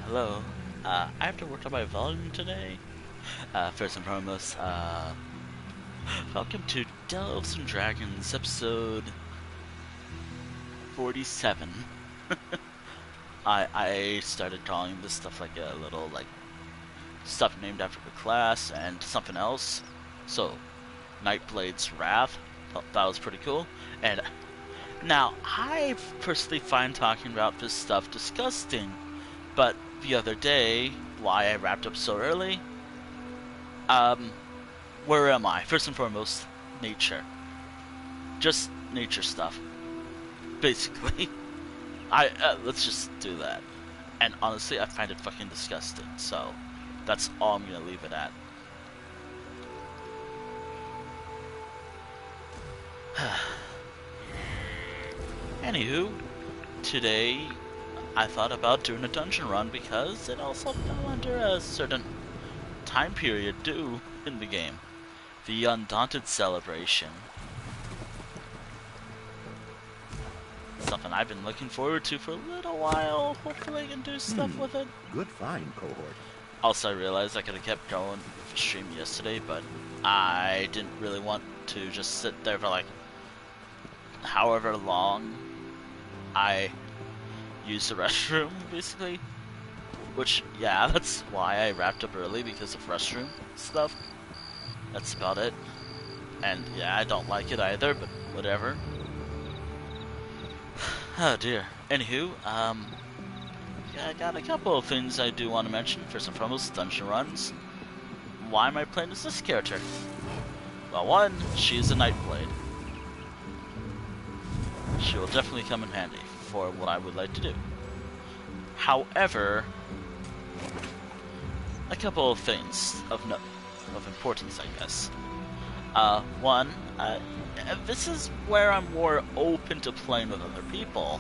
Hello. I have to work on my volume today. First and foremost, welcome to Delves and Dragons, episode 47. I started calling this stuff like a little, stuff named after the class and something else. So, Nightblade's Wrath, thought that was pretty cool. And now, I personally find talking about this stuff disgusting, but the other day, why I wrapped up so early, where am I? First and foremost, nature. Just nature stuff. Basically. Let's just do that. And honestly, I find it fucking disgusting, so that's all I'm gonna leave it at. Anywho, today I thought about doing a dungeon run because it also fell under a certain time period due in the game. The Undaunted celebration. Something I've been looking forward to for a little while. Hopefully I can do stuff with it. Good find, cohort. Also, I realized I could have kept going with the stream yesterday, but I didn't really want to just sit there for however long I use the restroom, basically. Which, yeah, that's why I wrapped up early, because of restroom stuff. That's about it. And, yeah, I don't like it either, but whatever. Oh, dear. Anywho, yeah, I got a couple of things I do want to mention. First and foremost, dungeon runs. Why am I playing as this character? Well, one, she's a Nightblade. She will definitely come in handy for what I would like to do. However, a couple of things of importance, I guess. One, this is where I'm more open to playing with other people.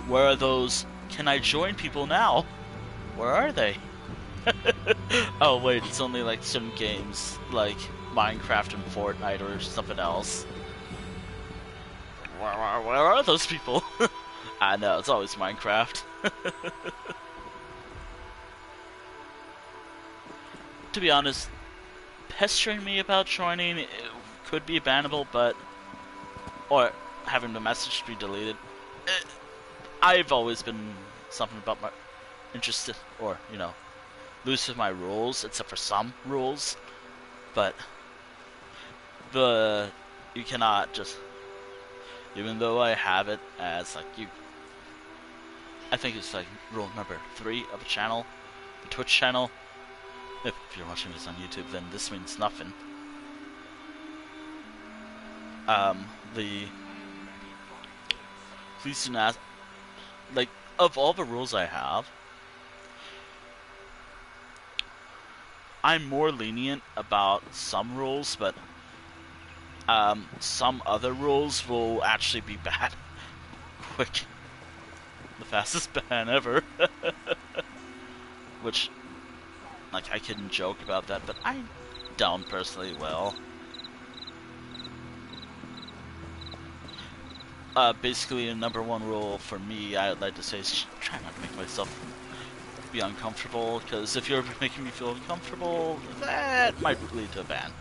Where are those, can I join people now? Where are they? Oh wait, it's only certain games, like Minecraft and Fortnite or something else. Where are those people? I know, it's always Minecraft. To be honest, pestering me about joining could be bannable, or having the message be deleted. I've always been something about my interested, or, loose with my rules, except for some rules. But you cannot just, even though I have it as I think it's rule number 3 of the channel, the Twitch channel. If you're watching this on YouTube, then this means nothing. Please do not, of all the rules I have, I'm more lenient about some rules, but some other rules will actually be bad. Quick. The fastest ban ever. Which, I couldn't joke about that, but I don't personally will. Basically, a number 1 rule for me, I'd like to say, is try not to make myself be uncomfortable, because if you're making me feel uncomfortable, that might lead to a ban.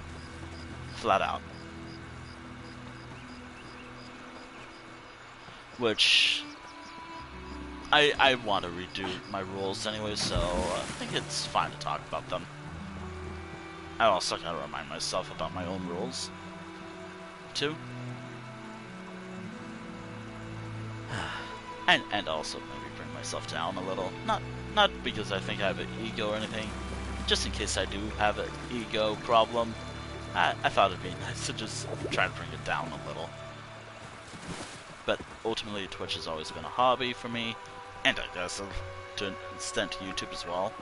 Flat out. Which, I want to redo my rules anyway, so I think it's fine to talk about them. I also gotta remind myself about my own rules, too. And also maybe bring myself down a little. Not because I think I have an ego or anything, just in case I do have an ego problem. I thought it'd be nice to just try to bring it down a little. But ultimately, Twitch has always been a hobby for me, and I guess to an extent YouTube as well.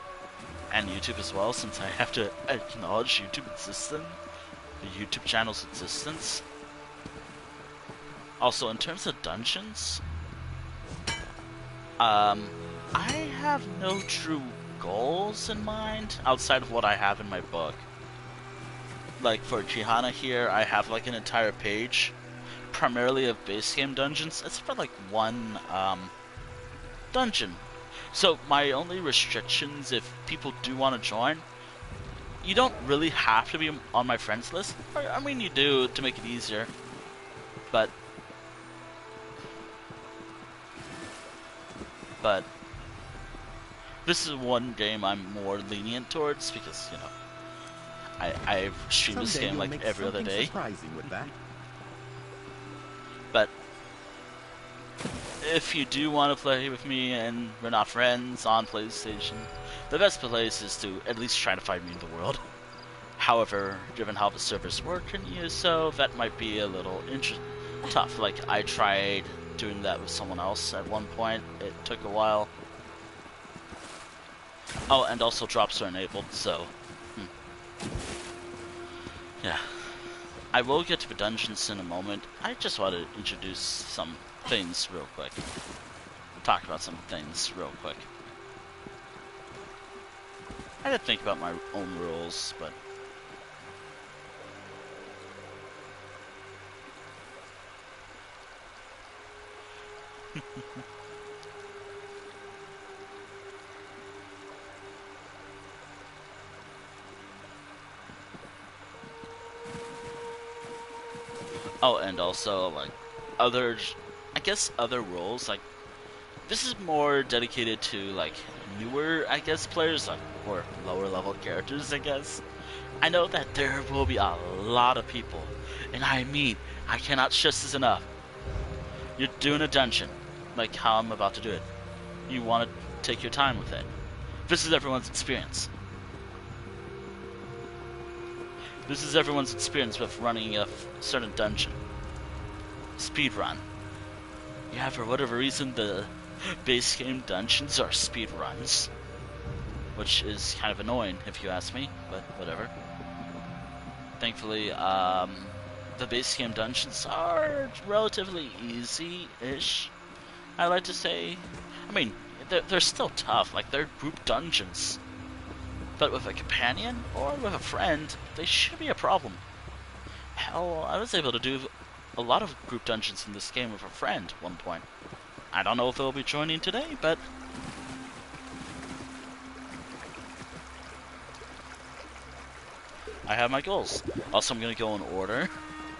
And YouTube as well, since I have to acknowledge YouTube existence, the YouTube channel's existence. Also, in terms of dungeons, I have no true goals in mind outside of what I have in my book. For Jihana here, I have an entire page primarily of base game dungeons. It's for one dungeon. So my only restrictions, if people do want to join, you don't really have to be on my friends list. I mean, you do to make it easier, but this is one game I'm more lenient towards because, you know, I stream this game like every other day. With that. But if you do want to play with me and we're not friends on PlayStation, the best place is to at least try to find me in the world. However, given how the servers work in ESO, that might be a little tough. Like, I tried doing that with someone else at one point. It took a while. Oh, and also drops are enabled, so... yeah. I will get to the dungeons in a moment. I just want to introduce some things real quick. Talk about some things real quick. I had to think about my own rules, but... oh, and also, like, I guess other roles, like, this is more dedicated to, like, newer, I guess, players, like, or lower level characters, I guess. I know that there will be a lot of people, and I mean, I cannot stress this enough. You're doing a dungeon, like how I'm about to do it. You want to take your time with it. This is everyone's experience. This is everyone's experience with running a certain dungeon. Speedrun. Yeah, for whatever reason, the base game dungeons are speedruns. Which is kind of annoying, if you ask me, but whatever. Thankfully, the base game dungeons are relatively easy-ish, I like to say. I mean, they're still tough, like, they're group dungeons. But with a companion, or with a friend, they should be a problem. Hell, I was able to do a lot of group dungeons in this game with a friend at one point. I don't know if they'll be joining today, but... I have my goals. Also, I'm gonna go in order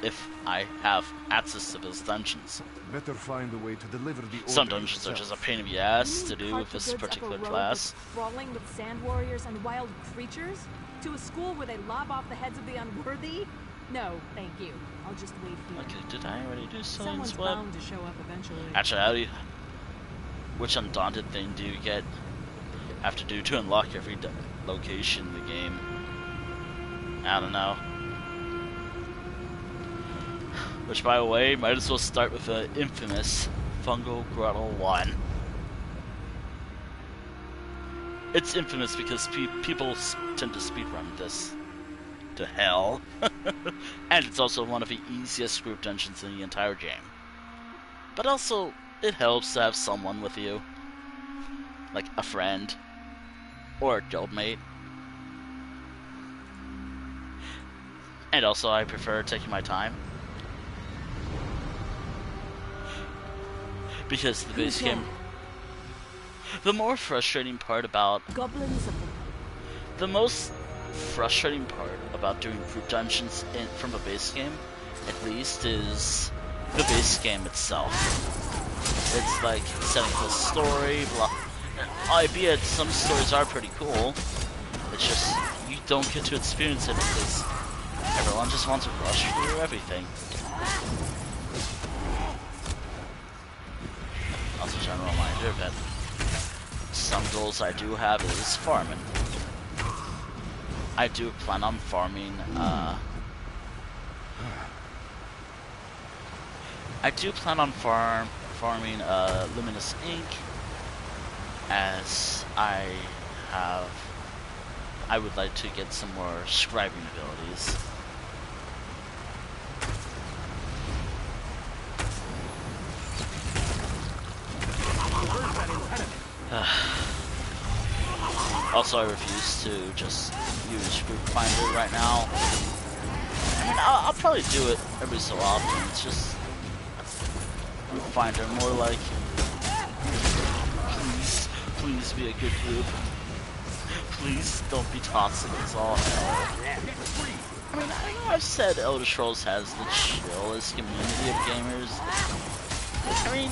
if I have access to those dungeons. Better find a way to deliver the order. Some dungeons are just a pain in the ass to do with this particular class. Sprawling with sand warriors and wild creatures? To a school where they lob off the heads of the unworthy? No, thank you. I'll just wait here. Okay, did I already do Someone's bound to show up eventually. Actually, which undaunted thing do you have to do to unlock every location in the game? I don't know. Which, by the way, might as well start with the infamous Fungal Grotto 1. It's infamous because people tend to speedrun this to hell. And it's also one of the easiest group dungeons in the entire game. But also, it helps to have someone with you. Like a friend. Or a guildmate. And also, I prefer taking my time. Because the base game... The more frustrating part about... Goblins of the most frustrating part about doing group dungeons from a base game, at least, is the base game itself. It's like setting the story, blah... Albeit, some stories are pretty cool. It's just, you don't get to experience it because everyone just wants to rush through everything. Also, general reminder that some goals I do have is farming. I do plan on farming, farming Luminous Ink, as I would like to get some more scribing abilities. Also, I refuse to just use Group Finder right now. I mean, I'll probably do it every so often. It's just Group Finder, more like please be a good group. Please don't be toxic as all hell. I mean, I know I've said Elder Scrolls has the chillest community of gamers. I mean,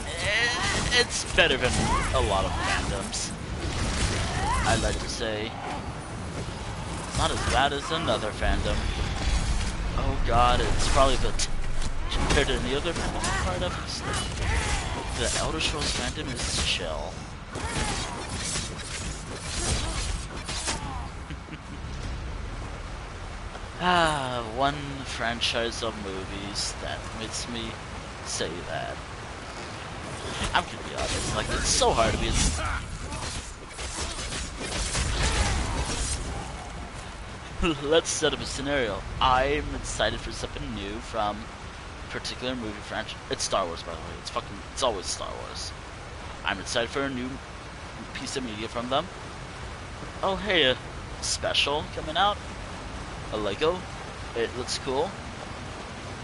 it's better than a lot of fandoms. I'd like to say. Not as bad as another fandom. Oh god, it's probably compared to any other fandom I'm part of. The Elder Scrolls fandom is chill. One franchise of movies that makes me say that. I'm gonna be honest, like, it's so hard to be. Let's set up a scenario. I'm excited for something new from a particular movie franchise. It's Star Wars, by the way. It's always Star Wars. I'm excited for a new piece of media from them. Oh, hey, a special coming out. A Lego. It looks cool.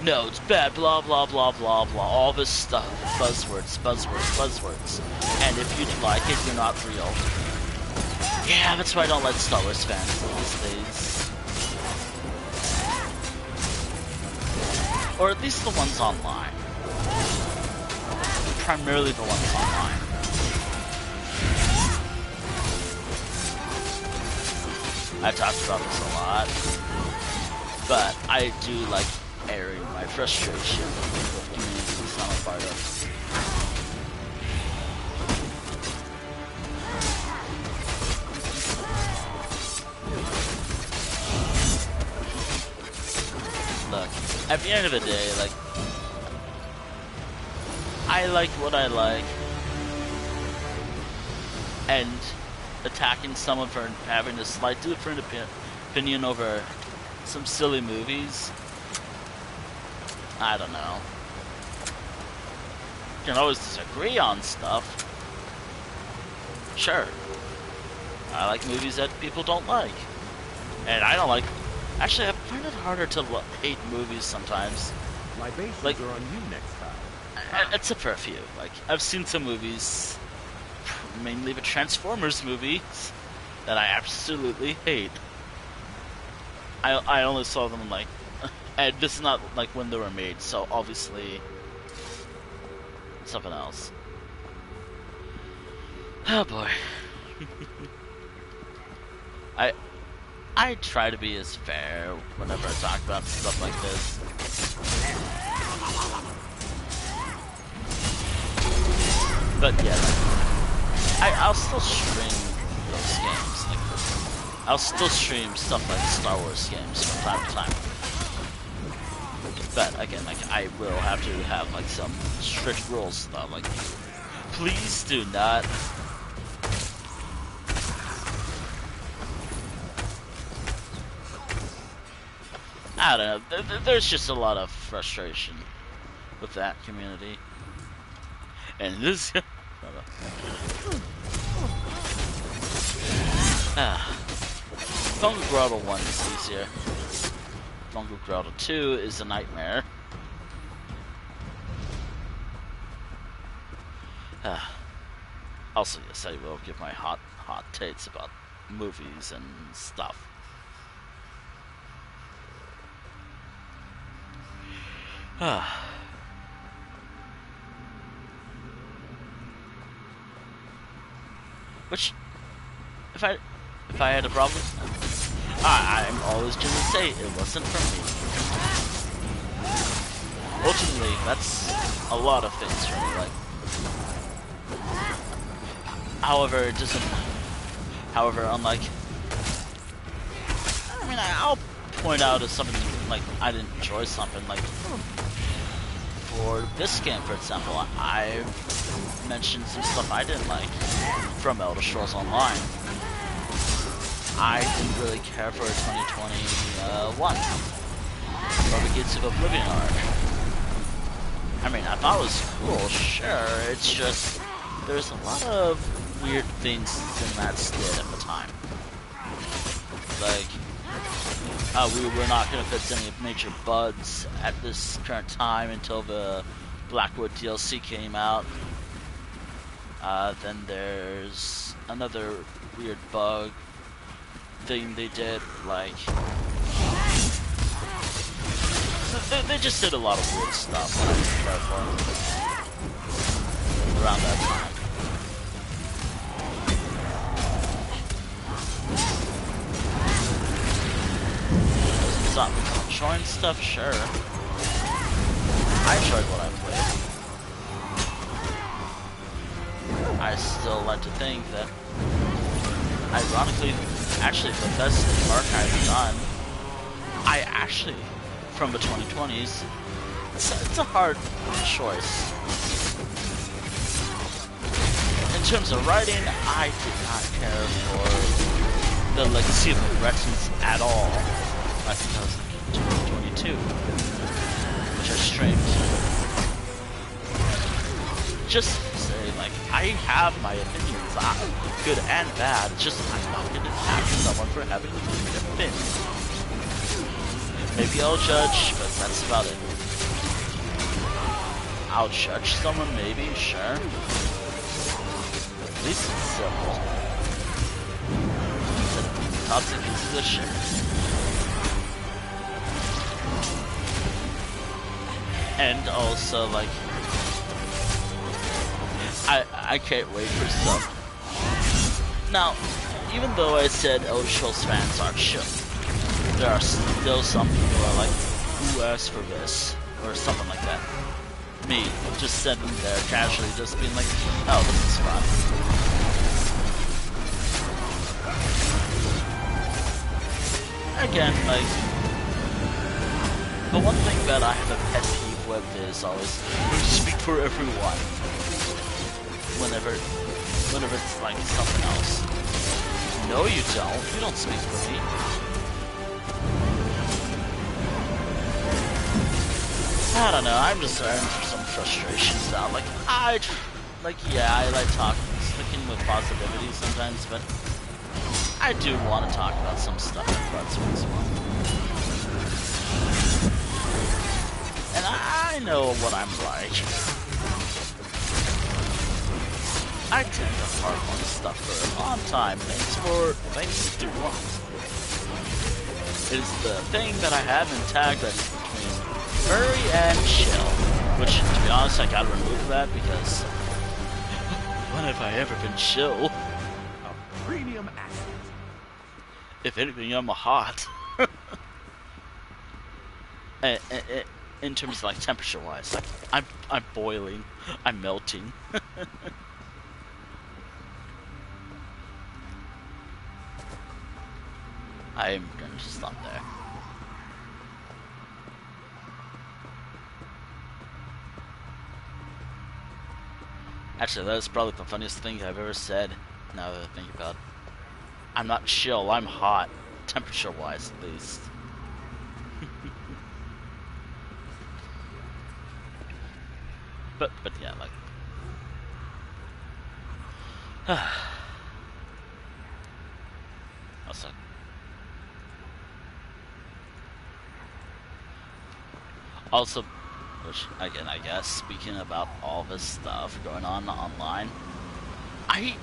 No, it's bad, blah, blah, blah, blah, blah. All this stuff. Buzzwords, buzzwords, buzzwords. And if you like it, you're not real. Yeah, that's why I don't like Star Wars fans these days. Or at least the ones online. Primarily the ones online. I talked about this a lot. But I do like airing my frustration with communities I'm a part of. Look, at the end of the day, like, I like what I like, and attacking someone for having a slight different opinion over some silly movies, I don't know. You can always disagree on stuff. Sure. I like movies that people don't like. And I don't like... Actually, I find it harder to hate movies sometimes. Libations like, are on you next time. Except for a few. Like, I've seen some movies, mainly the Transformers movies, that I absolutely hate. I only saw them like... And this is not like when they were made, so obviously... something else. Oh boy. I try to be as fair whenever I talk about stuff like this. But yeah, like, I'll still stream those games. Like, I'll still stream stuff like Star Wars games from time to time. But again, like, I will have to have like some strict rules though. Like, please do not. I don't know. There's just a lot of frustration with that community. And this... Fungal Grotto 1 is easier. Fungal Grotto 2 is a nightmare. Also, yes, I will give my hot takes about movies and stuff. Which, if I had a problem, I'm always going to say it wasn't from me. Ultimately, that's a lot of things for me. Like, however, it doesn't. However, unlike, I mean, I'll point out if something like I didn't enjoy something like. For this game, for example, I mentioned some stuff I didn't like from Elder Scrolls Online. I didn't really care for 2021 or the Gates of Oblivion arc. I mean, I thought it was cool, sure. It's just there's a lot of weird things in that did at the time. Like, we were not going to fix any major bugs at this current time until the Blackwood DLC came out. Then there's another weird bug thing they did, like they just did a lot of weird stuff when I was careful around that time. Stop enjoying stuff, sure. I enjoyed what I played. I still like to think that, ironically, actually the best archive done, I actually, from the 2020s, it's a hard choice. In terms of writing, I did not care for the Legacy of the Retins at all. I think that was like 2022, which I streamed. Just to say, like, I have my opinions, good and bad, just I'm not going to attack someone for having a opinion. Maybe I'll judge, but that's about it. I'll judge someone, maybe, sure. At least it's civil. Instead of toxic pieces of shit. And also, like, I can't wait for some. Now, even though I said Elder Scrolls fans aren't chill, there are still some people who are like, who asked for this? Or something like that. Me, just sitting there casually, just being like, oh, this is fun. Again, like, the one thing that I have a pet peeve with is always, you speak for everyone. Whenever it's like something else. No, you don't. You don't speak for me. I don't know. I'm just starting for some frustrations now. Like yeah, I like sticking with positivity sometimes, but I do want to talk about some stuff in Brunswick as well. And I know what I'm like. I tend to harp on stuff for a long time, thanks to what? It is the thing that I have in tag that is between furry and chill. Which, to be honest, I gotta remove that because when have I ever been chill? A premium asset. If anything, I'm a hot. In terms of like temperature-wise, like I'm boiling, I'm melting. I'm gonna just stop there. Actually, that is probably the funniest thing I've ever said, now that I think about it. I'm not chill, I'm hot. Temperature-wise, at least. But yeah, like... also... Also, which, again, I guess, speaking about all this stuff going on online, I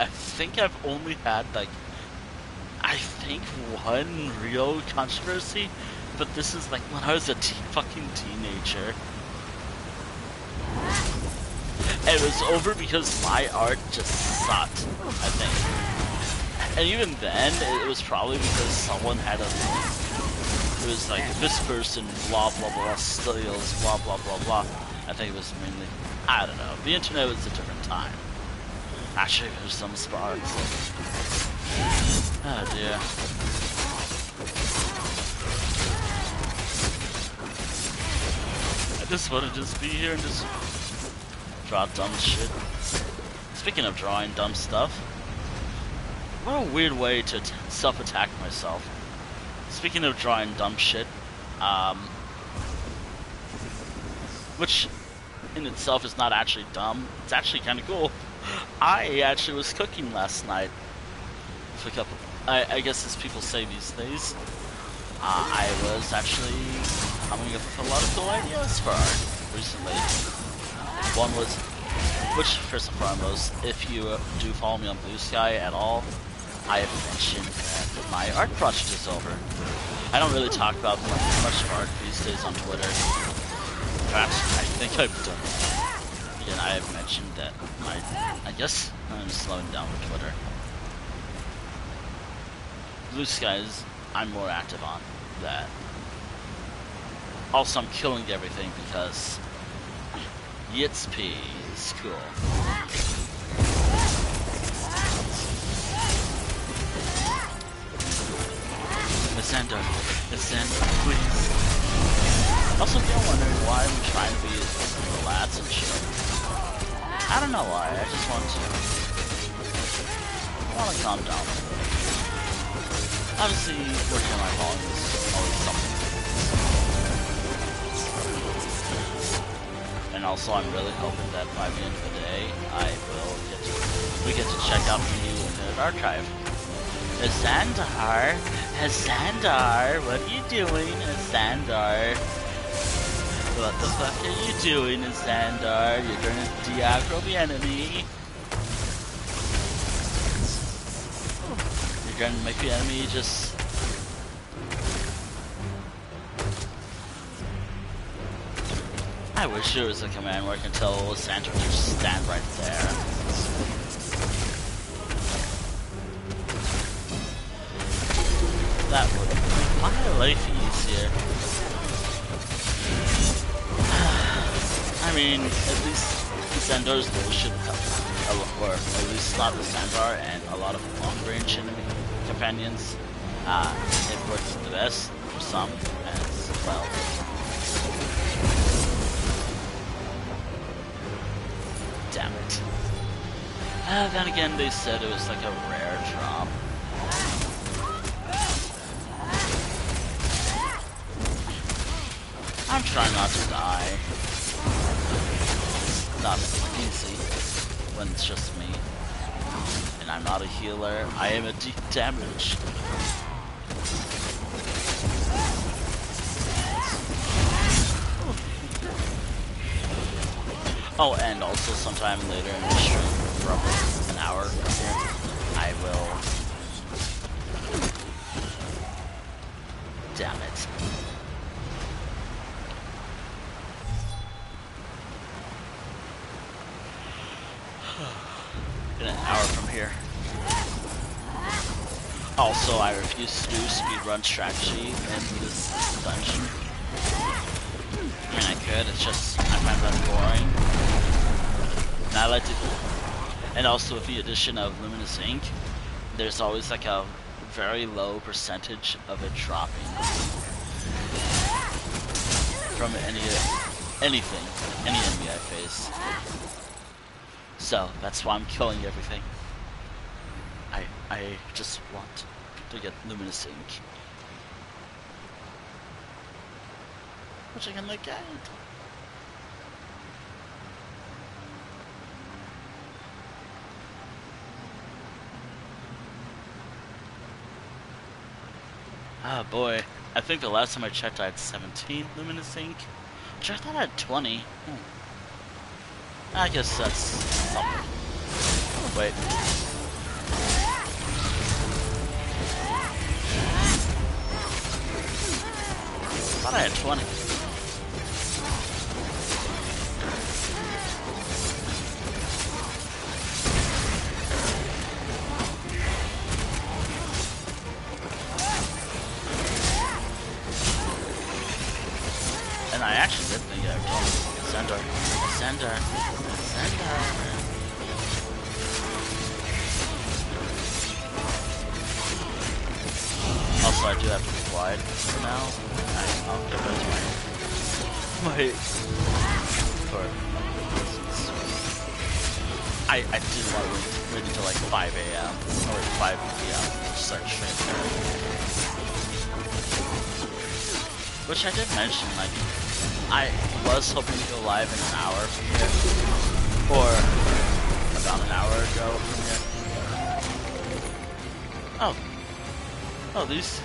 think I've only had, like, one real controversy, but this is, like, when I was a fucking teenager. And it was over because my art just sucked, I think. And even then, it was probably because someone had a... It was like, this person, blah blah blah, steals, blah blah blah blah. I think it was mainly, I don't know, the internet was a different time. Actually, there's some sparks. Oh dear. I just want to just be here and just draw dumb shit. Speaking of drawing dumb stuff, what a weird way to self-attack myself. Speaking of drawing dumb shit, which in itself is not actually dumb, it's actually kind of cool. I actually was cooking last night with a couple, I guess as people say these days, I was actually coming up with a lot of cool ideas for art recently. One was Which, first and foremost, if you do follow me on Blue Sky at all, I have mentioned that my art project is over. I don't really talk about much art these days on Twitter. In fact, I think I've done it. Again, I have mentioned that I guess I'm slowing down with Twitter. Blue Skies, I'm more active on that. Also, I'm killing everything because Yitzp is cool. Ascender, please. Also, if you're wondering why I'm trying to be relaxed and chill, I don't know why. I just want to calm down. Obviously, working on my volume is always something. And also, I'm really hoping that by the end of the day, we get to check out the new Infinite Archive. Xandar, what are you doing, Xandar? What the fuck are you doing, Xandar? You're gonna de-aggro the enemy. You're gonna make the enemy just... I wish there was a command where I can tell Xandar to just stand right there. That would make my life easier. I mean, at least Xandar's bullshit, or at least not the Xandar and a lot of long-range enemy companions. It works the best for some as well. Damn it. Then again, they said it was like a rare drop. I'm trying not to die. It's not easy when it's just me. And I'm not a healer, I am a deep damage. Oh, and also sometime later in the stream, roughly an hour from here, I will... Damn it. In an hour from here. Also, I refuse to do speedrun strategy in this dungeon. I mean, I could, it's just, I find that boring. And I like to... And also with the addition of Luminous Ink, there's always like a very low percentage of it dropping. From any enemy I face. So, that's why I'm killing everything. I just want to get Luminous Ink. Which I can look at. Ah boy, I think the last time I checked I had 17 Luminous Ink. Which I thought I had 20. I guess that's something. Wait. I thought I had 20. And I actually did think I had 20. Xandar. Also, I do have to be quiet for now. I'll get back to my I didn't want to wait until like 5 a.m. or 5 p.m. to start streaming. Which I did mention, like, I was hoping to go live in an hour from here, or about an hour ago from here. Oh, these.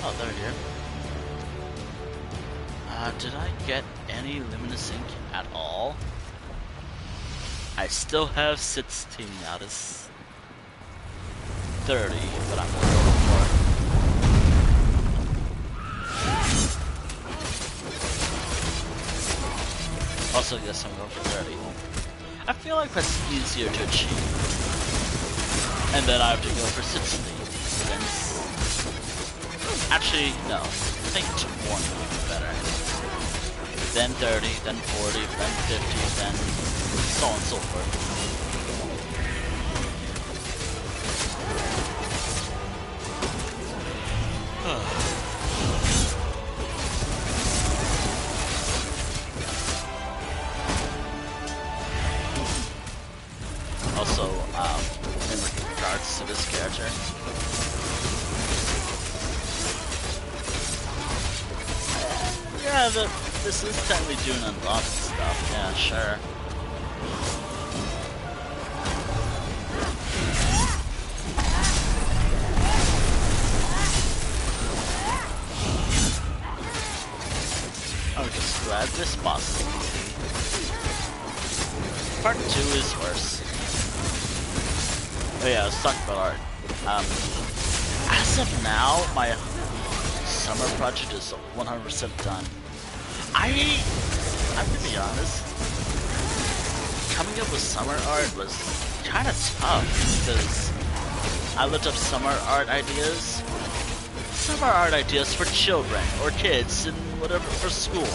Oh, they're here. Did I get any Luminous Ink at all? I still have 16 out of 30, but I'm gonna go for it. Also, yes, I'm going for 30. I feel like that's easier to achieve. And then I have to go for 60. Then... Actually, no. I think 20 would be better. Then 30, then 40, then 50, then so on and so forth. Also, in regards to this character, yeah, this is technically doing unlocked stuff. Yeah, sure. I'm just glad this boss is easy. Part 2 is worse. Oh yeah, let's talk about art. As of now, my summer project is 100% done. I'm gonna be honest, coming up with summer art was kind of tough because I looked up summer art ideas. Summer art ideas for children or kids and whatever for school.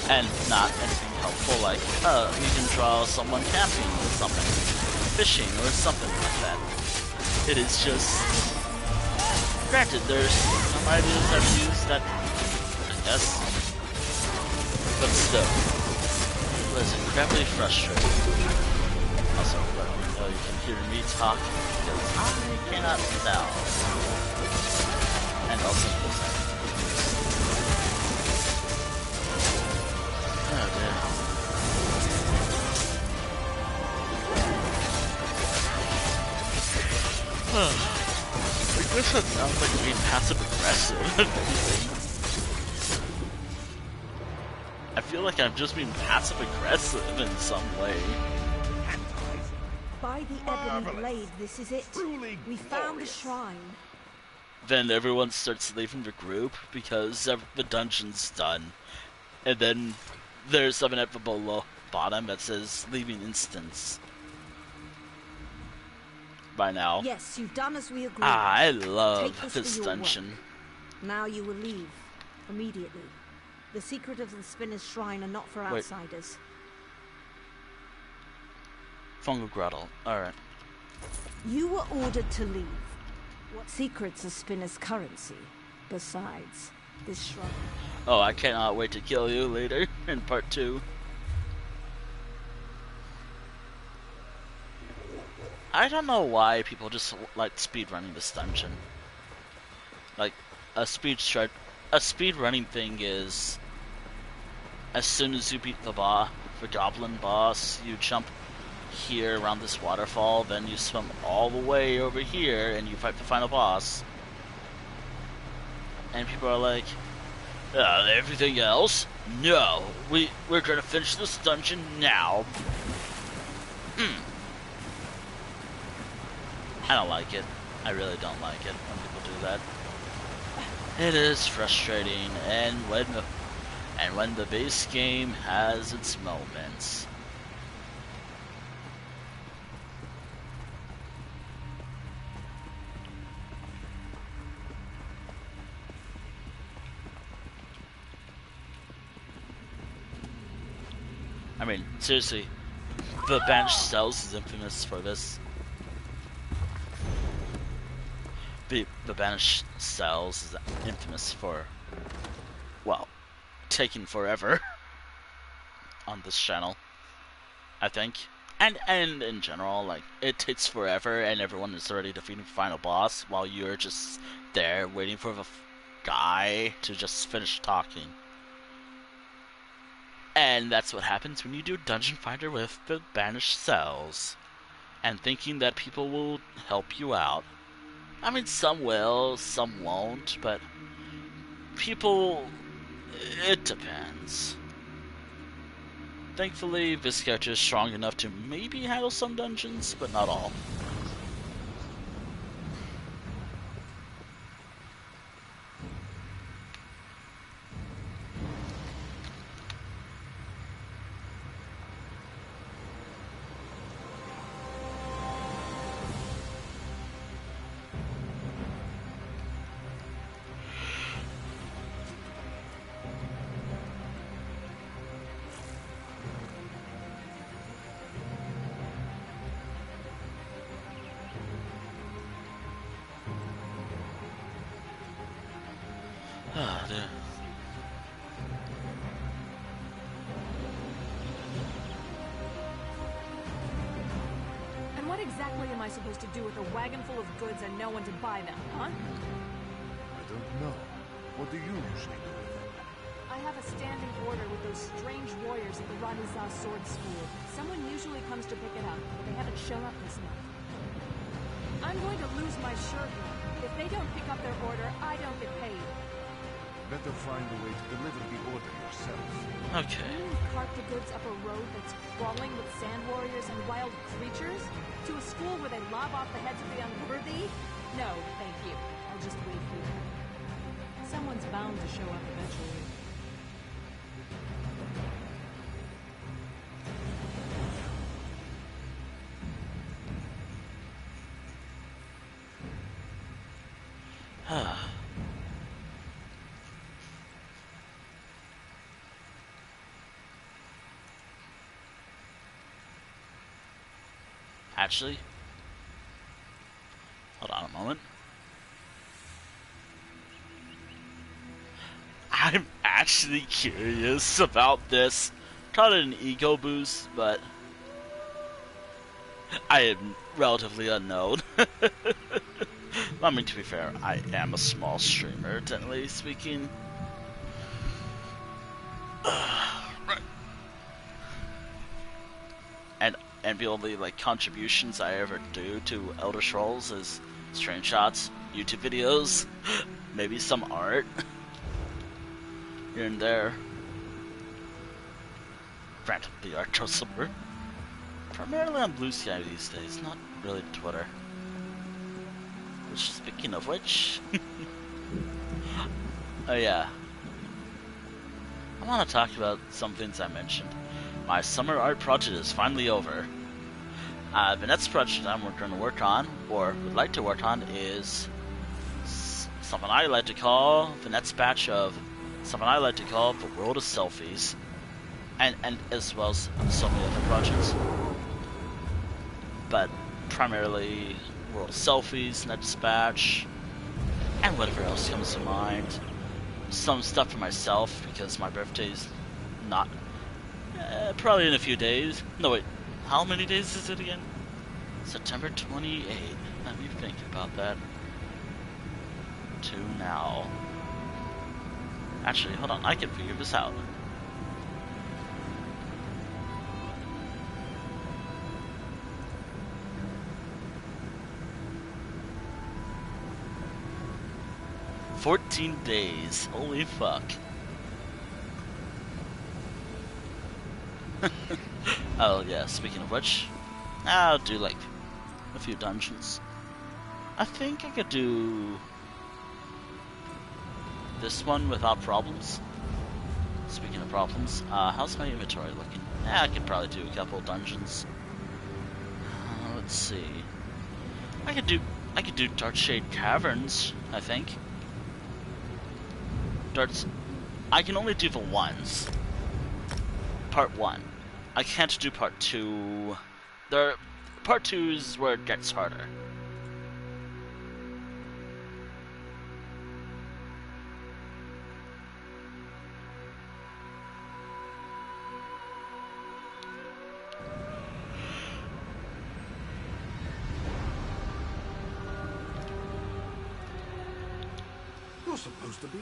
And not anything helpful like, you can draw someone camping or something, fishing or something like that. It is just... Granted, there's some ideas I've used that, I guess, but still, it was incredibly frustrating. Also, let me know you can hear me talk, because I cannot tell. And also, oh dear. I guess that sounds like being passive aggressive, if anything. I feel like I'm just being passive aggressive in some way. By the ebony blade, this is it. We found the shrine. Then everyone starts leaving the group because the dungeon's done. And then there's something at the bottom that says leaving instance. By now. Yes, you've done as we agreed. I love this dungeon. Work. Now you will leave immediately. The secret of the Spinner's Shrine are not for outsiders. Fungal Grottle. Alright. You were ordered to leave. What secrets are Spinner's currency? Besides this shrine. Oh, I cannot wait to kill you later in part 2. I don't know why people just like speedrunning this dungeon. Like, a speedrunning thing is, as soon as you beat the goblin boss, you jump here around this waterfall, then you swim all the way over here and you fight the final boss. And people are like, everything else? No, we're gonna finish this dungeon now. I don't like it. I really don't like it when people do that. It is frustrating, and when the base game has its moments. I mean, seriously, the Banished Cells is infamous for this. The Banished Cells is infamous for, well, taking forever on this channel, I think. And in general, like, it takes forever and everyone is already defeating the final boss while you're just there waiting for the guy to just finish talking. And that's what happens when you do Dungeon Finder with the Banished Cells, and thinking that people will help you out. I mean, some will, some won't, but people, it depends. Thankfully, this character is strong enough to maybe handle some dungeons, but not all. Ah, dear. And what exactly am I supposed to do with a wagon full of goods and no one to buy them, huh? I don't know. What do you usually do with them? I have a standing order with those strange warriors at the Raniza Sword School. Someone usually comes to pick it up, but they haven't shown up this month. I'm going to lose my shirt here. If they don't pick up their order, I don't get paid. Better find a way to deliver the order yourself. Okay. You mean cart the goods up a road that's crawling with sand warriors and wild creatures? To a school where they lob off the heads of the unworthy? No, thank you. I'll just wait here. Someone's bound to show up eventually. Actually, hold on a moment. I'm actually curious about this. Call it an ego boost, but I am relatively unknown. I mean, to be fair, I am a small streamer, technically speaking. Right. And the only like contributions I ever do to Elder Scrolls is screenshots, YouTube videos, maybe some art here and there. Randomly art shows somewhere. Primarily on Blue Sky these days, not really Twitter. Which, speaking of which, oh yeah, I want to talk about some things I mentioned. My summer art project is finally over. The next project I'm going to work on, or would like to work on, is something I like to call the next batch of something I like to call the world of selfies, and as well as so many other projects. But primarily world of selfies, next batch, and whatever else comes to mind. Some stuff for myself because my birthday's not. Probably in a few days. No, wait. How many days is it again? September 28th. Let me think about that. To now. Actually, hold on. I can figure this out. "14 days. Holy fuck. Oh yeah, speaking of which, I'll do like a few dungeons. I think I could do this one without problems. Speaking of problems, how's my inventory looking? Yeah, I could probably do a couple dungeons. Let's see. I could do Darkshade Caverns, I think. I can only do the ones. Part 1. I can't do part 2. Part 2 is where it gets harder. You're supposed to be.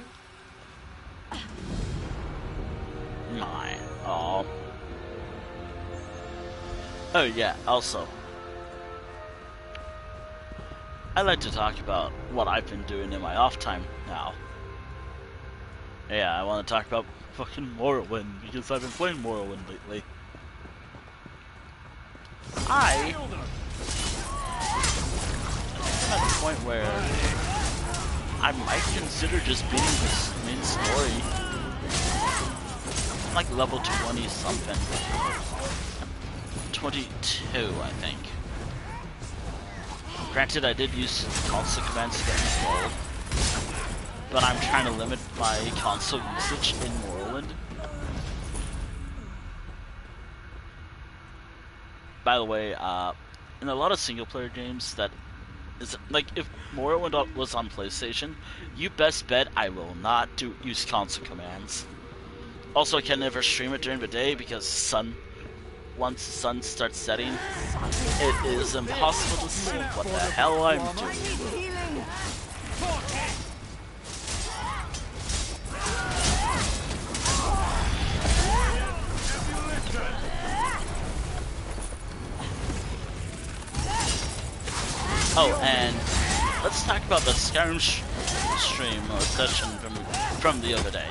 Mine. Oh. Oh yeah, also, I like to talk about what I've been doing in my off time now. Yeah, I want to talk about fucking Morrowind, because I've been playing Morrowind lately. I'm at the point where I might consider just beating this main story. I'm like level 20 something. 22, I think. Granted, I did use console commands to get installed, but I'm trying to limit my console usage in Morrowind. By the way, in a lot of single-player games, that is like if Morrowind was on PlayStation, you best bet I will not use console commands. Also, I can never stream it during the day because once the sun starts setting, it is impossible to see what the hell I'm doing. Oh, and let's talk about the Skyrim stream or session from the other day.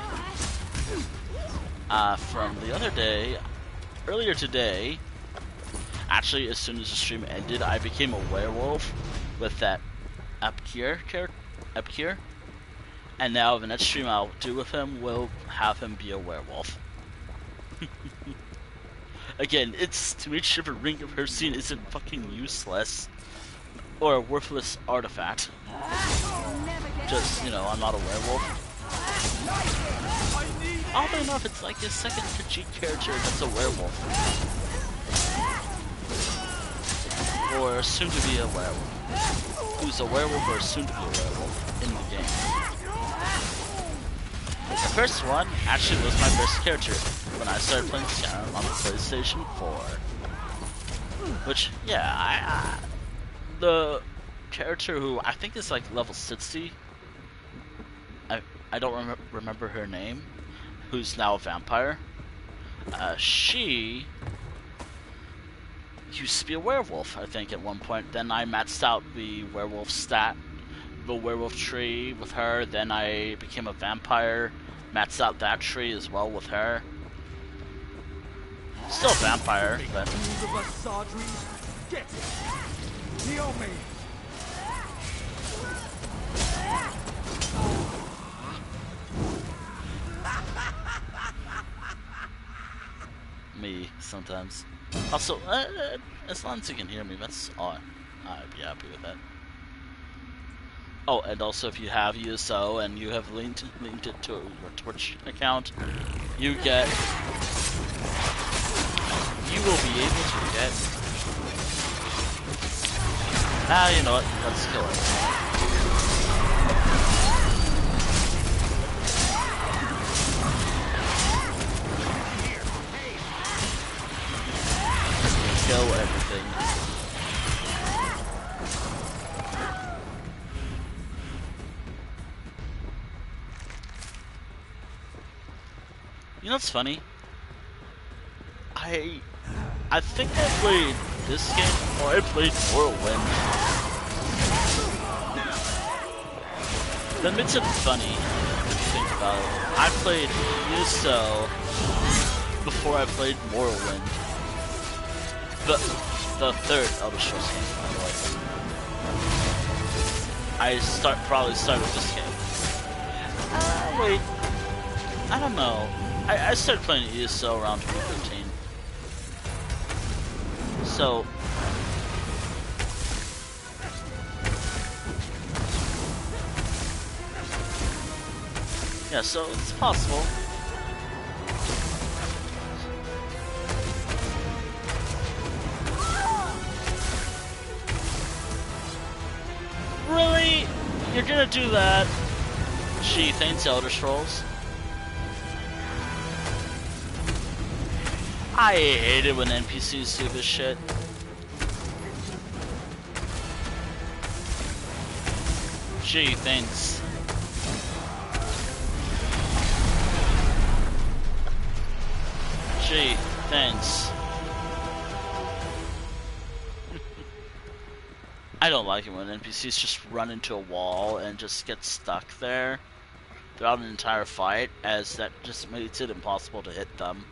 From the other day, earlier today, actually as soon as the stream ended, I became a werewolf with that Apkir, and now the next stream I'll do with him will have him be a werewolf. Again, it's to make sure the Ring of Hercene isn't fucking useless. Or a worthless artifact. Just, you know, I'm not a werewolf. Oddly enough, it's like his second Khajiit character that's a werewolf. Or soon to be a werewolf. Who's a werewolf or soon to be a werewolf in the game. The first one actually was my first character when I started playing Skyrim on the PlayStation 4. Which, yeah, the character who I think is like level 60, I don't remember her name, who's now a vampire. She used to be a werewolf, I think, at one point. Then I maxed out the werewolf stat, the werewolf tree with her. Then I became a vampire, maxed out that tree as well with her. Still a vampire, but Heal me! me sometimes. Also, as long as you can hear me, that's all. I'd be happy with that. Oh, and also if you have USO and you have linked it to your Twitch account, you will be able to get. You know what? Let's kill it. Kill everything. You know what's funny? I think I played this game, or I played Morrowind. That makes it funny if you think about it. I played USO before I played Morrowind. The third Elder Scrolls game, by the way. I probably started with this game. Wait. I don't know. I started playing ESO around 2015. So... yeah, so it's possible. Really? You're gonna do that? Gee, thanks, Elder Scrolls. I hate it when NPCs do this shit. Gee, thanks. Gee, thanks. I don't like it when NPCs just run into a wall and just get stuck there throughout an entire fight, as that just makes it impossible to hit them.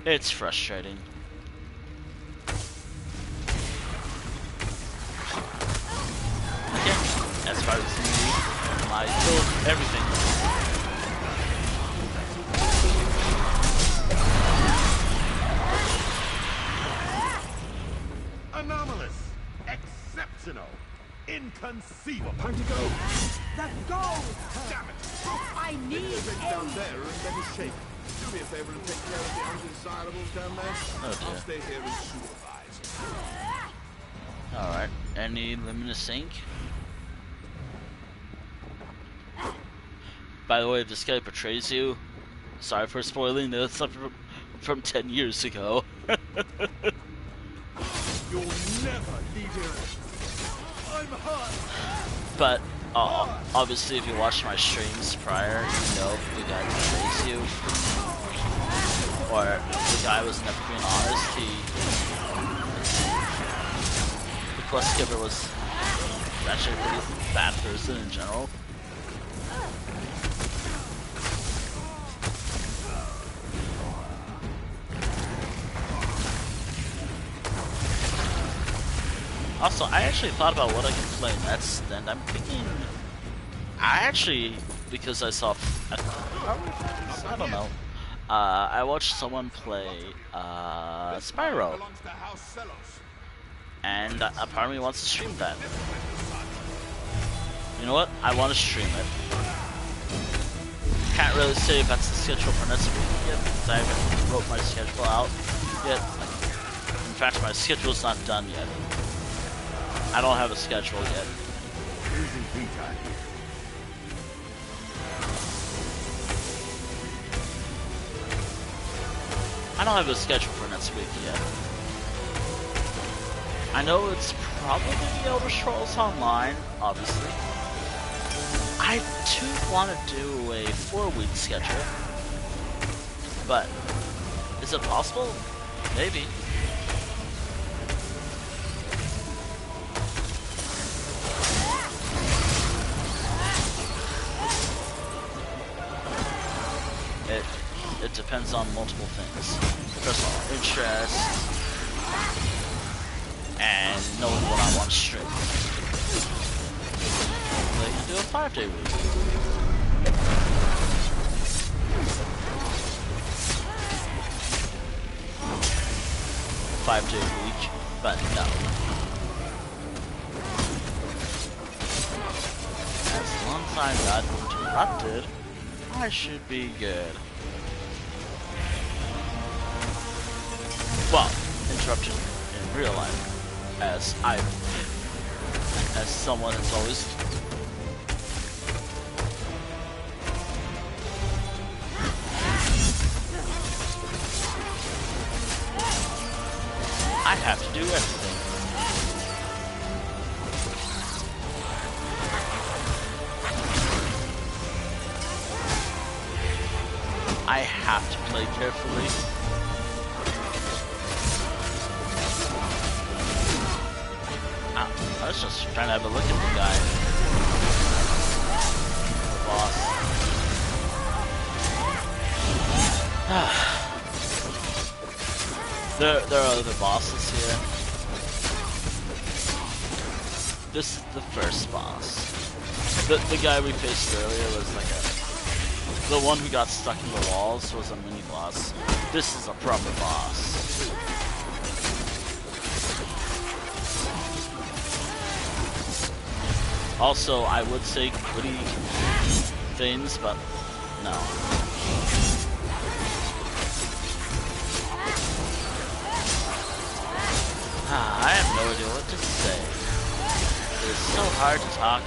It's frustrating. as far as me, I killed everything. Anomalous. Exceptional. Inconceivable. Time to go. The gold! Damn it. I need Things down aid! there are in better shape. Do me a favor and take care of the undesirables down there. Oh, dear. I'll stay here and supervise. Alright, any luminous ink? By the way, if this guy betrays you, sorry for spoiling this from 10 years ago. You'll never leave here. I'm hurt. But obviously, if you watched my streams prior, you know if the guy betrays you, or the guy was never being honest. The quest giver was actually a pretty bad person in general. Also, I actually thought about what I could play next, and I'm thinking, because I saw, I don't know, I watched someone play Spyro, and a part of me wants to stream that. You know what? I want to stream it. Can't really say if that's the schedule for next week yet, because I haven't wrote my schedule out yet. In fact, my schedule's not done yet. I don't have a schedule yet. Losing Vita. I don't have a schedule for next week yet. I know it's probably the Elder Scrolls Online, obviously. I do want to do a 4-week schedule, but is it possible? Maybe. It depends on multiple things. Personal interest, and knowing what I want to stream. They can do a 5-day week. Five-day week, but no. As long as I'm not interrupted, I should be good. Well, interrupted in real life, as someone has always. I have to do everything. I have to play carefully. I was just trying to have a look at the guy. The boss. There are other bosses here. This is the first boss. The guy we faced earlier was like the one who got stuck in the walls was a mini boss. This is a proper boss. Also, I would say goody things, but no. I have no idea what to say. It's so hard to talk.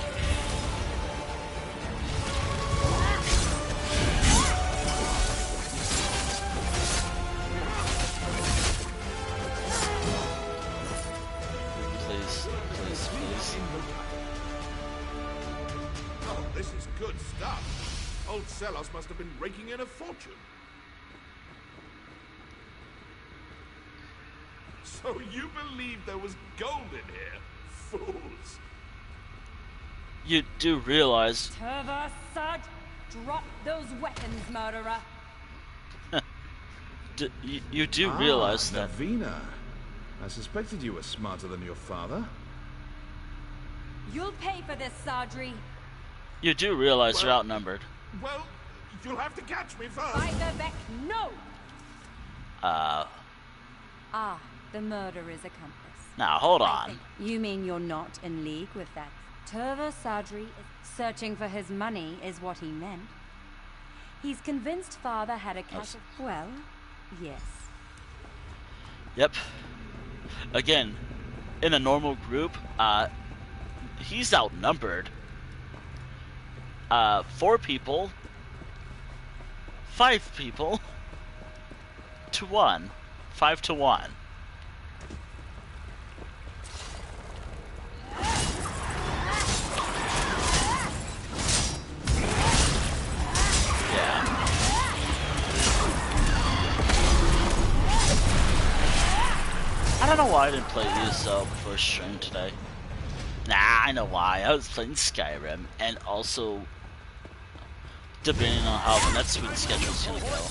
Please, please, please. Oh, this is good stuff. Old Celos must have been raking in a fortune. So you believe there was gold in here? Fools. You do realize... Turversad, drop those weapons, murderer. you do realize that... Navina. I suspected you were smarter than your father. You'll pay for this, Sadri. You do realize you're Well- outnumbered. Well, you'll have to catch me first. By the Beck, no! Uh, Ah, the murderer's accomplice. now hold I on. think you mean you're not in league with that? Turva Sadri searching for his money is what he meant. He's convinced father had a cache of... Well, yes. Yep. Again, in a normal group, he's outnumbered. 4 people, 5 people, to 1. 5 to 1. Yeah. I don't know why I didn't play ESO before stream today. Nah, I know why. I was playing Skyrim, and also debating on how the NetSuite schedule's gonna go.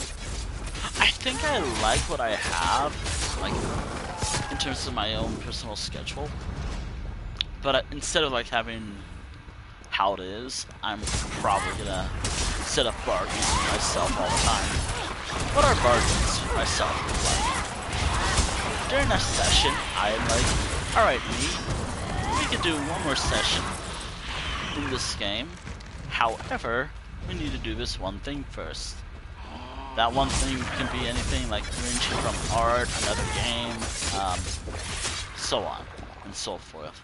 I think I like what I have, like, in terms of my own personal schedule. But instead of, like, having how it is, I'm probably gonna set up bargains for myself all the time. What are bargains for myself look like? During a session, I'm like, alright, we could do one more session in this game. However, we need to do this one thing first. That one thing can be anything, like ranging from art, another game, so on and so forth.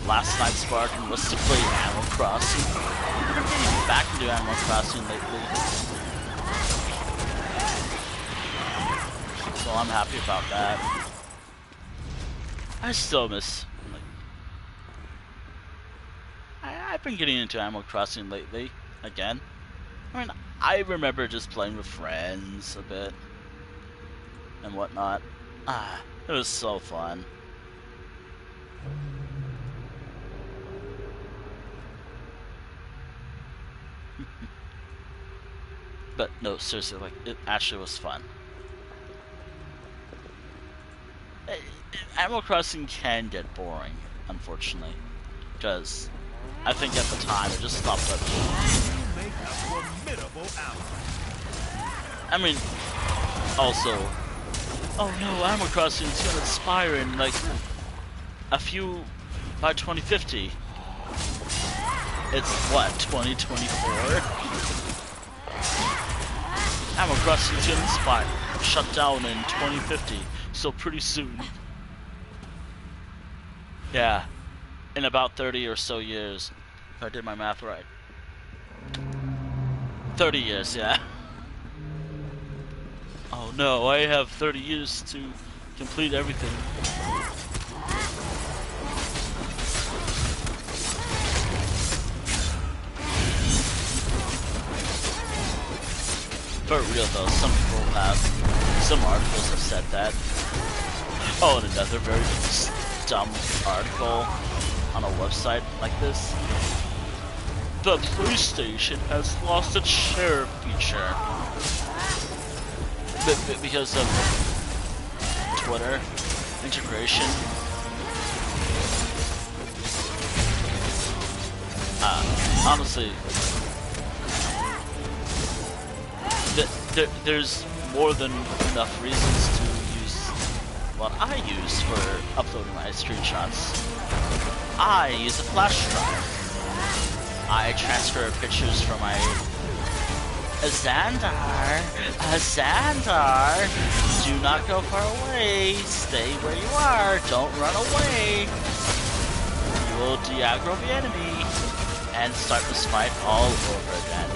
Last night's bargain was to play Animal Crossing. I've been getting back into Animal Crossing lately, so I'm happy about that. I still miss, like, I've been getting into Animal Crossing lately, again. I mean, I remember just playing with friends a bit and whatnot. It was so fun. But no, seriously, like, it actually was fun. Animal Crossing can get boring, unfortunately, because I think at the time it just stopped up. Make a formidable ally. I mean, also, oh no, Animal Crossing is gonna expire in like a few by 2050. It's what, 2024? Animal Crossing is gonna expire, shut down in 2050. So pretty soon. Yeah, in about 30 or so years, if I did my math right. 30 years, yeah. Oh no, I have 30 years to complete everything. For real though, some articles have said that. Oh, and another very dumb article on a website like this. The PlayStation has lost its share feature because of Twitter integration. Honestly, there's more than enough reasons to use what I use for uploading my screenshots. I use a flash drive. I transfer pictures from my Xandar, do not go far away. Stay where you are. Don't run away. You will de-aggro the enemy and start this fight all over again.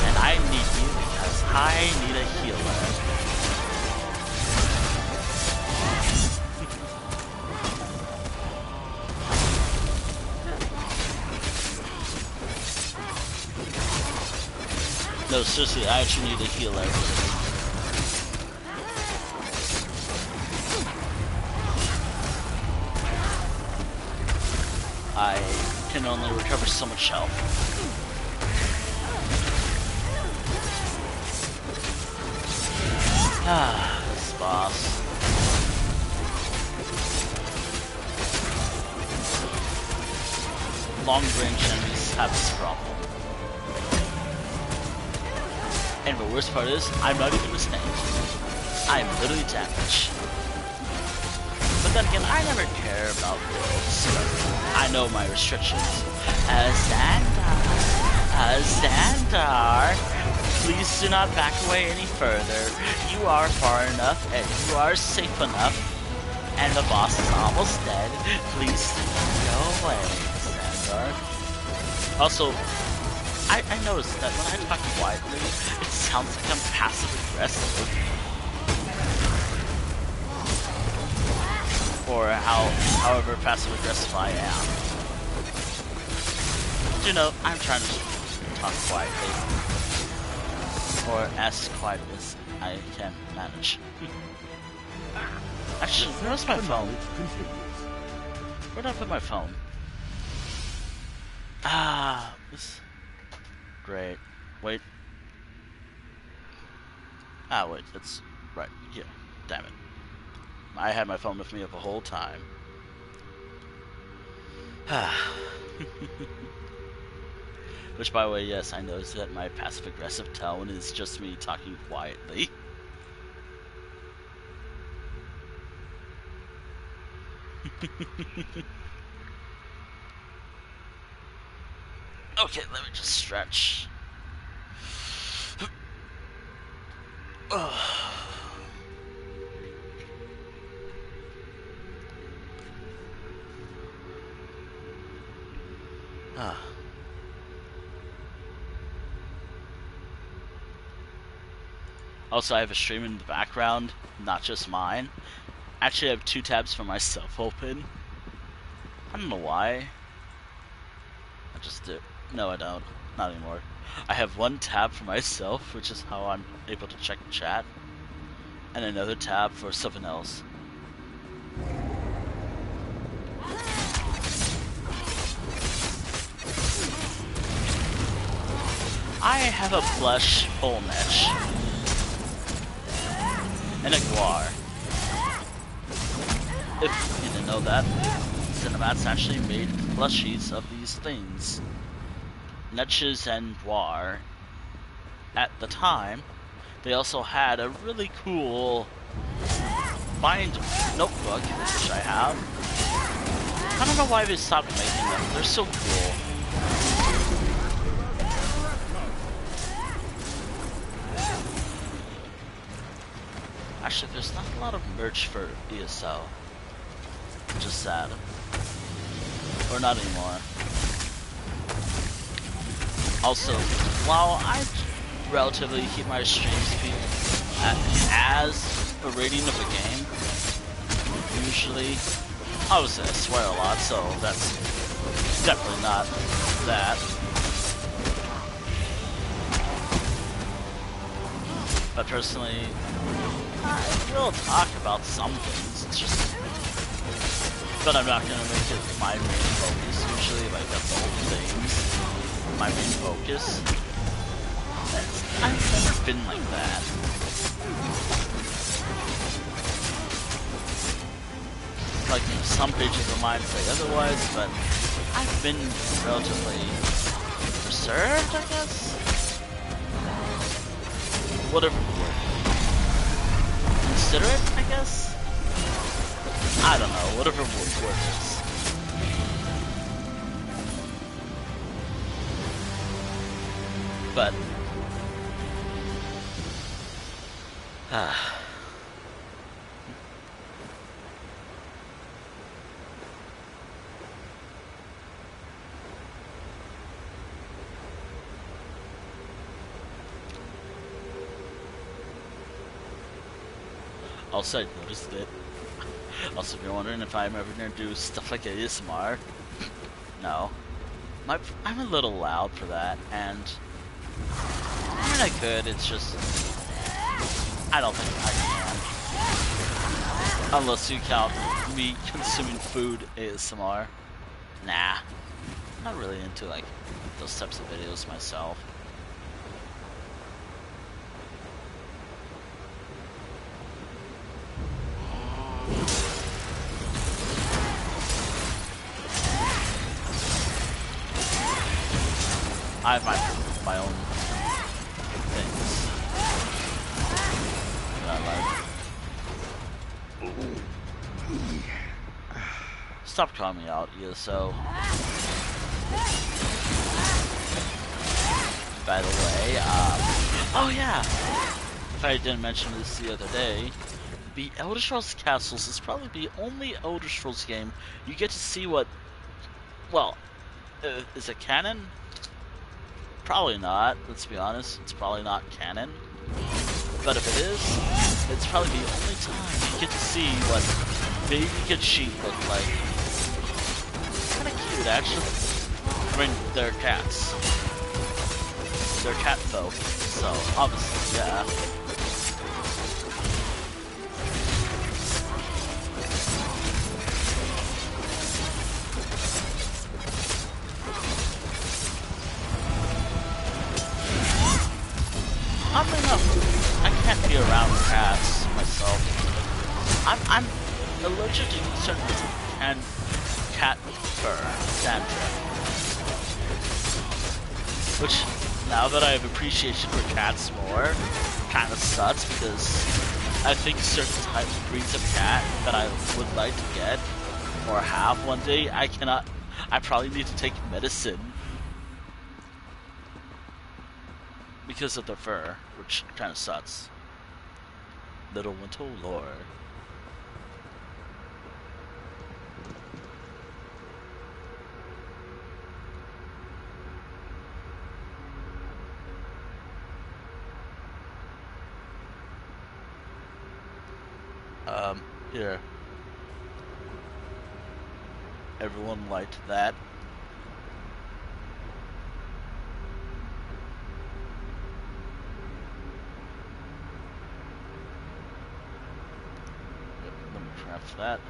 And I need you because I need a healer. No, seriously, I actually need a healer. I can only recover so much health. This boss. long-range enemies have this problem. And the worst part is, I'm not even missing. I'm literally damaged. But then again, I never care about this. I know my restrictions. Xandar, please do not back away any further. You are far enough and you are safe enough. And the boss is almost dead. Please go away, Xandar. Also, I noticed that when I talk quietly, it sounds like I'm passive aggressive. Or however passive aggressive I am. But you know, I'm trying to talk quietly. Or as quiet as I can manage. Actually, where's my phone? Where did I put my phone? Ah, this... Great. Wait. Ah, wait, it's right here. Damn it. I had my phone with me the whole time. Which, by the way, yes, I noticed that my passive-aggressive tone is just me talking quietly. Okay, let me just stretch. Also, I have a stream in the background, not just mine. Actually, I have 2 tabs for myself open. I don't know why. I just do. No, I don't. Not anymore. I have 1 tab for myself, which is how I'm able to check chat, and another tab for something else. I have a plush pole mesh and a guar. If you didn't know that, Cinemats actually made plushies of these things. Netches and guar. At the time, they also had a really cool bind notebook, which I have. I don't know why they stopped making them. They're so cool. Actually, there's not a lot of merch for ESO. Which is sad. Or not anymore. Also, while I relatively keep my stream speed as a rating of a game, usually, obviously I swear a lot, so that's definitely not that. But personally, I will talk about some things, it's just... But I'm not gonna make it my main focus, usually like that's all things. My main focus. I've never been like that. Like, some pages of mine say otherwise, but I've been relatively reserved, I guess? Whatever word. Considerate, I guess? I don't know, whatever word is. But also, I noticed it. Also, if you're wondering if I'm ever gonna do stuff like ASMR, no. I'm a little loud for that, and I mean I could, it's just I don't think I can. Unless you count me consuming food ASMR. Nah. I'm not really into like those types of videos myself. I have my own things that I like. Stop calling me out, ESO. By the way, oh yeah, if I didn't mention this the other day, the Elder Scrolls Castles is probably the only Elder Scrolls game you get to see what, well, is it canon? Probably not, let's be honest, it's probably not canon. But if it is, it's probably the only time you get to see what baby Khajiit look like. Kinda cute, actually. I mean, they're cats. They're cat folk, so obviously, yeah. Oddly enough, I can't be around cats myself. I'm allergic to certain bits of cat fur, dandruff. Which, now that I have appreciation for cats more, kind of sucks because I think certain types of breeds of cat that I would like to get or have one day, I probably need to take medicine because of the fur, which kind of sucks. Little Winter lore. Here. Everyone liked that. Let me craft that.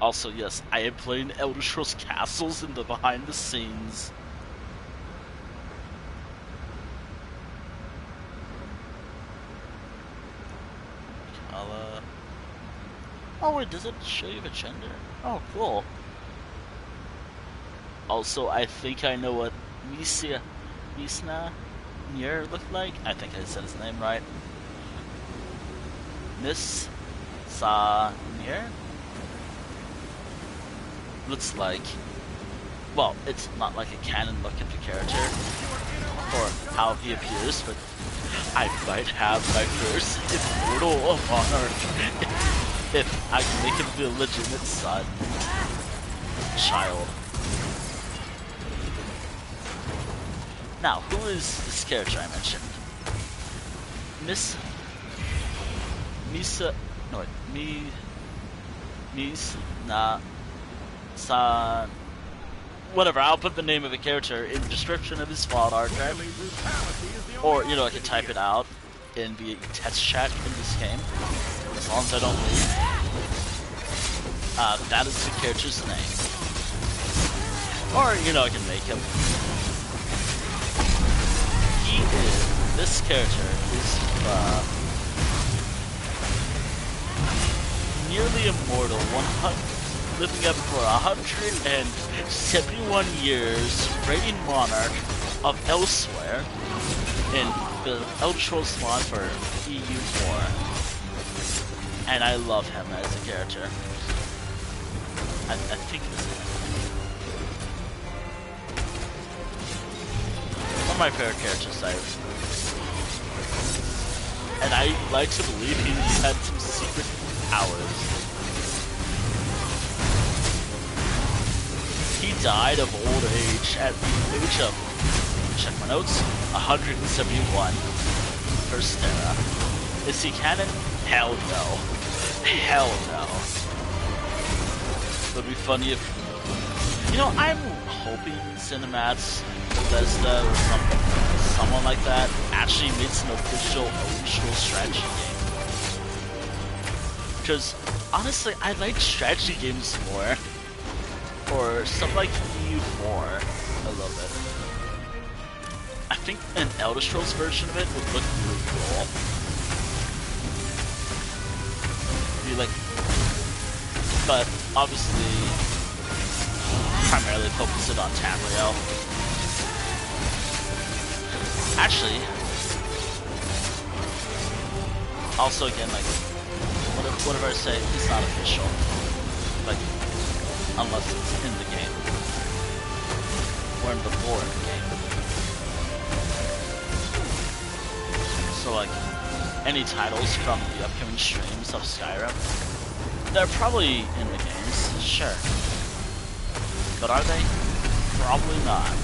Also, yes, I am playing Elder Scrolls Castles in the behind the scenes. Oh wait, does it show you the gender? Oh, cool. Also, I think I know what Misna Nier looked like. I think I said his name right. Miss Sa Nier looks like. Well, it's not like a canon look at the character or how he appears, but I might have my first immortal monarch. If I can make him the legitimate son. Child. Now, who is this character I mentioned? Whatever, I'll put the name of the character in the description of his file archive. Or, you know, I can type it out in the text chat in this game. As long as I don't leave. That is the character's name. Or, you know, I can make him. This character is nearly immortal, living up for 171 years, reigning monarch of Elsewhere in the Elder Scrolls spawn for EU4. And I love him as a character. I think this is one of my favorite characters and I like to believe he had some secret powers. He died of old age at the age of, check my notes, 171. First era. Is he canon? Hell no. Hell no. It would be funny if... You know, I'm hoping Cinemats, Bethesda, or someone like that actually makes an official Elder Scrolls strategy game. Because, honestly, I like strategy games more. Or stuff like EU4. I love it. I think an Elder Scrolls version of it would look really cool. Be like, but obviously primarily focus it on Tamriel. Actually, also again, like, whatever I say, it's not official. Like, unless it's in the game. Or in the board game. So, like, any titles from the upcoming streams of Skyrim, they're probably in the games, sure. But are they? Probably not.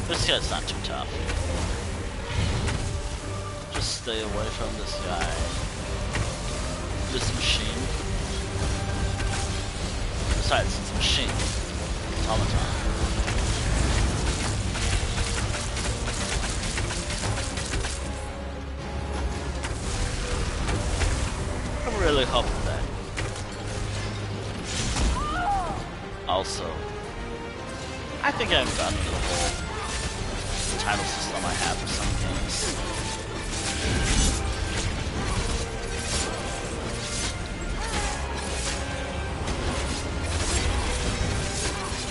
This guy's not too tough. Just stay away from this guy. This machine. Besides, it's a machine. Automaton. I'm really hoping that. Also, I think I've gotten the whole title system I have for some games.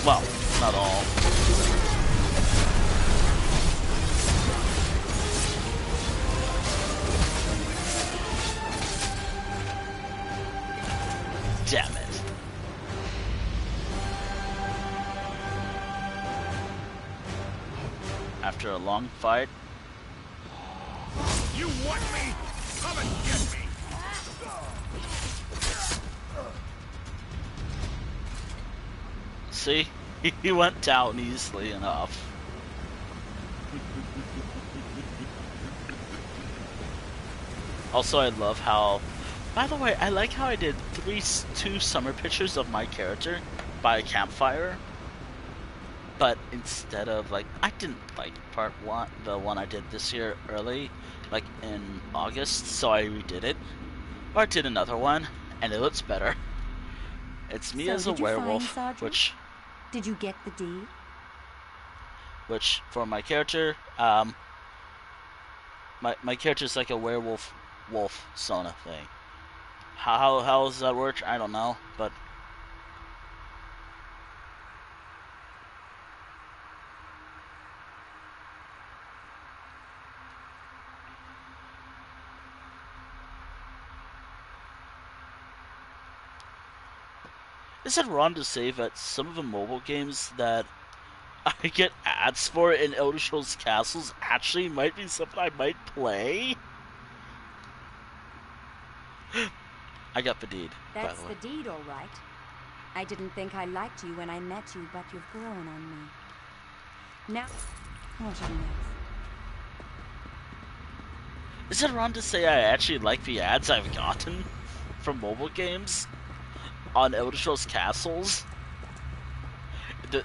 Well, not all. Damn it. After a long fight. You want me? Come and get me! See? He went down easily enough. Also, I love how... By the way, I like how I did two summer pictures of my character by a campfire. But instead of, like, I didn't like part one, the one I did this year early, like in August, so I redid it. Or I did another one, and it looks better. It's me as a werewolf, which... Did you get the deed? Which, for my character, my character's like a werewolf wolf Sona thing. How does that work? I don't know, but... Is it wrong to say that some of the mobile games that I get ads for in Elder Scrolls Castles actually might be something I might play? I got the deed. That's the deed, all right. I didn't think I liked you when I met you, but you've grown on me. Now, what a mess. Is it wrong to say I actually like the ads I've gotten from mobile games on Elder Scrolls Castles?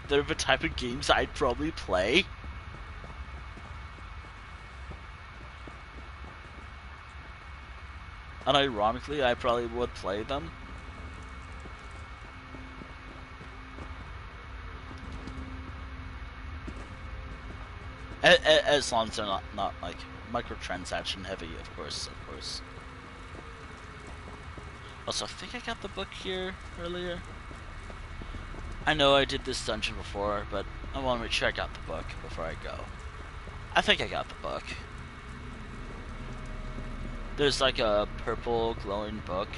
They're the type of games I'd probably play. Unironically, I probably would play them. As long as they're not like microtransaction heavy, of course. Also, I think I got the book here earlier. I know I did this dungeon before, but I want to make sure I got the book before I go. I think I got the book. There's like a purple glowing book.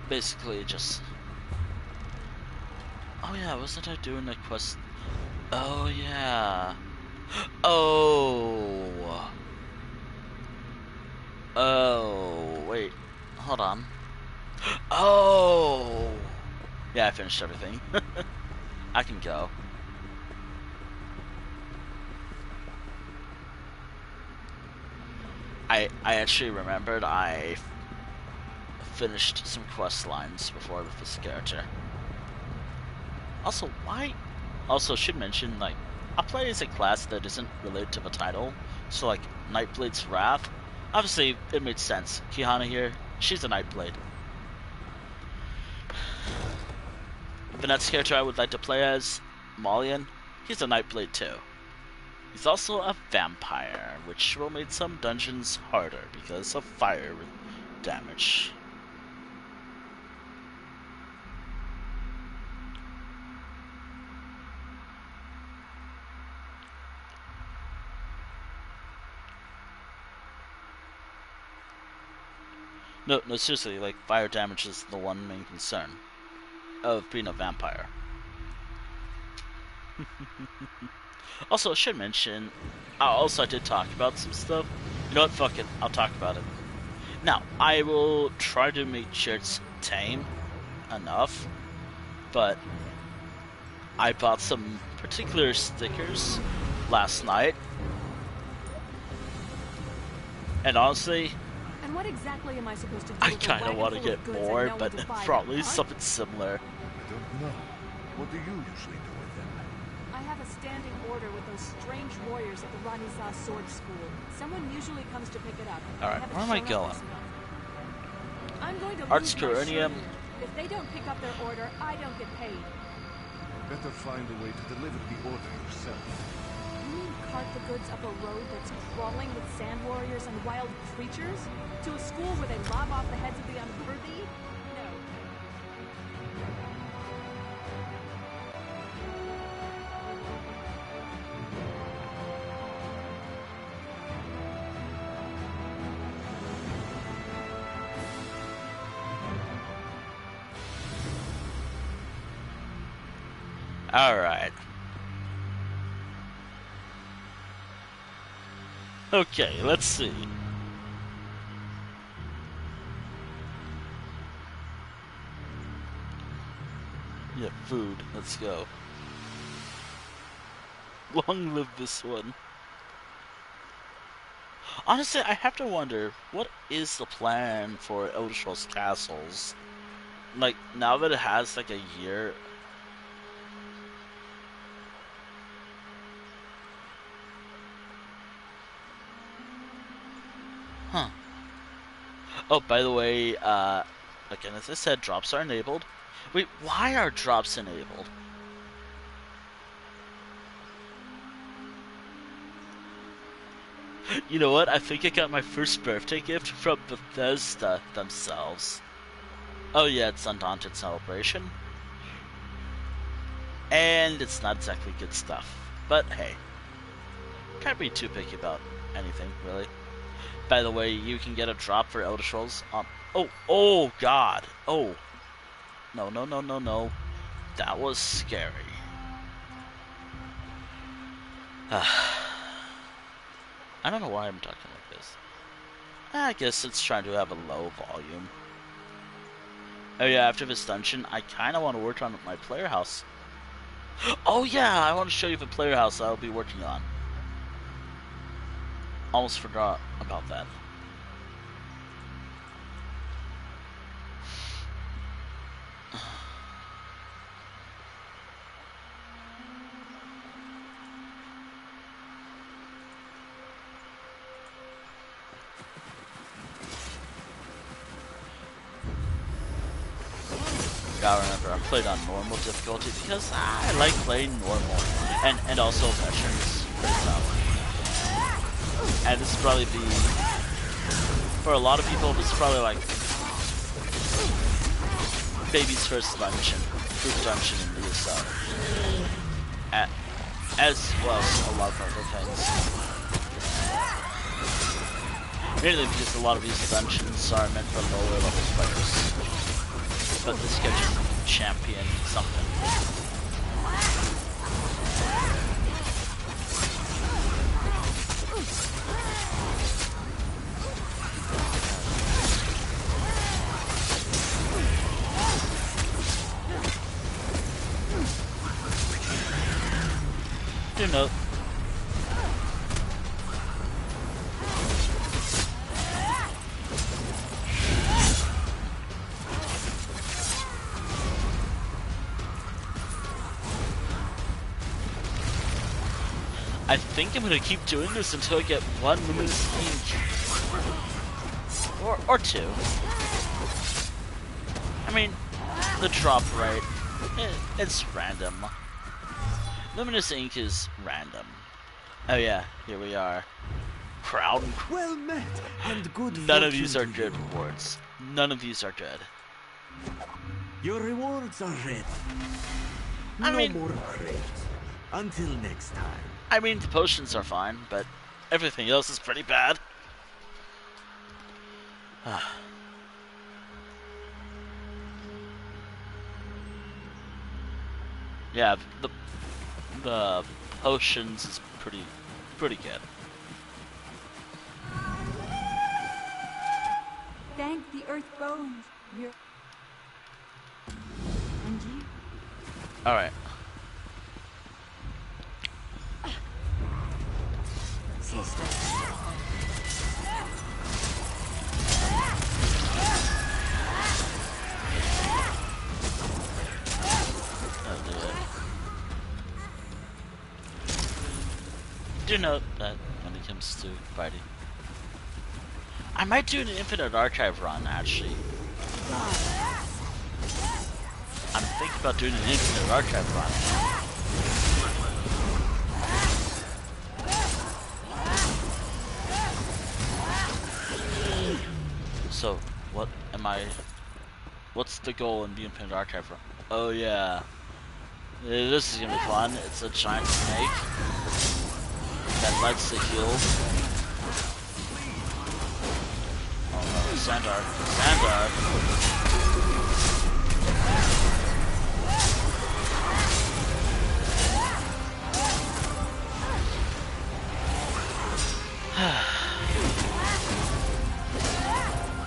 Basically just... Oh yeah, wasn't I doing a quest? Oh yeah. Oh. Oh, wait. Hold on. Oh. Yeah, I finished everything. I can go. I actually remembered I finished some quest lines before with this character. Also, why? Also, should mention, like, I play as a class that isn't related to the title. So, like, Nightblade's Wrath. Obviously, it made sense. Kihana here, she's a Nightblade. The next character I would like to play as, Malian, he's a Nightblade too. He's also a vampire, which will make some dungeons harder because of fire damage. No, seriously, like, fire damage is the one main concern of being a vampire. Also, I should mention, I did talk about some stuff. You know what, fuck it, I'll talk about it. Now, I will try to make sure it's tame enough, but I bought some particular stickers last night. And honestly, And what exactly am I supposed to do? I with a kind of wagon want to full get of goods more, and no but one to buy probably them, huh? something similar. I don't know. What do you usually do with them? I have a standing order with those strange warriors at the Raniza Sword School. Someone usually comes to pick it up. Alright, They haven't where am I shown up going? this month. I'm going to Arts lose my Coronium. shirt. If they don't pick up their order, I don't get paid. Better find a way to deliver the order yourself. You mean cart the goods up a road that's crawling with sand warriors and wild creatures? To a school where they lob off the heads of the unworthy? No. Alright. Okay, let's see. Yeah, food. Let's go. Long live this one. Honestly, I have to wonder, what is the plan for Elder Scrolls Castles? Like, now that it has, like, a year... Huh. Oh, by the way, again, as I said, drops are enabled. Wait, why are drops enabled? You know what? I think I got my first birthday gift from Bethesda themselves. Oh yeah, it's Undaunted Celebration. And it's not exactly good stuff. But hey, can't be too picky about anything, really. By the way, you can get a drop for Elder Scrolls on... Oh god. Oh. No. That was scary. I don't know why I'm talking like this. I guess it's trying to have a low volume. Oh yeah, after this dungeon, I kind of want to work on my player house. Oh yeah, I want to show you the player house I'll be working on. Almost forgot about that. Gotta remember, I played on normal difficulty because I like playing normal, and also veterans pretty tough. And this is probably for a lot of people, this is probably like baby's first dungeon, group dungeon in the as well as a lot of other things. Mainly because a lot of these dungeons are meant for lower level players. But this guy just champion something. You know. I think I'm gonna keep doing this until I get one luminous ink. Or two. I mean, the drop rate, it's random. Luminous ink is random. Oh yeah, here we are. Proud and Well met, and good none of fortune these are to good you. rewards. None of these are good. Your rewards are ready. I No mean, more crates. Until next time. the potions are fine, but everything else is pretty bad. Yeah, the potions is pretty good. Thank the earth bones. You're... And you? All right. Sister. I'll do it. Do note that when it comes to fighting, I might do an Infinite Archive run, actually. I'm thinking about doing an Infinite Archive run. So, what's the goal in the Infinite Archive run? Oh yeah. This is gonna be fun. It's a giant snake that likes to heal. Oh no, Sandar.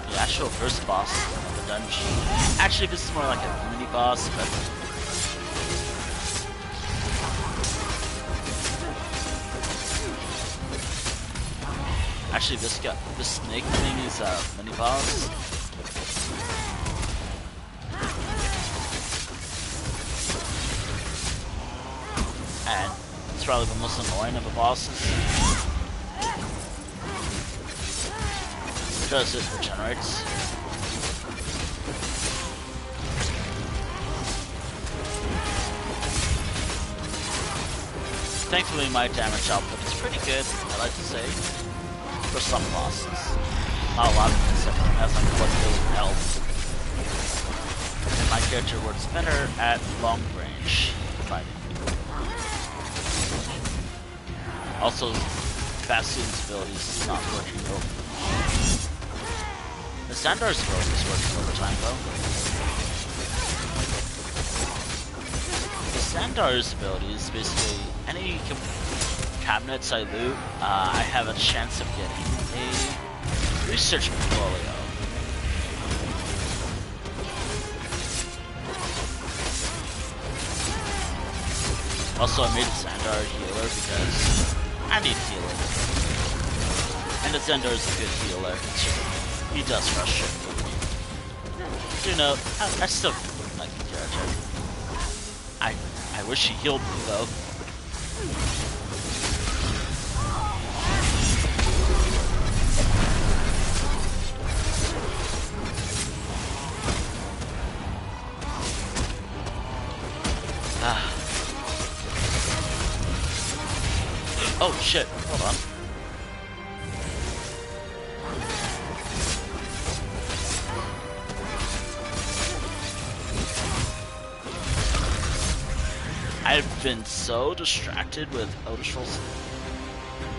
The actual first boss of the dungeon. Actually, this is more like a mini boss, but actually, this snake thing is a mini boss. And it's probably the most annoying of the bosses. Because it regenerates. Thankfully, my damage output is pretty good, I like to say. For some bosses. Not a lot, because everyone has like 1 billion health. And my character works better at long range fighting. Also, Bastion's ability is not working though. The Sandar's ability is working over time though. The Sandar's ability is basically any cabinets I loot, I have a chance of getting a research portfolio. Also, I made a Sandar healer because I need healing. And the Sandar is a good healer. It's just, he does rush it. You know, I still like the character. I wish he healed me though. Oh shit, hold on. I've been so distracted with Elder Scrolls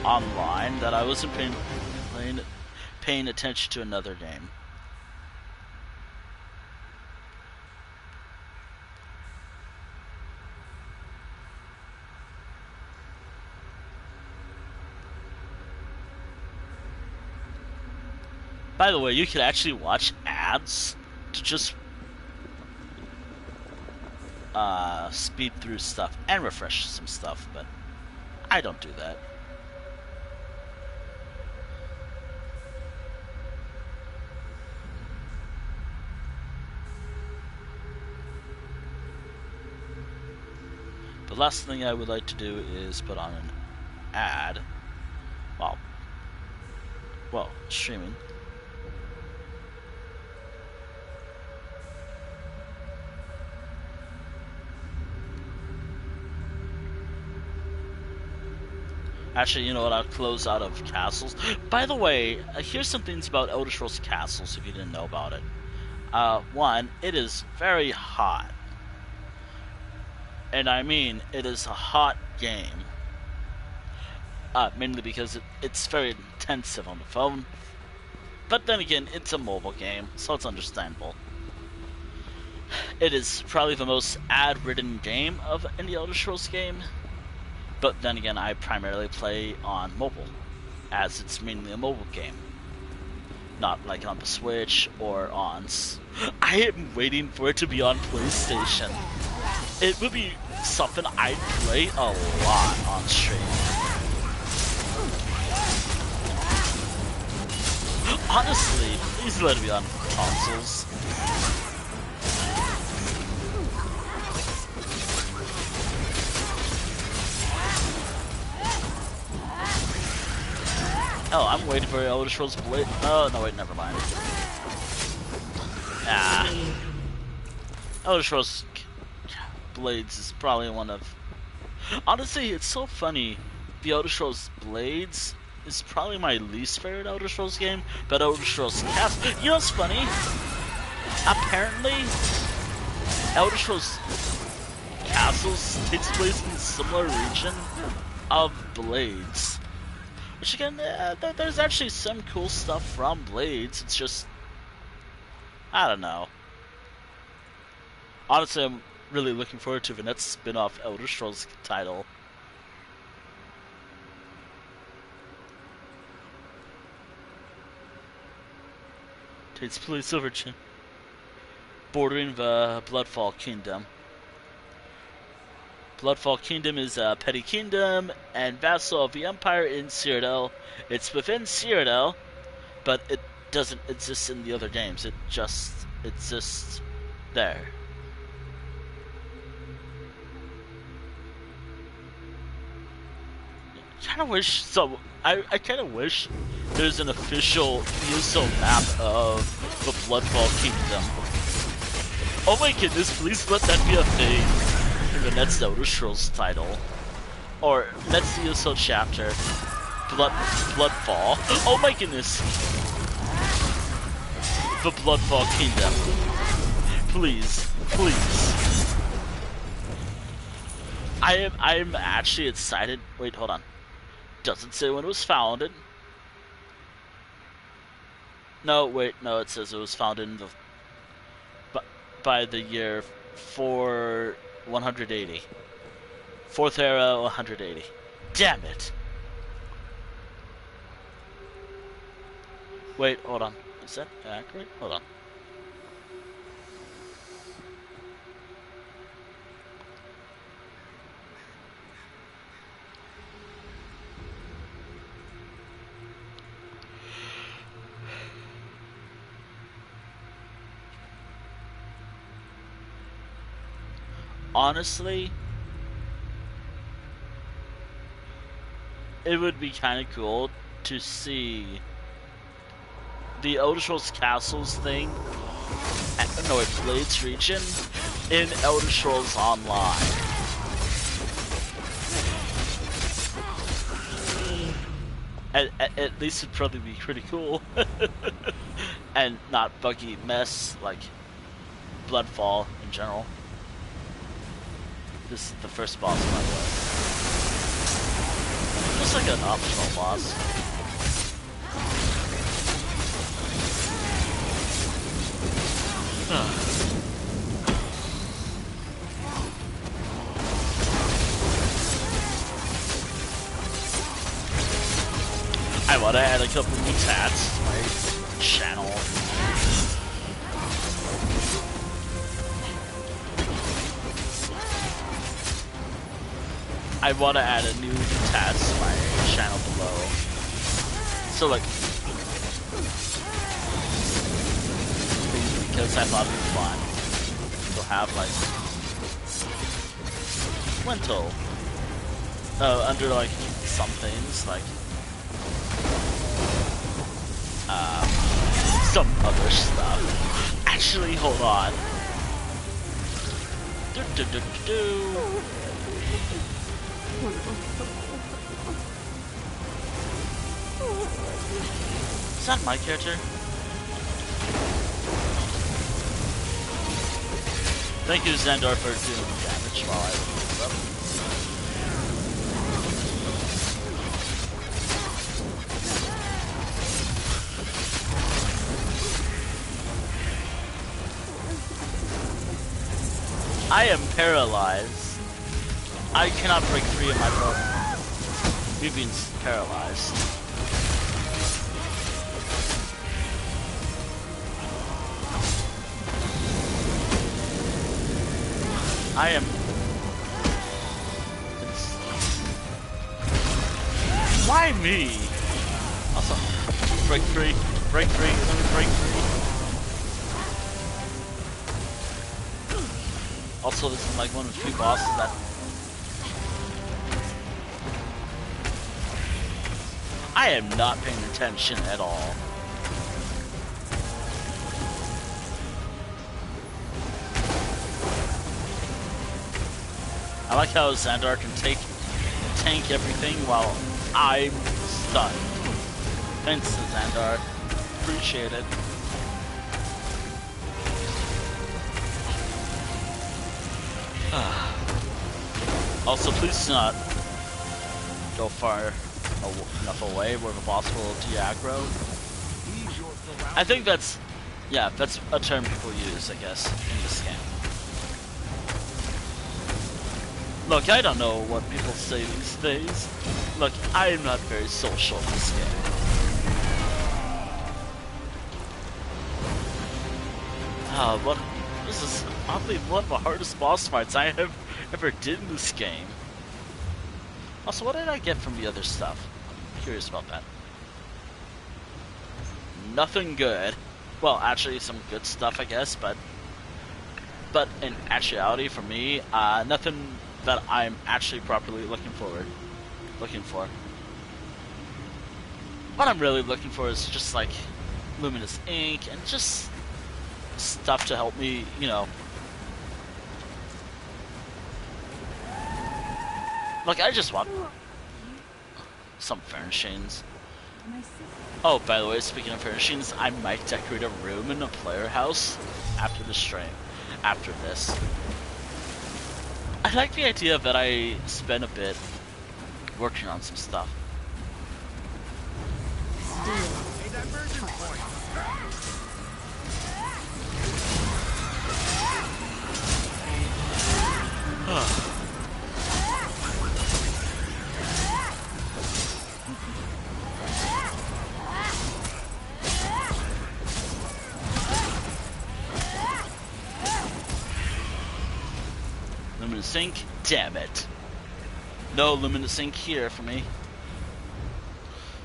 Online that I wasn't paying attention to another game. By the way, you can actually watch ads to just speed through stuff and refresh some stuff, but I don't do that. The last thing I would like to do is put on an ad. Well, streaming. Actually, you know what? I'll close out of castles. By the way, here's some things about Elder Scrolls Castles if you didn't know about it. One, it is very hot. And I mean, it is a hot game. Mainly because it's very intensive on the phone. But then again, it's a mobile game, so it's understandable. It is probably the most ad-ridden game of any Elder Scrolls game. But then again, I primarily play on mobile, as it's mainly a mobile game. Not like on the Switch or on... I am waiting for it to be on PlayStation. It would be something I'd play a lot on stream. Honestly, please let it be on consoles. Oh, I'm waiting for Elder Scrolls Blade. Oh, no, wait, never mind. Elder Scrolls Blades is probably one of... Honestly, it's so funny. The Elder Scrolls Blades is probably my least favorite Elder Scrolls game, but Elder Scrolls Castle... You know what's funny? Apparently, Elder Scrolls Castles takes place in a similar region of Blades. Which again, there's actually some cool stuff from Blades, it's just... I don't know. Honestly, I'm really looking forward to the next spin-off Elder Scrolls title. Takes place over bordering the Bloodfall Kingdom. Bloodfall Kingdom is a petty kingdom and vassal of the Empire in Cyrodiil. It's within Cyrodiil, but it doesn't exist in the other games. It just exists there. I kind of wish there's an official ESO map of the Bloodfall Kingdom. Oh my goodness, please let that be a thing in the next Elder Scrolls title. Or next ESO chapter. Bloodfall. Oh my goodness. The Bloodfall Kingdom. Please. Please. I'm actually excited. Wait, hold on. Doesn't say when it was founded. No, wait, no, it says it was founded in the by the year 180. Fourth era 180. Damn it. Wait, hold on. Is that accurate? Hold on. Honestly, it would be kind of cool to see the Elder Scrolls Castles thing, Blades region, in Elder Scrolls Online. At least it'd probably be pretty cool. And not buggy mess like Bloodfall in general. This is the first boss, by the way. Just like an optional boss. I want to add a couple new tats to my channel. I want to add a new tab to my channel below. So like, because I thought it'd be fun to have like Lentil under like some things like some other stuff. Actually, hold on. Is that my character? Thank you, Xandar, for doing damage while I was up. I am paralyzed. I cannot break free of my bro. Me being paralyzed. I am. Why me? Also, break free, break free, let me break free. Also, this is like one of the few bosses that I am not paying attention at all. I like how Xandar can tank everything while I'm stunned. Thanks, Xandar. Appreciate it. Also, please do not go far enough away where the boss will de-aggro. I think that's a term people use, I guess, in this game. Look, I don't know what people say these days. Look, I am not very social in this game. This is oddly one of the hardest boss fights I have ever did in this game. Also, what did I get from the other stuff? I'm curious about that. Nothing good. Well, actually, some good stuff, I guess, but in actuality, for me, nothing that I'm actually properly looking for. What I'm really looking for is just like luminous ink and just stuff to help me, you know. Look, I just want some furnishings. Oh, by the way, speaking of furnishings, I might decorate a room in a player house after the stream. After this. I like the idea that I spend a bit working on some stuff. Luminous ink, damn it. No luminous ink here for me.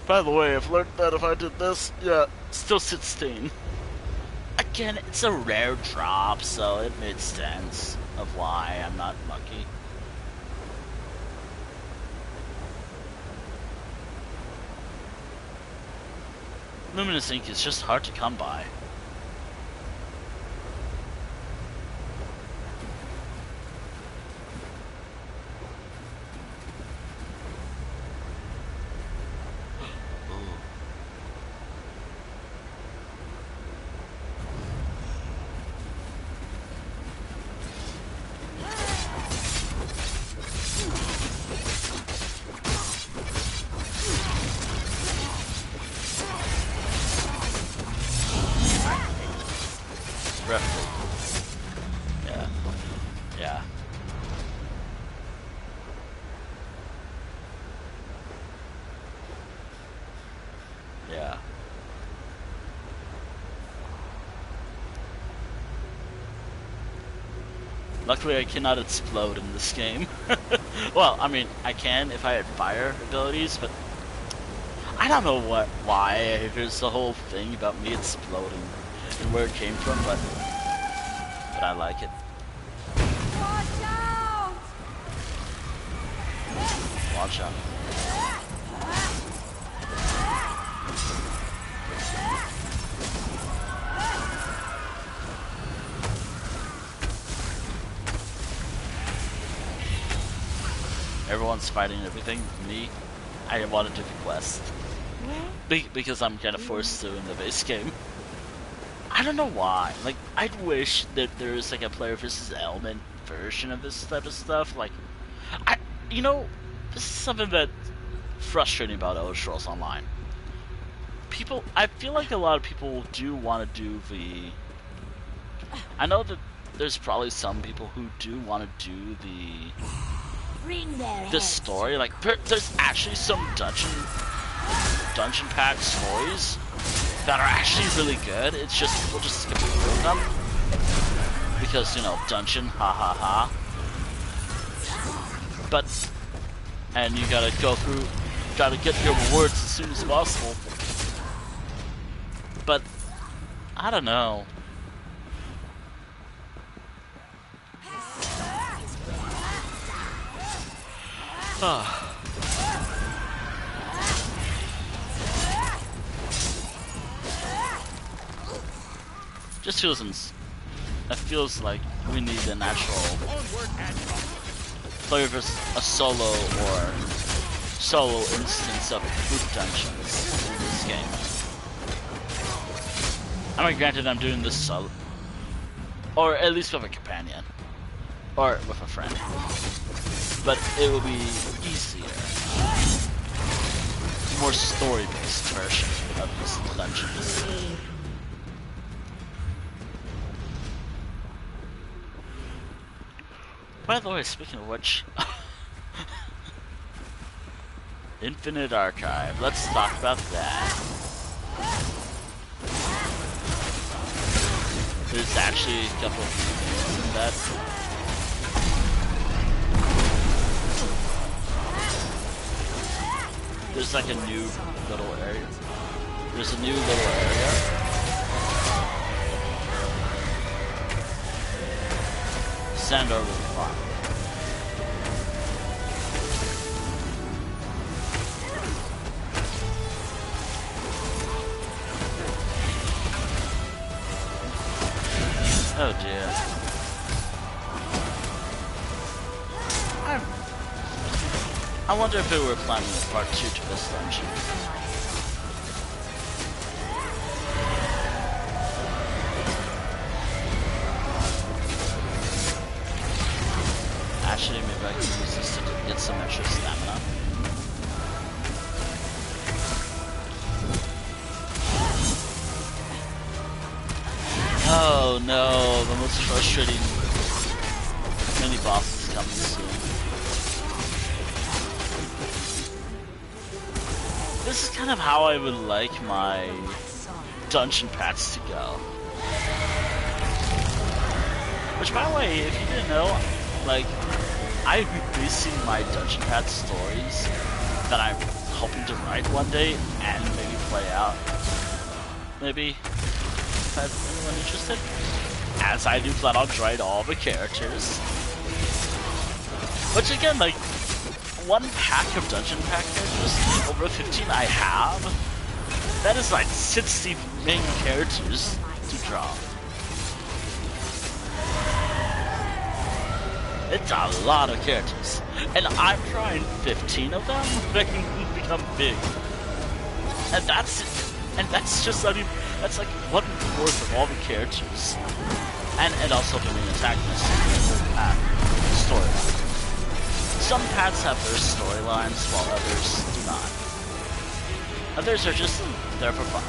By the way, I've learned that if I did this, yeah, still 16. Again, it's a rare drop, so it made sense of why I'm not lucky. Luminous ink is just hard to come by. Yeah. Yeah. Yeah. Luckily, I cannot explode in this game. Well, I mean, I can if I had fire abilities, but I don't know why there's the whole thing about me exploding and where it came from, but I like it. Watch out! Watch out. Everyone's fighting everything. Me, I wanted to be quest. because I'm kind of forced to in the base game. I don't know why. Like, I'd wish that there was like a player versus element version of this type of stuff. Like, you know, this is something that's frustrating about Elder Scrolls Online. I feel like a lot of people do want to do the. I know that there's probably some people who do want to do the story. Like, there's actually some dungeon pack stories that are actually really good. It's just people just skip through them because, you know, dungeon, ha ha ha. But and you gotta gotta get your rewards as soon as possible. But I don't know. Just it feels like we need a natural player versus a solo instance of group dungeons in this game. I mean, granted, I'm doing this solo, or at least with a companion, or with a friend. But it will be easier, more story-based version of these dungeons. By the way, speaking of which, Infinite Archive. Let's talk about that. There's actually a couple of things in that. There's like a new little area. There's a new little area. Sandor will be fun. Oh dear. I wonder if they were planning a part 2 to this dungeon. Actually, maybe I can use this to get some extra stamina. Oh no, the most frustrating mini boss is coming soon. This is kind of how I would like my dungeon paths to go. Which, by the way, if you didn't know, like, I've been basing my dungeon path stories that I'm hoping to write one day and maybe play out. Maybe. Has anyone interested? As I do plan on trying all the characters. Which again, like, one pack of dungeon pack characters, over 15 I have, that is like 60 main characters to draw. It's a lot of characters. And I'm trying 15 of them, making them become big. And that's just, I mean, that's like 1/4 of all the characters. And also the main antagonist in the whole path storyline. Some paths have their storylines, while others do not. Others are just there for fun.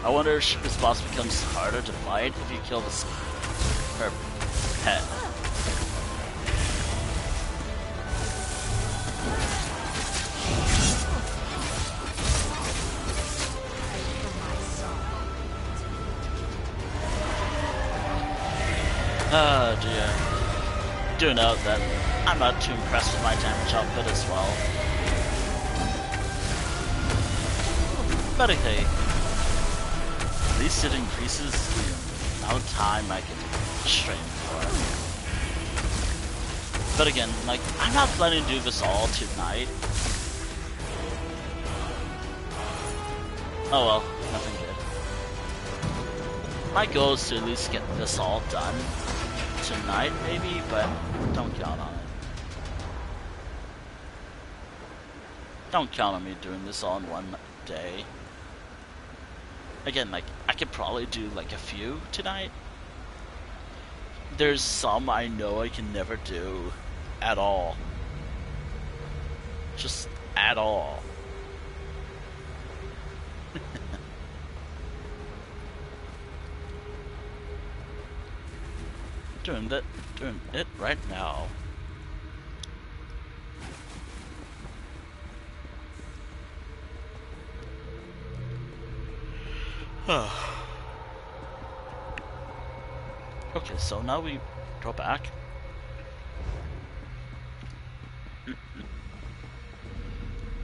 I wonder if this boss becomes harder to fight if you kill her pet. Oh dear. Do note that I'm not too impressed with my damage output as well. But hey. At least it increases the amount of time I can strain for. But again, like, I'm not planning to do this all tonight. Oh well, nothing good. My goal is to at least get this all done tonight, maybe, but don't count on it. Don't count on me doing this all in one day. Again, like, I could probably do like a few tonight. There's some I know I can never do at all. Just at all. Doing it right now. Okay, so now we draw back. You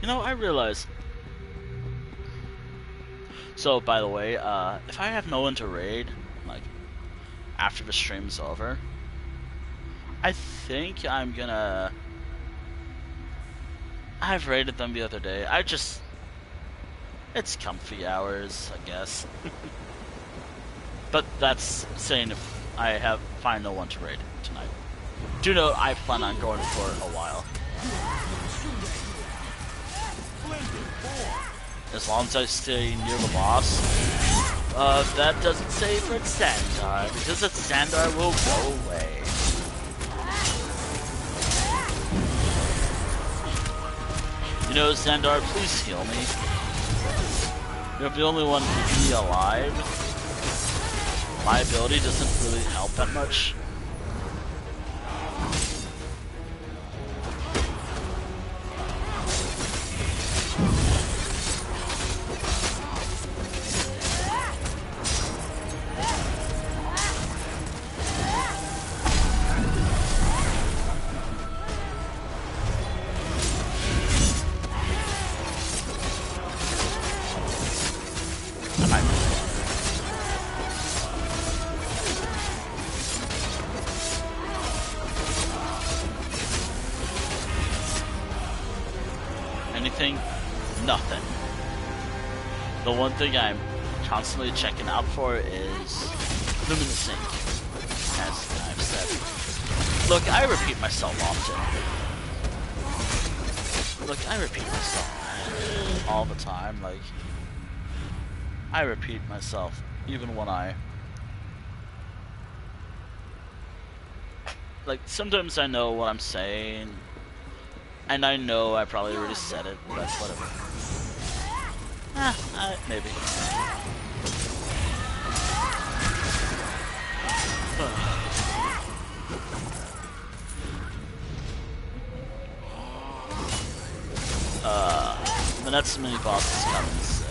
know, I realize. So, by the way, if I have no one to raid, like, after the stream's over, I think I'm gonna... I've raided them the other day. It's comfy hours, I guess. But that's saying if I find no one to raid tonight. Do know I plan on going for a while. As long as I stay near the boss. That doesn't say for Sandar, because its Sandar will go away. You know, Sandar, please heal me. You're the only one keeping me alive. My ability doesn't really help that much. Nothing. The one thing I'm constantly checking out for is Luminous Ink, as I've said. Look, I repeat myself often. Look, I repeat myself all the time. Like, I repeat myself even when like, sometimes I know what I'm saying. And I know I probably already said it, but whatever. Maybe. The next mini boss is coming soon,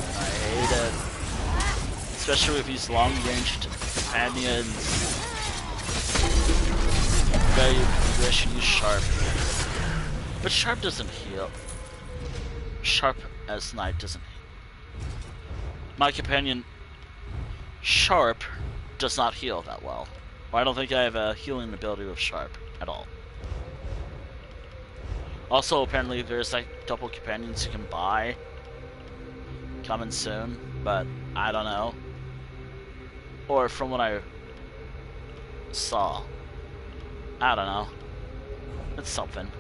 and I hate it. Especially with these long-ranged companions. Maybe I should use Sharp. But Sharp doesn't heal. Sharp as Knight doesn't heal. My companion, Sharp, does not heal that well. Or I don't think I have a healing ability with Sharp at all. Also, apparently there's like double companions you can buy. Coming soon, but I don't know. Or from what I saw. I don't know. It's something.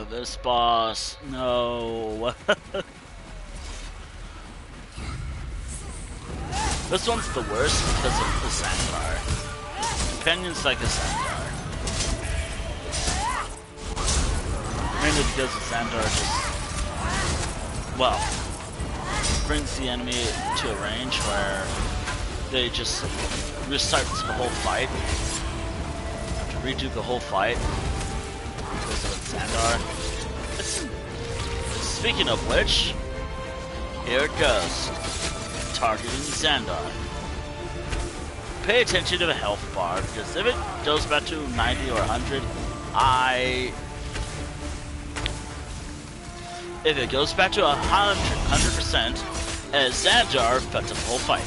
This boss, no. This one's the worst because of the Sandar. Companions like the Sandar. Mainly because the Sandar just, well, brings the enemy to a range where they just restart the whole fight. Have to redo the whole fight. Because of Sandar. Speaking of which, Here it goes. Targeting Xandar. Pay attention to the health bar, because if it goes back to 90 or 100, if it goes back to 100%, Xandar fucked up the whole fight.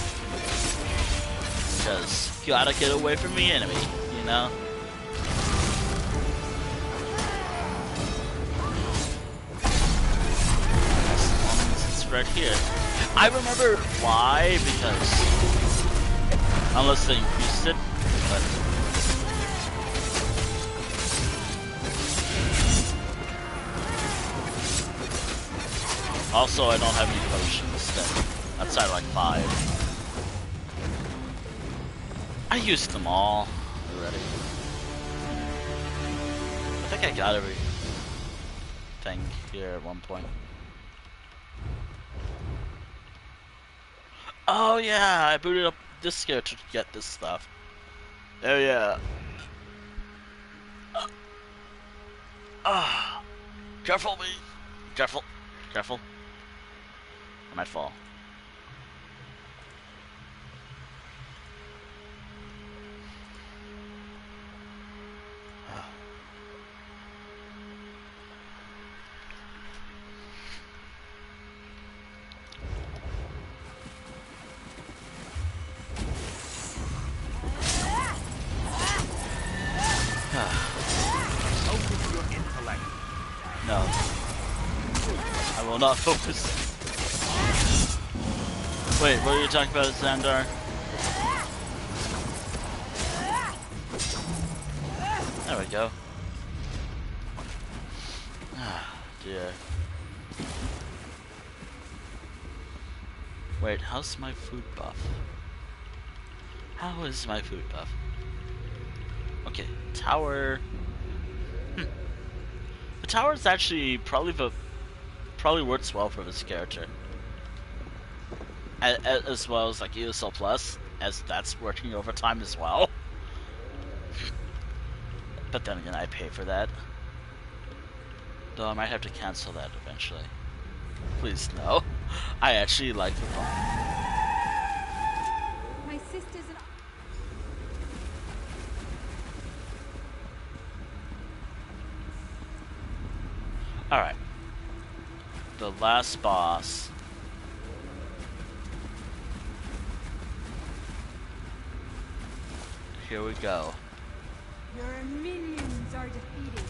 Because you gotta get away from the enemy, you know? It's right here. I remember why, because unless they increased it, but also I don't have any potions then, outside like 5. I used them all already. I think I got everything here at one point. Oh yeah, I booted up this character to get this stuff. Oh yeah. Careful me. Careful. Careful. I might fall. Focus your intellect. No. I will not focus. Wait, what are you talking about, Xandar? There we go. Ah, dear. Wait, how's my food buff? How is my food buff? Okay, tower. The tower is actually probably works well for this character, as well as like ESL Plus, as that's working overtime as well. But then again, I pay for that, though I might have to cancel that eventually. Please no, I actually like the phone. My sisters and Alright. The last boss. Here we go. your minions are defeated.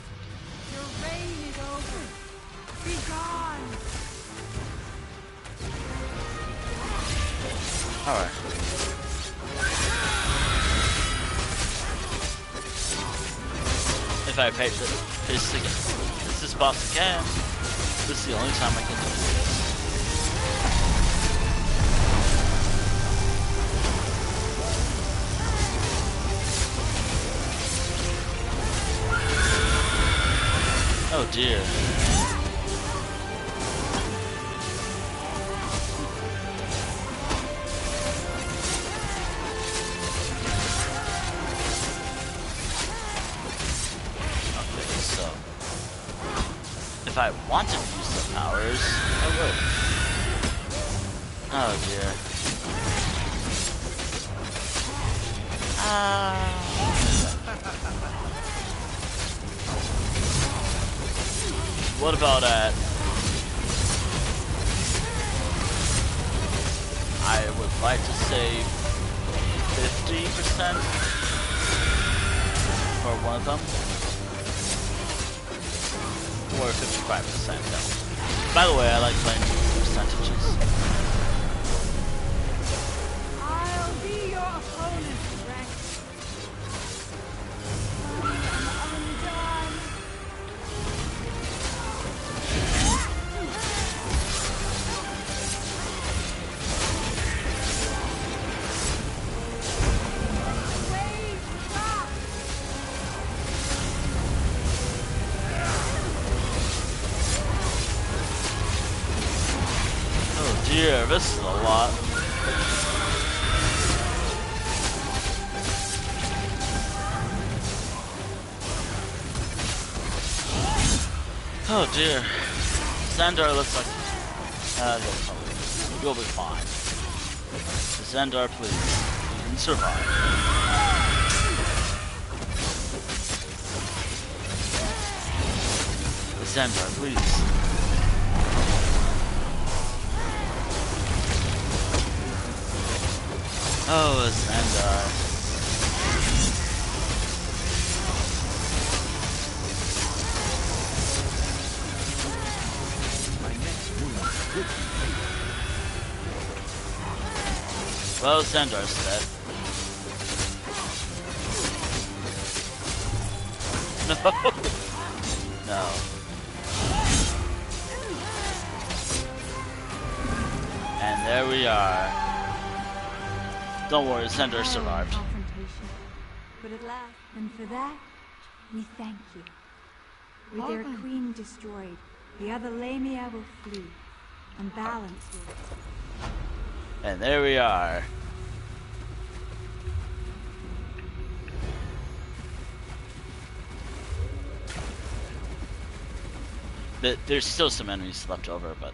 Your reign is over. Be gone. Alright. If I face this boss again, this is the only time I can do this. Oh dear. Okay, so if I want to use the powers, I will. Oh dear. What about at? I would like to say 50% for one of them, or 55%. No. By the way, I like playing percentages. I'll be your opponent, Rex. Undone. Wait, stop. Oh dear, this is a lot. Oh dear. Xandar looks like... he'll probably lose. You'll be fine. Xandar, please. You can survive. Xandar, please. Oh, Xandar. Well, Xandar's dead. No. No. And there we are. Don't worry, Xandar survived. Confrontation. But at last, and for that, we thank you. With their queen destroyed, the other Lamia will flee, and balance will. And there we are. There's still some enemies left over, but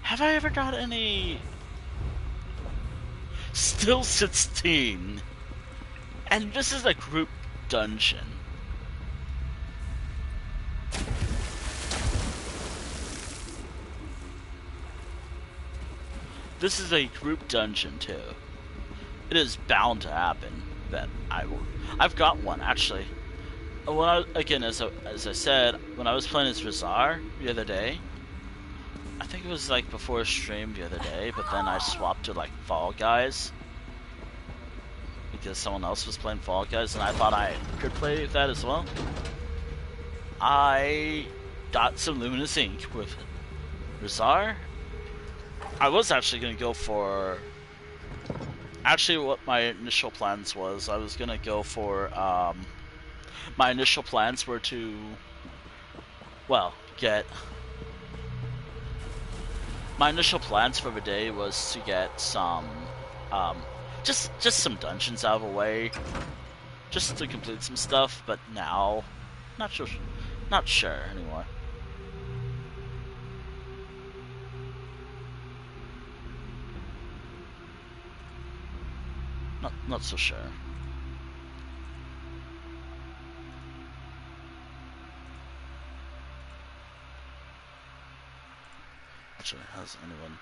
have I ever got any? Still 16, and this is a group dungeon. This is a group dungeon too. It is bound to happen that I've got one actually. When again, as I said, when I was playing as Rizar the other day, I think it was like before a stream the other day, but then I swapped to like Fall Guys because someone else was playing Fall Guys, and I thought I could play that as well. I got some Luminous Ink with Rizar. I was actually going to go for... Actually, what my initial plans was, I was going to go for... my initial plans were to... Well, get... My initial plans for the day was to get some... just some dungeons out of the way. Just to complete some stuff, but now... Not sure anymore. Not so sure. Actually, has anyone?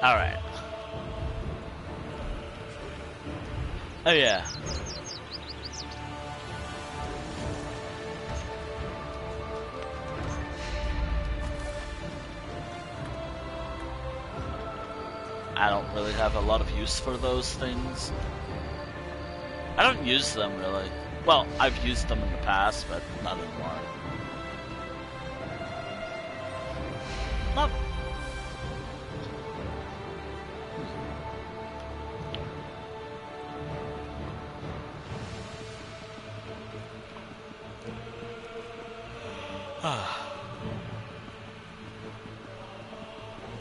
Alright. Oh yeah. I don't really have a lot of use for those things. I don't use them really. Well, I've used them in the past, but not anymore. Not.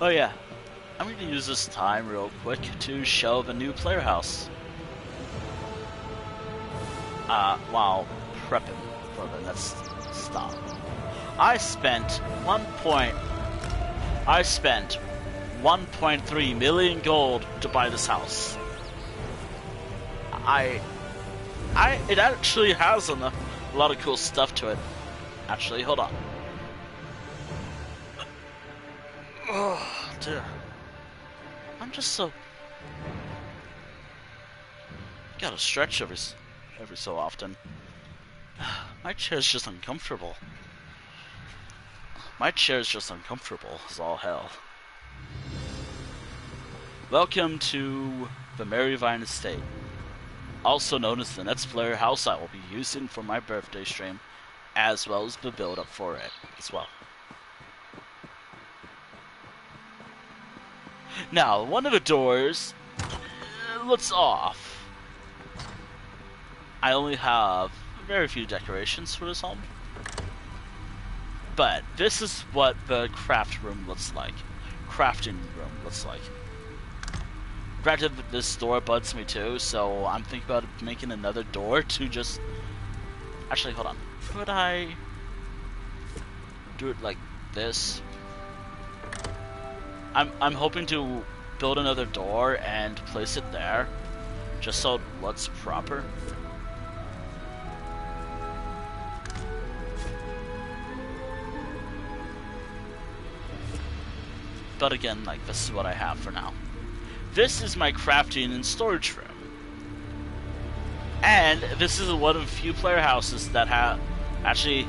Oh yeah, I'm going to use this time real quick to show the new player house. While prepping for the next stop. I spent 1.3 million gold to buy this house. It actually has a lot of cool stuff to it. Actually, hold on. Oh, dear. I'm just so... Gotta stretch every so often. My chair's just uncomfortable. My chair's just uncomfortable as all hell. Welcome to the Maryvine Estate. also known as the next player house I will be using for my birthday stream, as well as the build up for it as well. Now, one of the doors looks off. I only have very few decorations for this home. But this is what the craft room looks like. Crafting room looks like. Granted, this door bugs me too, so I'm thinking about making another door to just... Actually, hold on. Could I do it like this? I'm hoping to build another door and place it there, just so it looks proper. But again, like, this is what I have for now. This is my crafting and storage room. And this is one of the few player houses that have... Actually,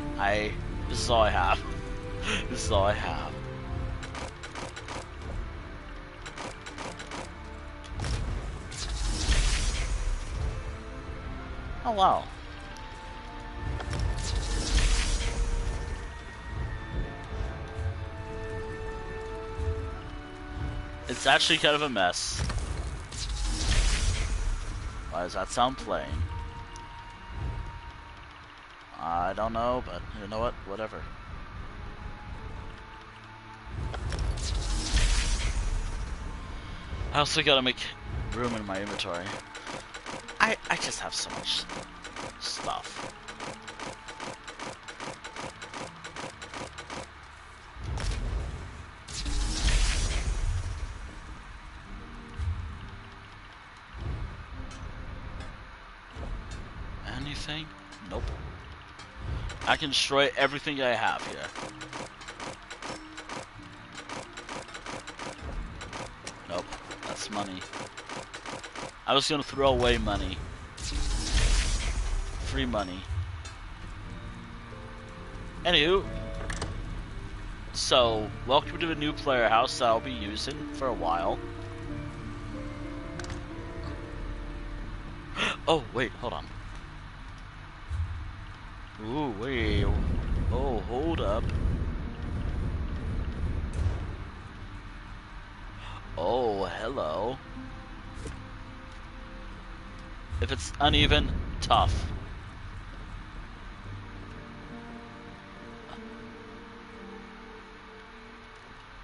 this is all I have. This is all I have. Oh, wow. It's actually kind of a mess. Why does that sound plain? I don't know, but you know what? Whatever. I also gotta make room in my inventory. I just have so much stuff. Anything? Nope. I can destroy everything I have here. Nope. That's money. I was gonna throw away money. Free money. Anywho. So, welcome to the new player house that I'll be using for a while. Oh, wait, hold on. Ooh, wait. Oh, hold up. Oh, hello. If it's uneven, tough.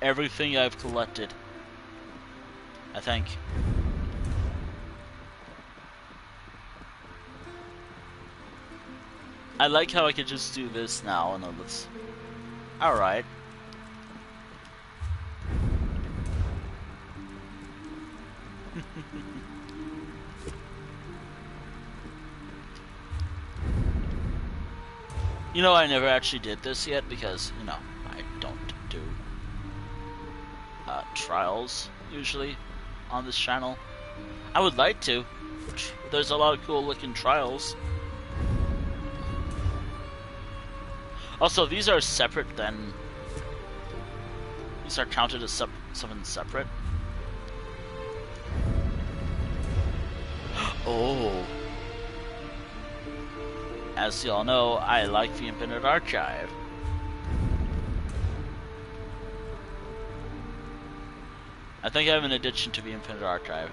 Everything I've collected, I think. I like how I could just do this now and then let's... Alright. You know, I never actually did this yet because, you know, I don't do trials usually on this channel. I would like to. There's a lot of cool looking trials. Also, these are separate then. These are counted as something separate. Oh. As y'all know, I like the Infinite Archive. I think I have an addiction to the Infinite Archive.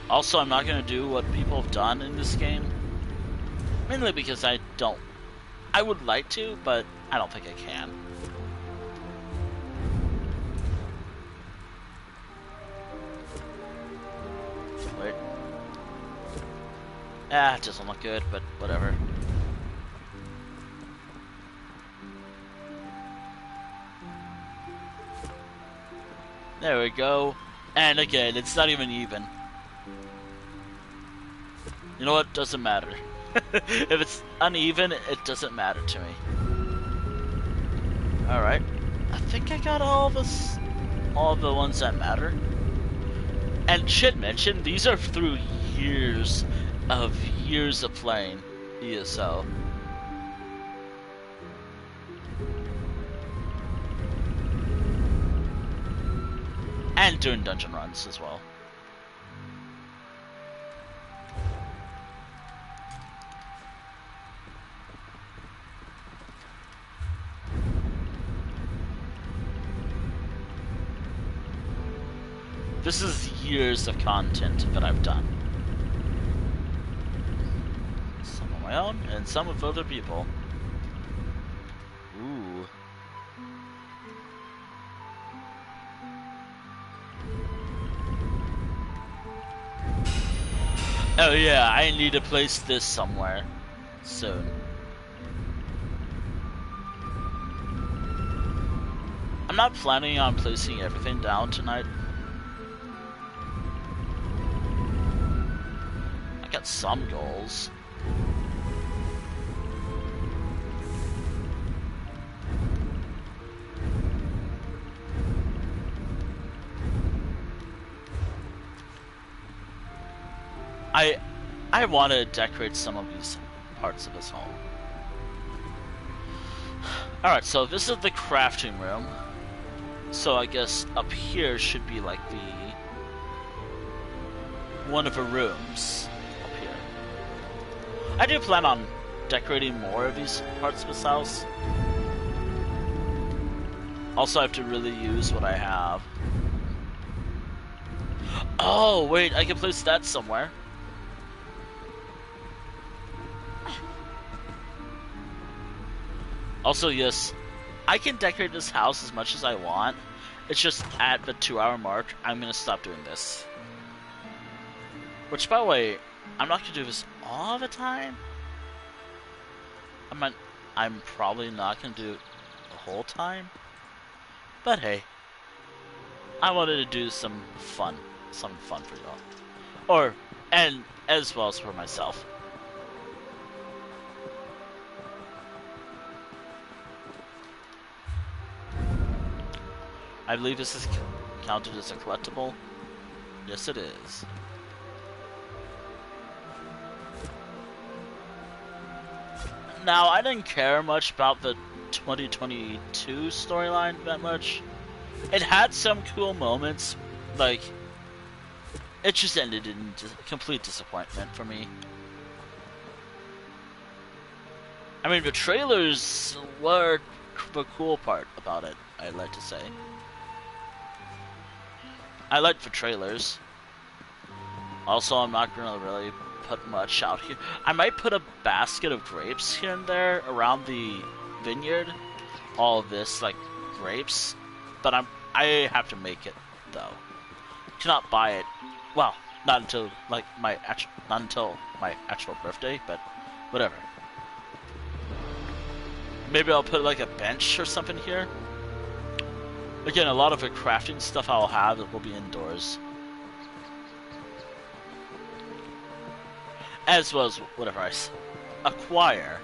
Also, I'm not going to do what people have done in this game. Mainly because I don't. I would like to, but I don't think I can. Wait. Ah, it doesn't look good, but whatever. There we go. And again, it's not even even. You know what? Doesn't matter. If it's uneven, it doesn't matter to me. Alright. I think I got all of the ones that matter. And should mention, these are through years of playing ESO. And doing dungeon runs as well. This is years of content that I've done. Some on my own, and some with other people. Ooh. Oh yeah, I need to place this somewhere soon. I'm not planning on placing everything down tonight. I got some goals. I want to decorate some of these parts of his home. Alright, so this is the crafting room. So I guess up here should be like the one of the rooms up here. I do plan on decorating more of these parts of his house. Also, I have to really use what I have. Oh, wait, I can place that somewhere. Also, yes, I can decorate this house as much as I want. It's just at the 2-hour mark, I'm gonna stop doing this. Which, by the way, I'm not gonna do this all the time. I'm probably not gonna do it the whole time. But hey, I wanted to do something fun for y'all, and as well as for myself. I believe this is counted as a collectible. Yes, it is. Now, I didn't care much about the 2022 storyline that much. It had some cool moments, like, it just ended in complete disappointment for me. I mean, the trailers were the cool part about it, I'd like to say. I liked the trailers. Also, I'm not gonna really put much out here. I might put a basket of grapes here and there around the vineyard. All of this, like, grapes. But I have to make it, though. Cannot buy it. Well, not until, like, not until my actual birthday, but whatever. Maybe I'll put, like, a bench or something here. Again, a lot of the crafting stuff I'll have will be indoors. As well as whatever I acquire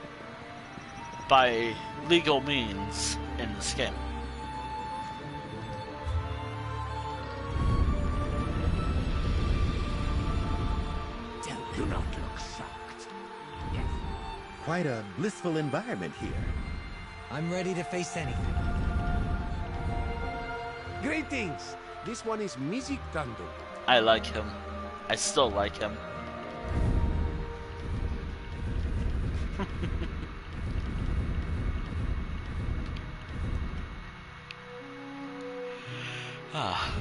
by legal means in this game. Do not look shocked. Yes. Quite a blissful environment here. I'm ready to face anything. Greetings! This one is Music Thunder. I like him. I still like him. Ah.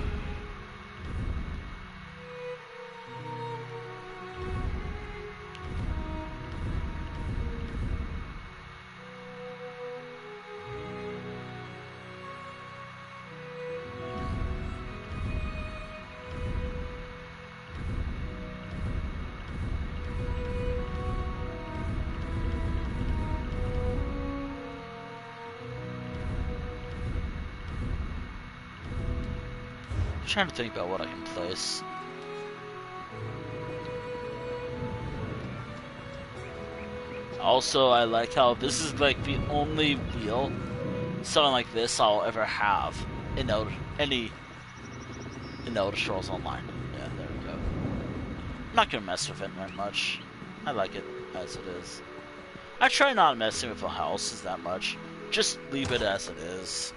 I'm trying to think about what I can place. Also, I like how this is like the only wheel, something like this, I'll ever have in Elder Scrolls Online. Yeah, there we go. I'm not gonna mess with it that much. I like it as it is. I try not messing with the houses that much. Just leave it as it is.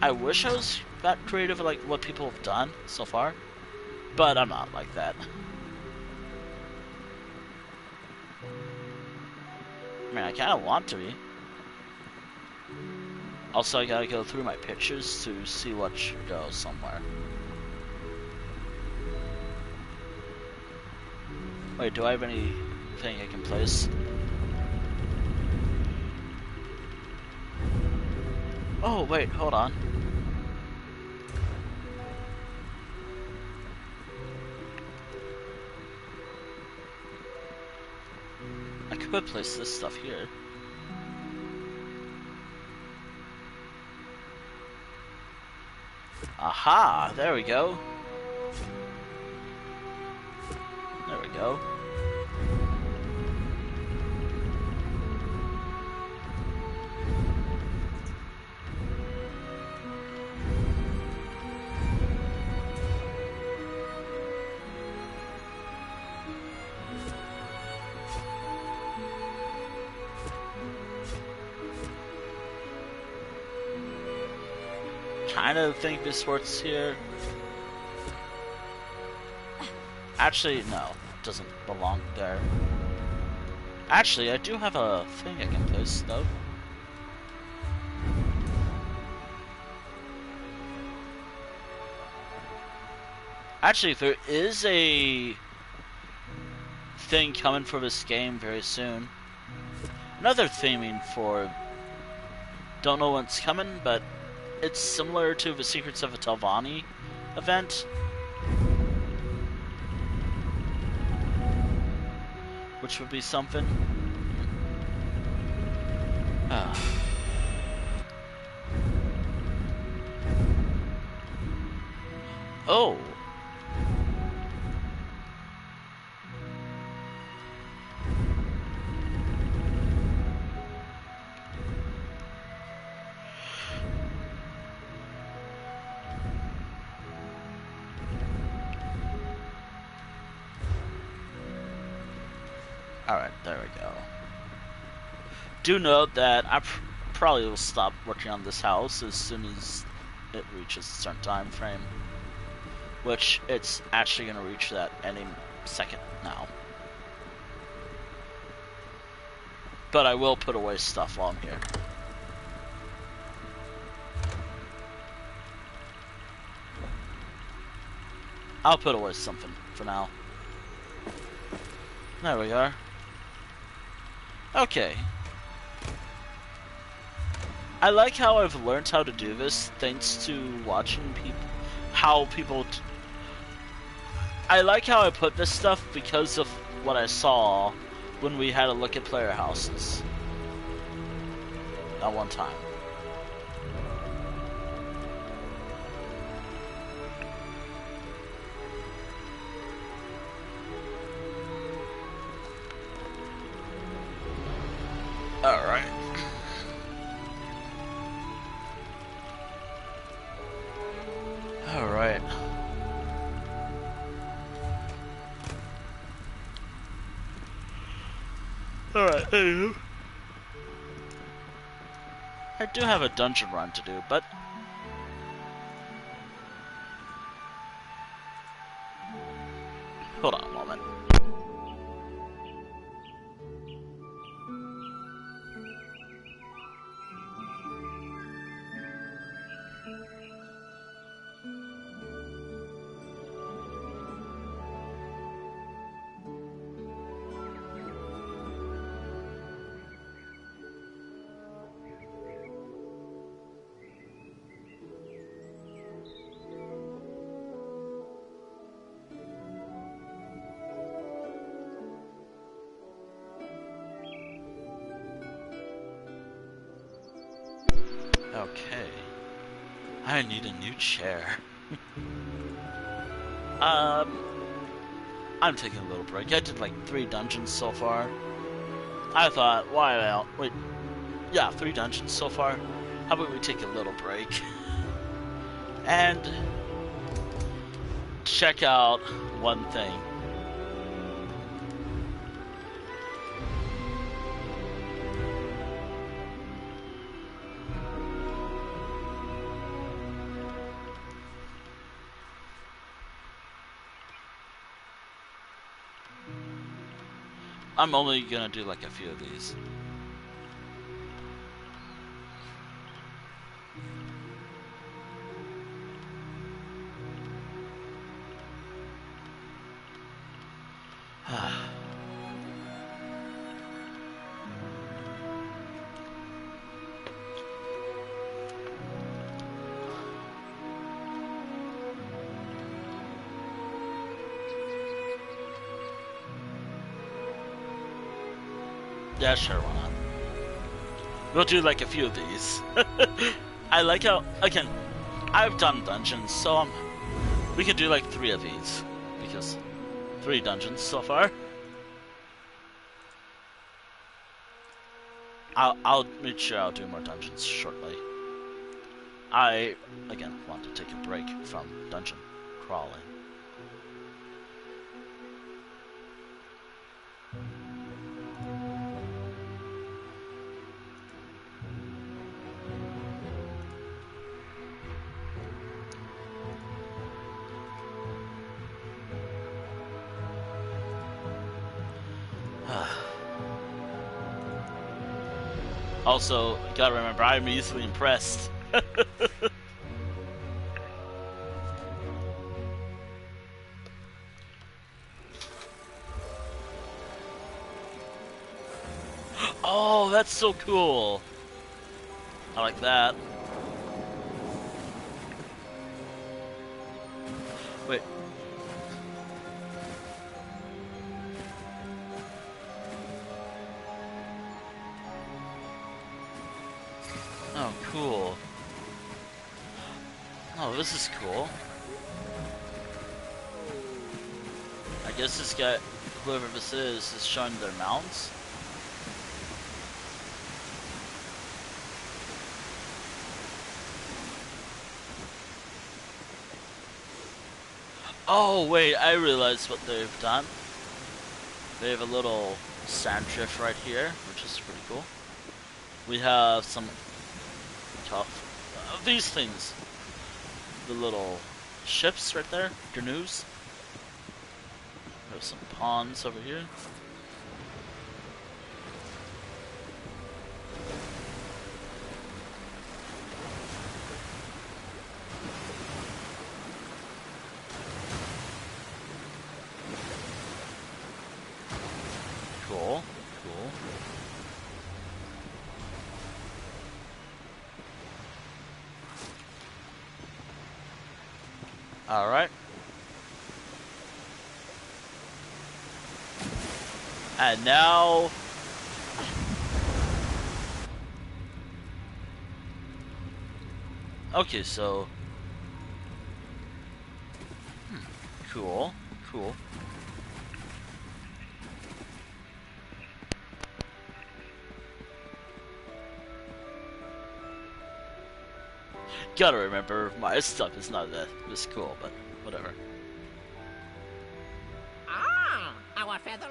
I wish I was that creative, like what people have done so far, but I'm not like that. I mean, I kind of want to be. Also, I gotta go through my pictures to see what should go somewhere. Wait, do I have anything I can place? Oh, wait, hold on. I could place this stuff here. Aha! There we go. There we go. Kind of think this works here. Actually, no, it doesn't belong there. Actually, I do have a thing I can place though. Actually, there is a thing coming for this game very soon. Another theming for, don't know when it's coming, but it's similar to the Secrets of a Telvanni event. Which would be something. Oh. Alright, there we go. Do note that I probably will stop working on this house as soon as it reaches a certain time frame. Which it's actually going to reach that any second now. But I will put away stuff while I'm here. I'll put away something for now. There we are. Okay. I like how I've learned how to do this thanks to watching people, I like how I put this stuff because of what I saw when we had a look at player houses at one time. Alright. Alright. Alright, anywho. I do have a dungeon run to do, but hold on a moment. Okay. I need a new chair. I'm taking a little break. I did like 3 dungeons so far. I thought, why not? Wait. Yeah, 3 dungeons so far. How about we take a little break? And check out one thing. I'm only gonna do like a few of these. Yeah, sure, why not? We'll do like a few of these. I like how, again, I've done dungeons, so we can do like 3 of these. Because 3 dungeons so far. I'll make sure I'll do more dungeons shortly. I, again, want to take a break from dungeon crawling. Also, gotta remember, I'm easily impressed. Oh, that's so cool. I like that. Wait. Oh, cool. Oh, this is cool. I guess this guy, whoever this is showing their mounts. Oh, wait, I realized what they've done. They have a little sand drift right here, which is pretty cool. We have some tough, these things. The little ships right there, canoes. We have some ponds over here. Cool, cool. Alright. And now... Okay, so... Cool, cool. Gotta remember, my stuff is not this cool, but whatever. Ah, our feather.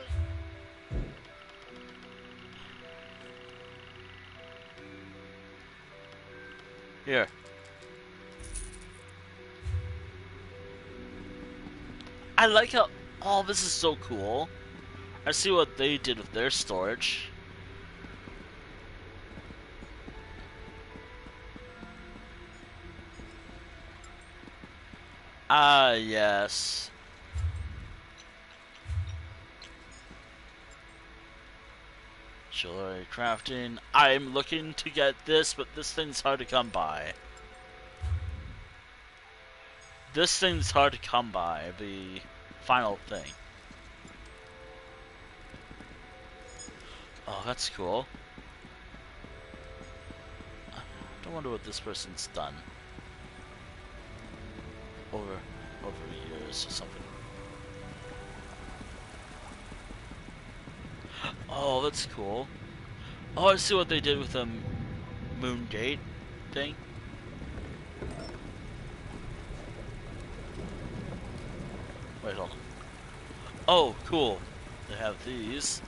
Here. I like how... Oh, this is so cool. I see what they did with their storage. Ah, yes. Jewelry crafting. I'm looking to get this, but this thing's hard to come by. This thing's hard to come by, the final thing. Oh, that's cool. I wonder what this person's done over years or something. Oh, that's cool. Oh, I see what they did with the moon gate thing. Wait, hold on. Oh, cool. They have these.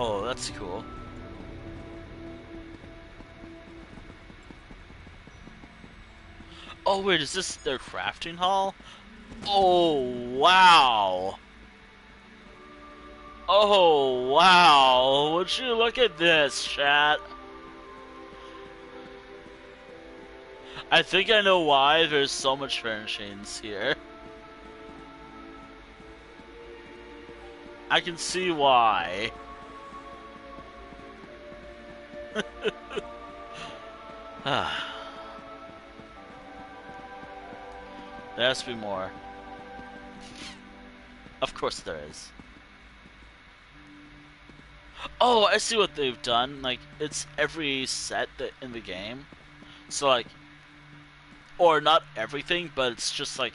Oh, that's cool. Oh wait, is this their crafting hall? Oh wow! Oh wow! Would you look at this, chat? I think I know why there's so much furnishings here. I can see why. There has to be more. Of course there is. Oh, I see what they've done. Like, it's every set that in the game. So, like, or not everything, but it's just, like,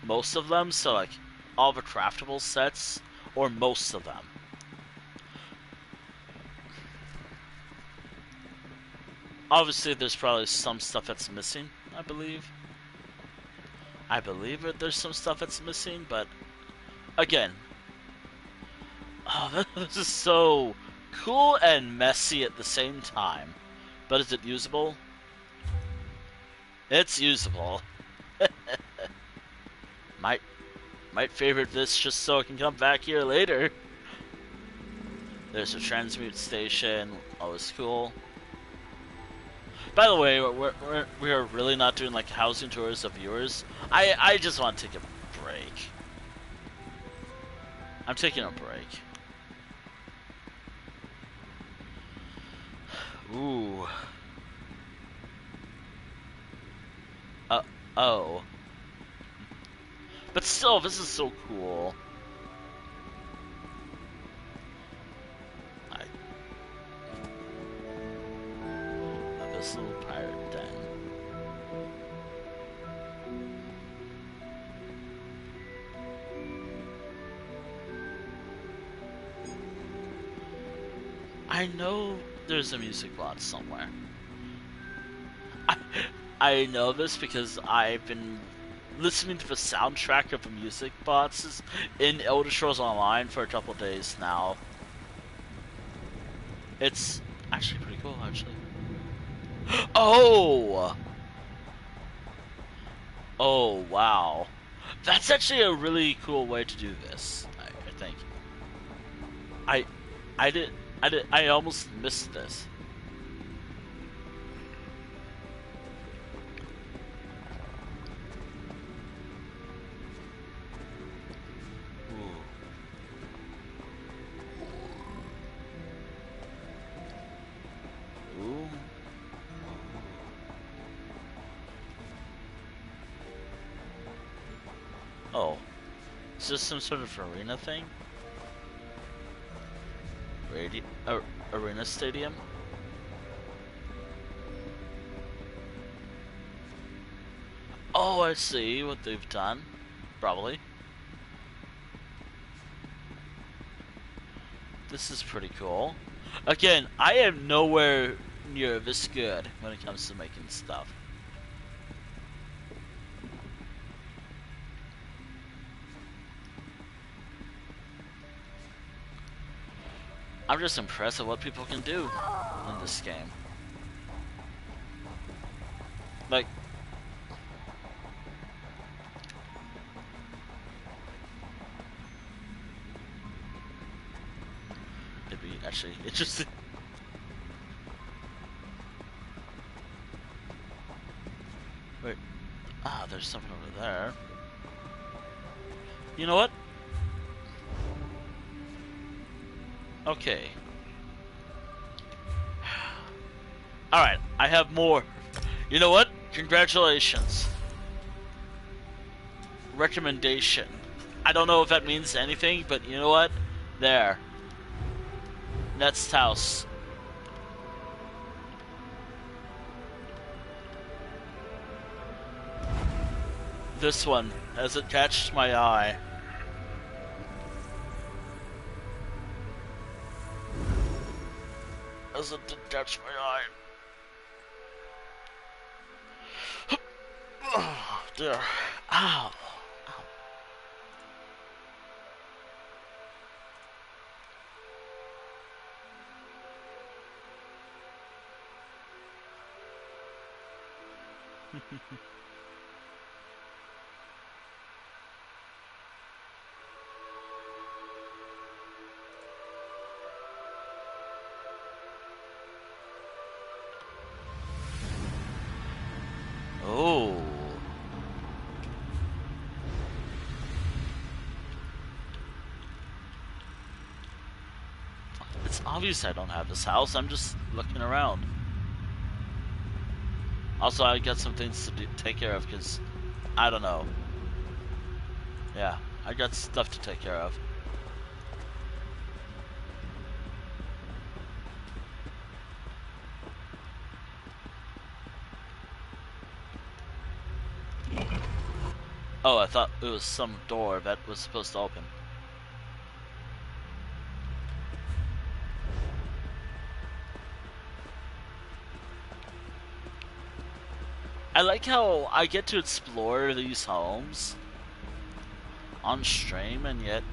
most of them. So, like, all the craftable sets, or most of them. Obviously, there's probably some stuff that's missing, I believe. I believe that there's some stuff that's missing, but again, oh, this is so cool and messy at the same time. But is it usable? It's usable. might favorite this just so I can come back here later. There's a transmute station. Always cool. By the way, we're really not doing like housing tours of viewers. I just want to take a break. I'm taking a break. Ooh. Oh. But still, this is so cool. This little pirate den. I know there's a music box somewhere. I know this because I've been listening to the soundtrack of the music boxes in Elder Scrolls Online for a couple days now. It's actually pretty cool, actually. Oh! Oh, wow. That's actually a really cool way to do this, I think. I almost missed this. Ooh. Oh. Is this some sort of arena thing? Arena stadium? Oh, I see what they've done. Probably. This is pretty cool. Again, I am nowhere near this good when it comes to making stuff. I'm just impressed at what people can do in this game. Like, it'd be actually interesting. Wait, there's something over there. You know what? Okay. Alright, I have more. You know what? Congratulations. Recommendation. I don't know if that means anything, but you know what? There. Next house. This one, as it catched my eye. As it did catch my eye. Oh, dear. Ow. Ow. obvious I don't have this house. I'm just looking around. Also, I got some things to take care of because, I don't know. Yeah, I got stuff to take care of. Oh, I thought it was some door that was supposed to open. I like how I get to explore these homes on stream, and yet,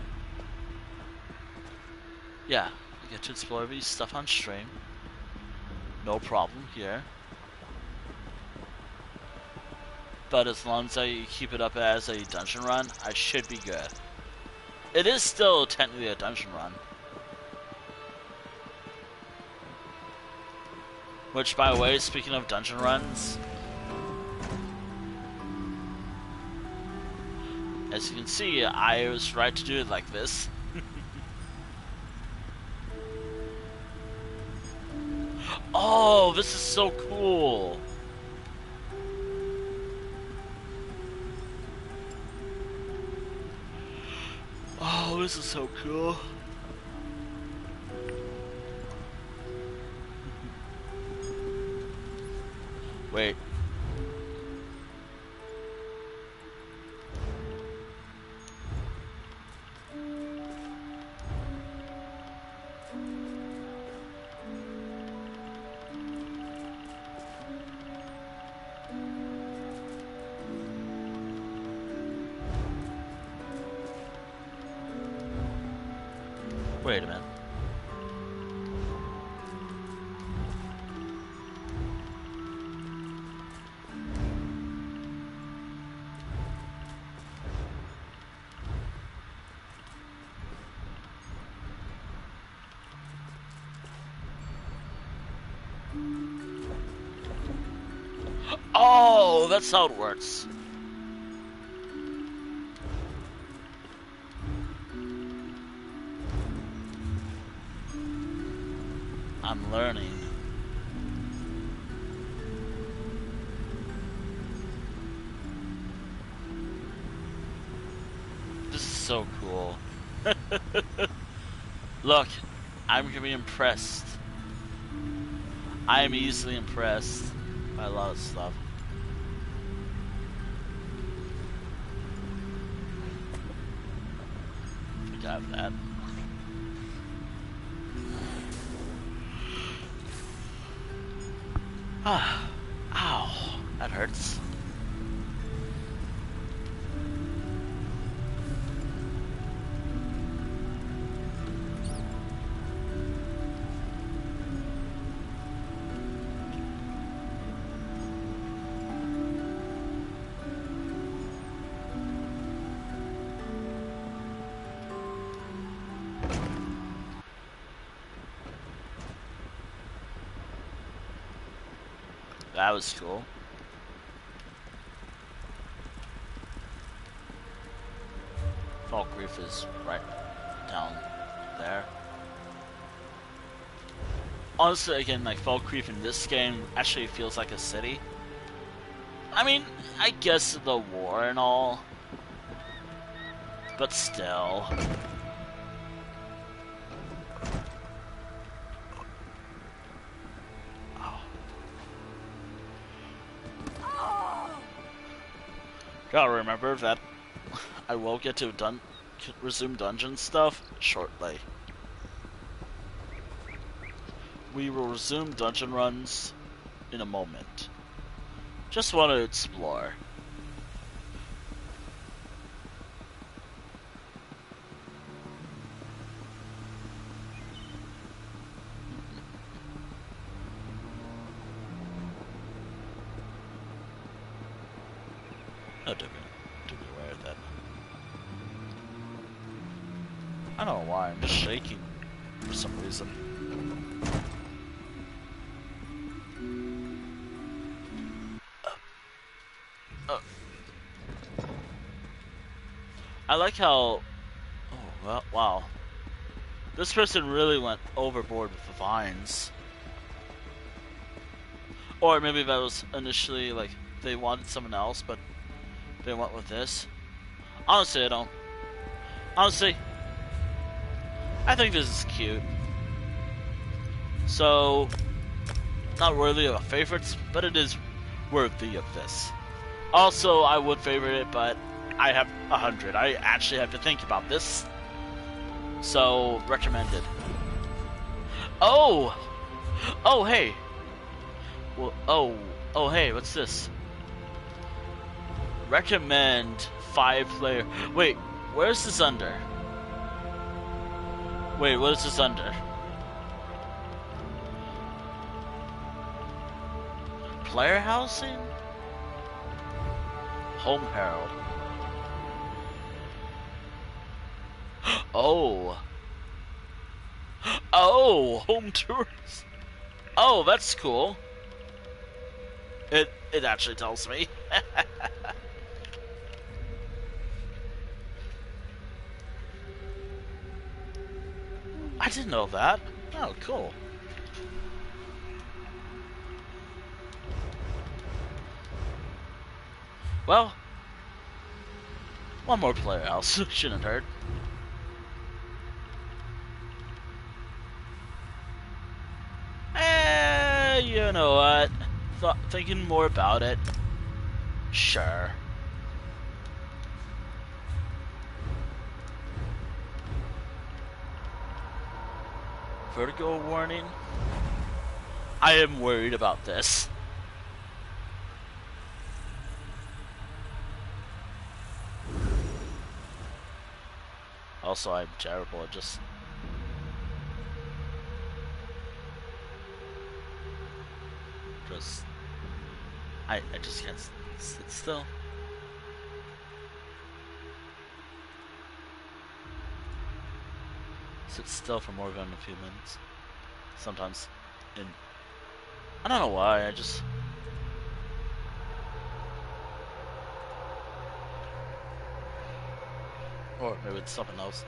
yeah, I get to explore these stuff on stream. No problem here. But as long as I keep it up as a dungeon run, I should be good. It is still technically a dungeon run. Which, by the way, speaking of dungeon runs, as you can see, I was right to do it like this. Oh, this is so cool. Oh, this is so cool. Wait. Wait a minute. Oh, that's how it works. I'm learning. This is so cool. Look, I'm gonna be impressed. I am easily impressed by a lot of stuff. Forgot that. Ah, ow, that hurts. That was cool. Falkreath is right down there. Honestly, again, like Falkreath in this game actually feels like a city. I mean, I guess the war and all, but still. Gotta remember that I will get to resume dungeon stuff shortly. We will resume dungeon runs in a moment. Just want to explore. Oh, do be aware of that. I don't know why, I'm just shaking for some reason. I like how... Oh, well, wow. This person really went overboard with the vines. Or maybe that was initially, like, they wanted someone else, but they went with this. Honestly, I don't. Honestly, I think this is cute. So, not worthy of a favorites, but it is worthy of this. Also, I would favorite it, but I have 100. I actually have to think about this. So, recommended. Oh! Oh, hey! Well, oh, hey, what's this? Recommend 5-player. Wait, where's this under? Wait, what is this under? Player housing? Home Herald. Oh. Oh, home tours. Oh, that's cool. It actually tells me. I didn't know that. Oh, cool. Well, one more player house shouldn't hurt. You know what? Thinking more about it. Sure. Vertigo warning. I am worried about this. Also, I'm terrible at just... I just can't sit still. Sit still for more than a few minutes. Sometimes. I don't know why, I just... Or maybe it's something else.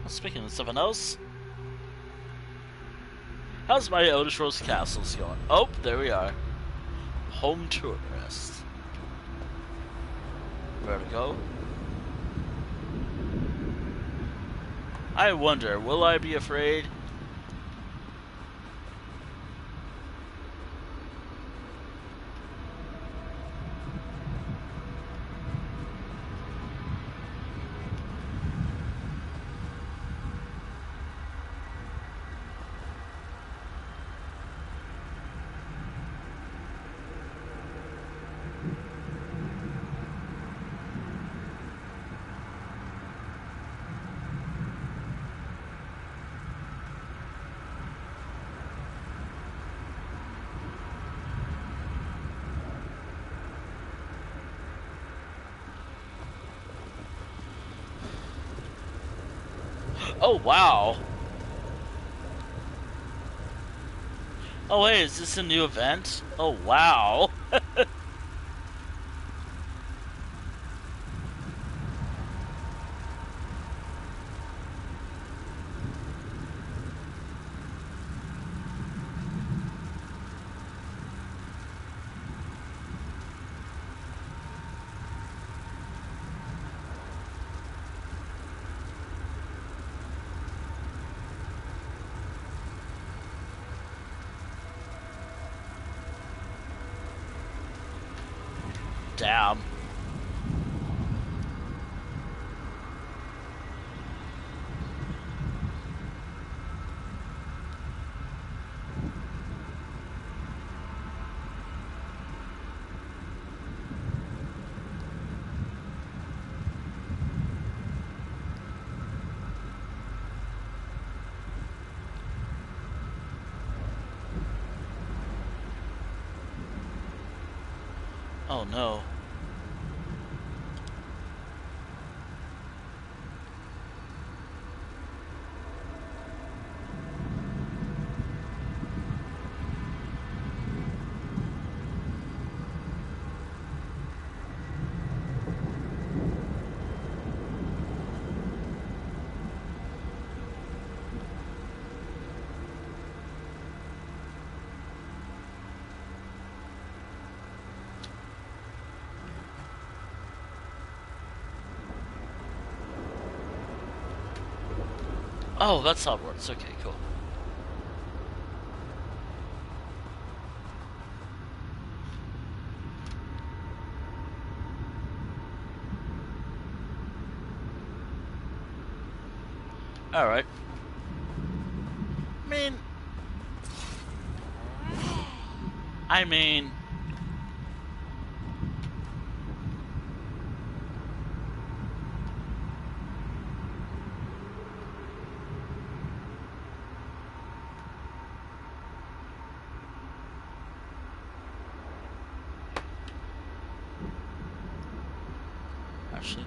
Speaking of something else, how's my Elder Scrolls Castles going? Oh, there we are. Home tourist. Where to go? I wonder, will I be afraid? Oh, wow. Oh, wait, is this a new event? Oh, wow. Damn. Oh no. Oh, that's how it works. Okay, cool. Alright. I mean... Actually...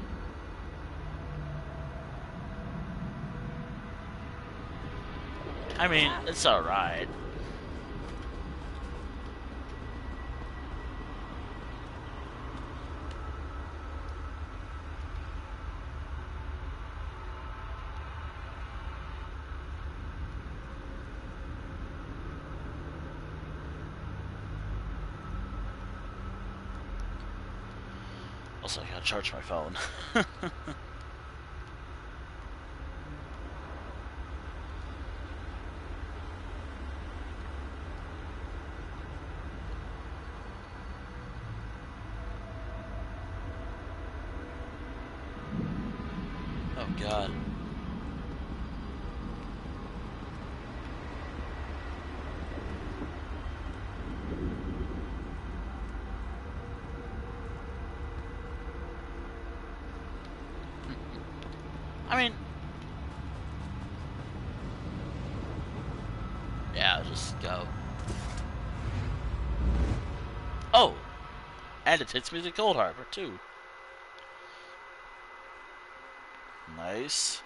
I mean, it's alright. Also, I gotta charge my phone. Oh god. I mean... Yeah, just go. Oh! And it takes me to Cold Harbor, too. Nice.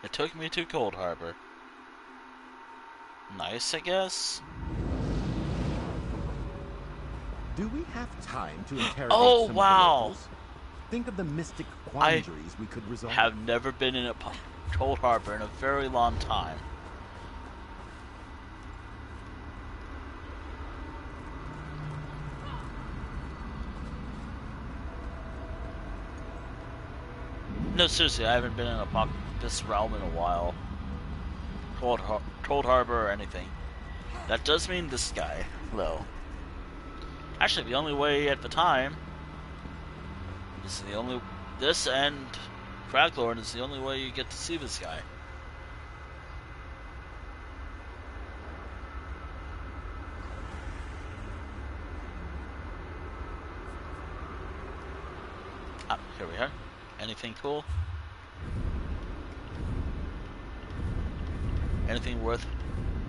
It took me to Cold Harbor. Nice, I guess. Do we have time to interrogate Oh, some wow. of the locals? Think of the mystic quandaries we could resolve. Have never been in a Cold Harbor in a very long time. No, seriously, I haven't been in this realm in a while. Cold Harbor or anything. That does mean this guy, though. Actually, the only way at the time this and Craglorn is the only way you get to see this guy. Ah, here we are. Anything cool? Anything worth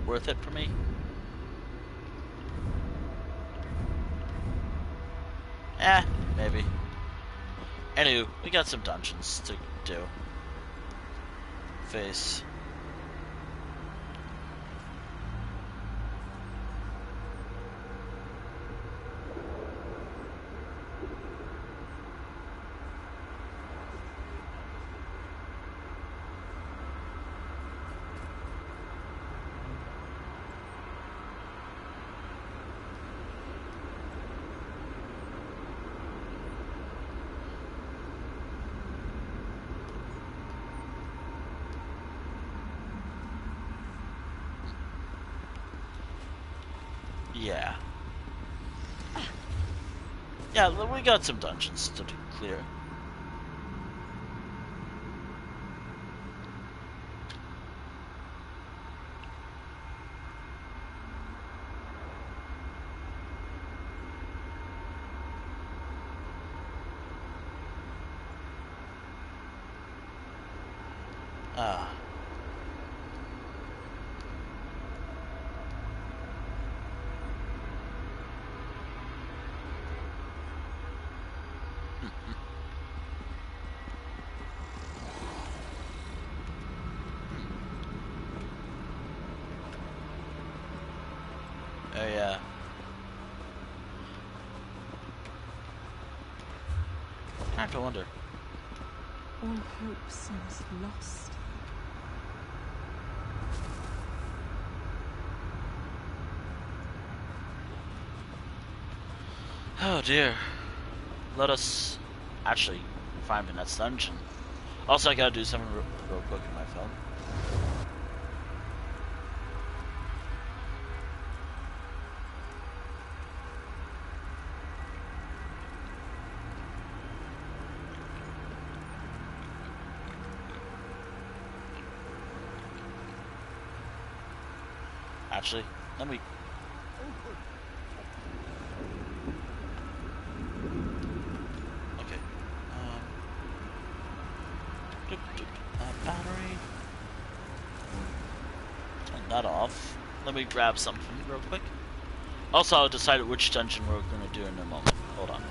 it for me? Maybe. Anywho, we got some dungeons to do. Face. Yeah. Yeah, we got some dungeons to clear. Ah. Oh yeah. I have to wonder. All hope seems lost. Oh dear. Let us actually find the next dungeon. Also, I gotta do something real quick in my phone. Actually, let me... Okay. Battery. Turn that off. Let me grab something real quick. Also, I'll decide which dungeon we're going to do in a moment. Hold on.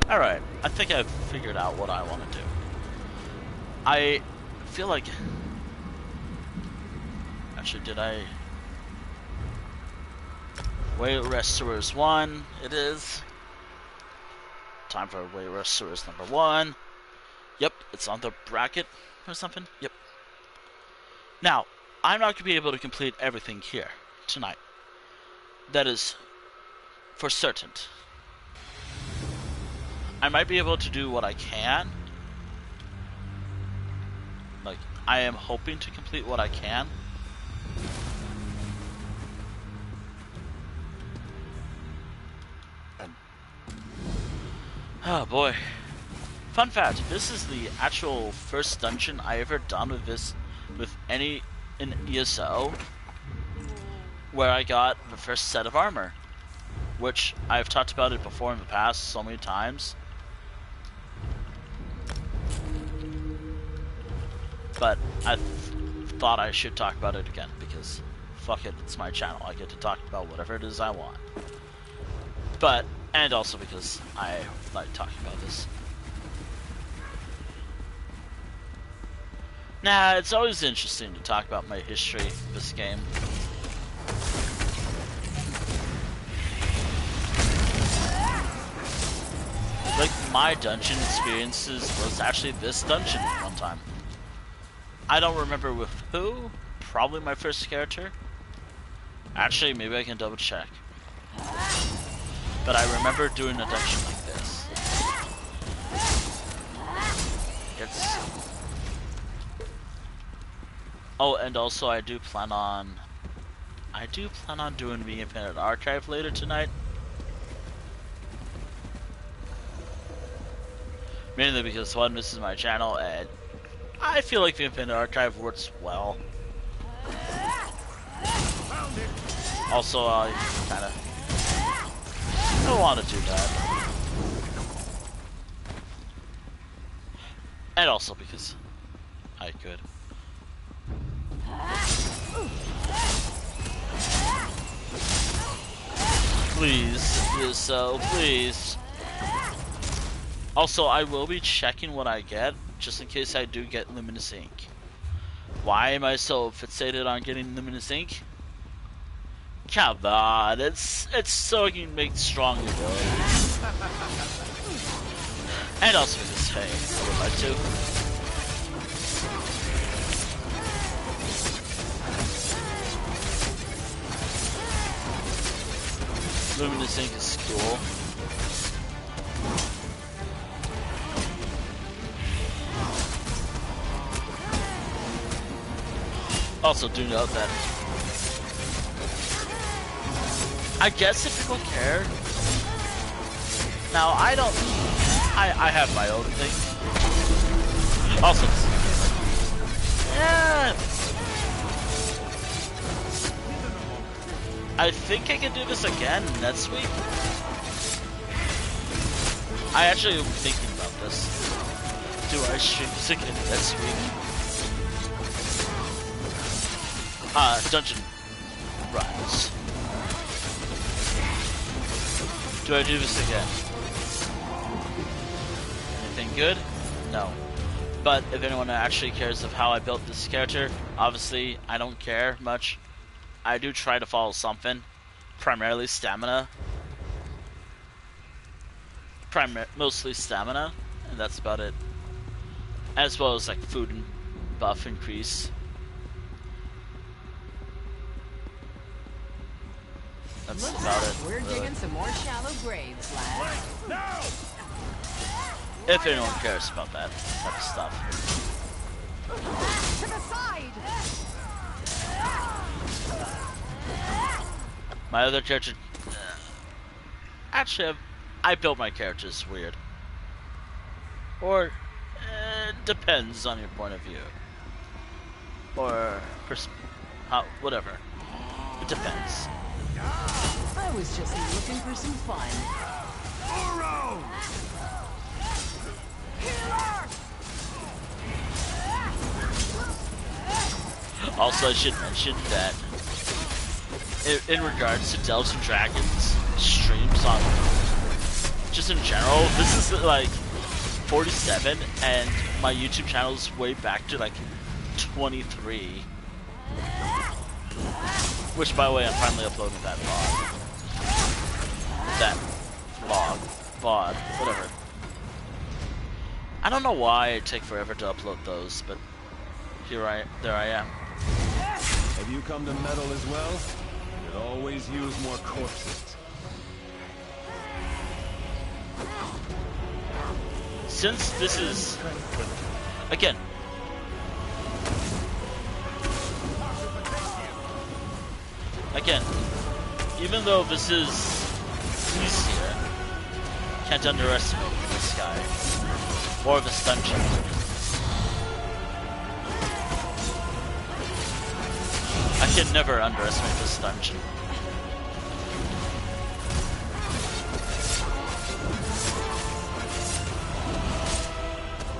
Alright, I think I've figured out what I want to do. I feel like... Actually, did I... Way Restorers 1, it is. Time for Way Restorers number 1. Yep, it's on the bracket or something. Yep. Now, I'm not going to be able to complete everything here tonight. That is for certain. I might be able to do what I can. Like, I am hoping to complete what I can. Oh boy. Fun fact, this is the actual first dungeon I ever done with any in ESO where I got the first set of armor. Which I've talked about it before in the past so many times. But I thought I should talk about it again because fuck it, it's my channel. I get to talk about whatever it is I want. But, and also because I like talking about this. Nah, it's always interesting to talk about my history of this game. Like, my dungeon experiences was actually this dungeon one time. I don't remember with who. Probably my first character. Actually, maybe I can double check. But I remember doing a dungeon like this. It's... Oh, and also I do plan on doing the Infinite Archive later tonight. Mainly because one, this is my channel, and I feel like the Infinite Archive works well. Also, I kinda don't want to do that. And also because I could. Please, do so, please. Also, I will be checking what I get, just in case I do get Luminous Ink. Why am I so fixated on getting Luminous Ink? Come on, it's so I can make strong abilities. And also because, hey, I would like to. Luminous Ink is cool. Also, do note that I guess if people care. Now, I don't. I have my own thing. Also, yeah. I think I can do this again next week. I actually am thinking about this. Do I stream this again next week? Dungeon runs. Do I do this again? Anything good? No. But if anyone actually cares of how I built this character, obviously I don't care much. I do try to follow something, primarily stamina. Mostly stamina, and that's about it. As well as like food and buff increase. That's Looks about like it. we're Really. digging some more shallow graves, lads. If anyone cares about that type of stuff. To the side! My other character... actually, I built my characters weird. Or, depends on your point of view. Or, whatever. It depends. I was just looking for some fun. Also, I should mention that in regards to Delves and Dragons streams on, just in general, this is like 47, and my YouTube channel is way back to like 23. Which, by the way, I'm finally uploading that VOD. That VOD, whatever. I don't know why it take forever to upload those, but there I am. Have you come to meddle as well? You could always use more corpses. Since this is, again, even though this is easier, can't underestimate this guy or this dungeon. I can never underestimate this dungeon.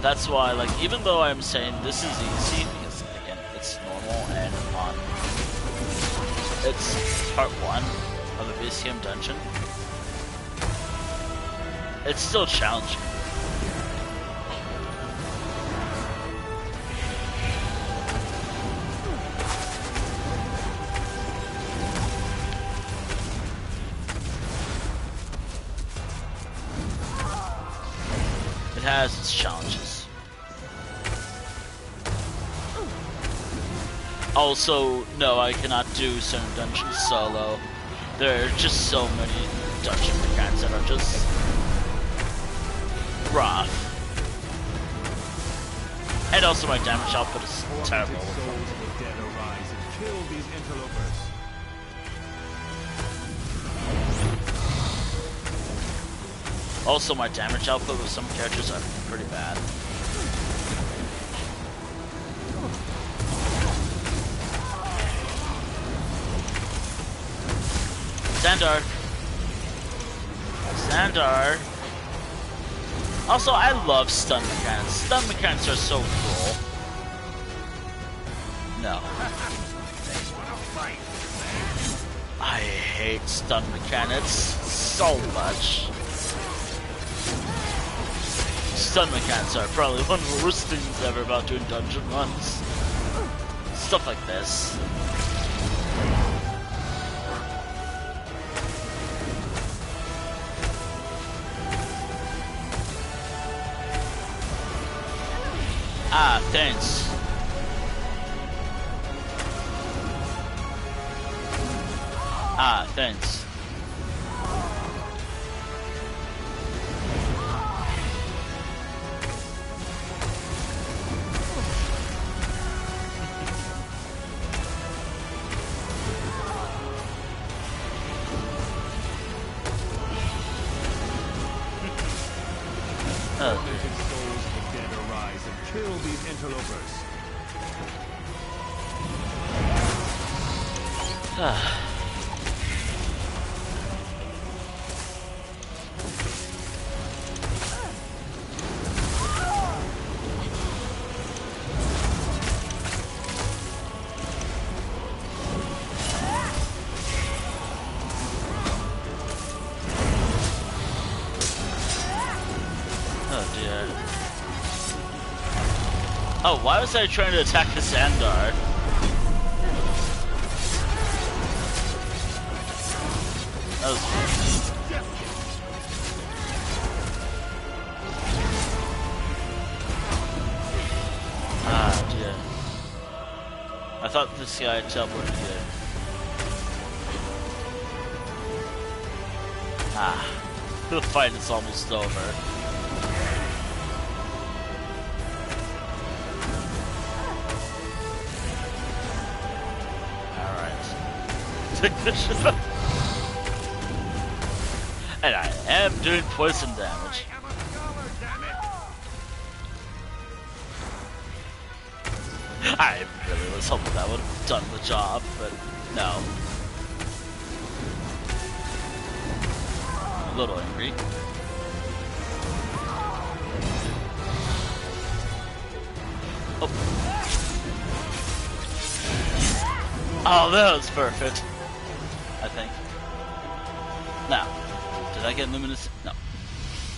That's why, like, even though I'm saying this is easy, because again, it's normal and fun. It's part 1 of the BCM dungeon. It's still challenging. It has its challenges. Also, no, I cannot do certain dungeons solo. There are just so many dungeon mechanics that are just rough. And also my damage output is terrible. Souls of the dead arise and kill these interlopers. Also, my damage output with some characters are pretty bad. Xandar. Also, I love stun mechanics. Stun mechanics are so cool. No. I hate stun mechanics so much. Stun mechanics are probably one of the worst things ever about doing dungeon runs. Stuff like this. Ah, thanks. Ah, thanks. Souls of the dead arise and kill these interlopers. Oh dear. Oh, why was I trying to attack the Xandar? That was weird. Ah, dear. I thought this guy teleported good. Ah, the fight is almost over. Alright. And I am doing poison damage. I really was hoping that would have done the job, but no. A little angry. Oh. Oh, that was perfect. I think. Now, did I get luminous? No.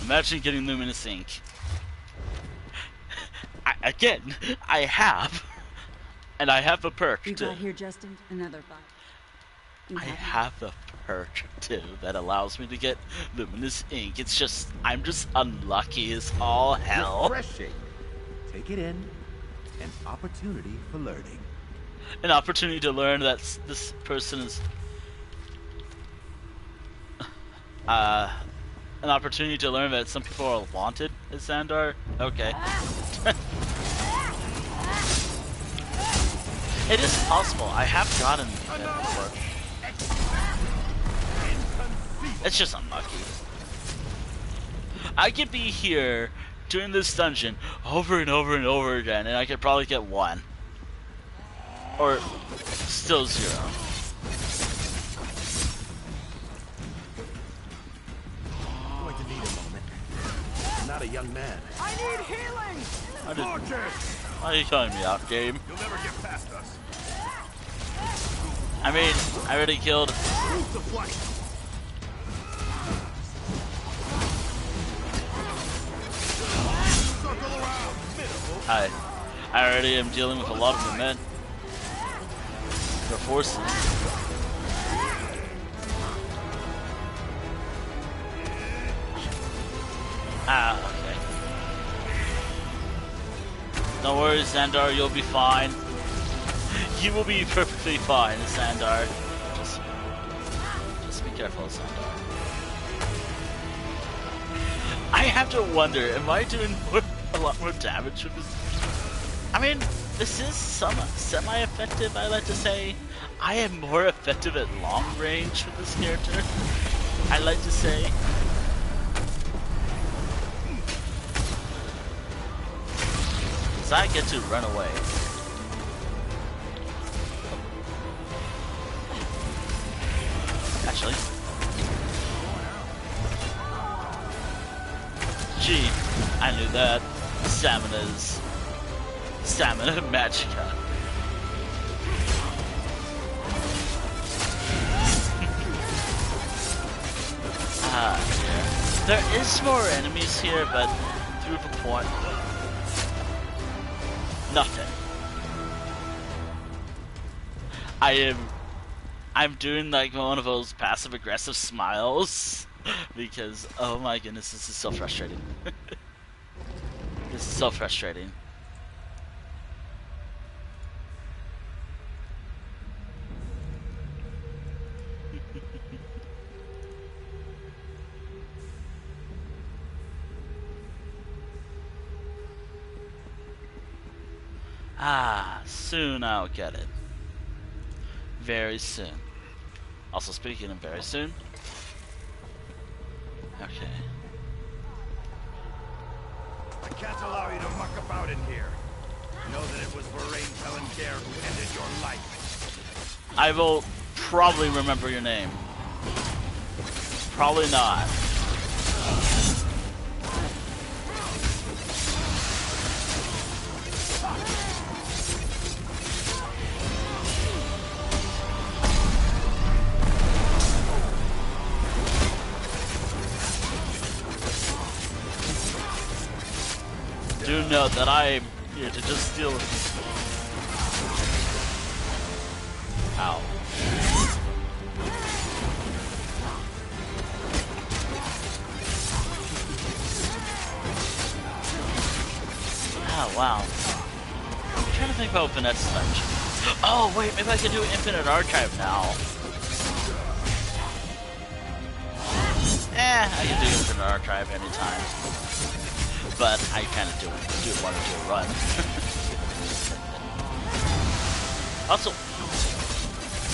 Imagine getting luminous ink. Again, I have. And I have a perk You too. got here, Justin? Another fight. I have a perk too that allows me to get luminous ink. It's just, I'm just unlucky as all hell. Refreshing. Take it in. An opportunity for learning. An opportunity to learn that this person is an opportunity to learn that some people are wanted as Xandar? Okay. It is possible. I have gotten it before. It's just unlucky. I could be here doing this dungeon over and over and over again, and I could probably get one. Or still 0. I'm going to need a moment. I'm not a young man. I need healing! Why are you calling me out, game? You'll never get past us. I mean, I already killed. Move the flight. Circle around. I already am dealing with a lot of the men. Their forces. Ah, okay. Don't worry, Xandar, you'll be fine. You will be perfectly fine, Xandar. Just be careful, Xandar. I have to wonder, am I doing a lot more damage with this? I mean, this is semi-effective, I like to say. I am more effective at long range with this character, I like to say. Because I get to run away. Actually. Gee, I knew that. Stamina Magica. Yeah. There is more enemies here, but through the point, nothing. I'm doing like one of those passive aggressive smiles because oh my goodness, this is so frustrating. This is so frustrating. Soon I'll get it. Very soon. Also, speaking of very soon. Okay. I can't allow you to muck about in here. Know that it was Lorraine Pellinger who ended your life. I will probably remember your name. Probably not. Do note that I'm here to just steal. Ow. Oh, wow. I'm trying to think about Finette's dungeon. Oh, wait, maybe I can do Infinite Archive now. I can do Infinite Archive anytime. But I kind of want to do a run. Also,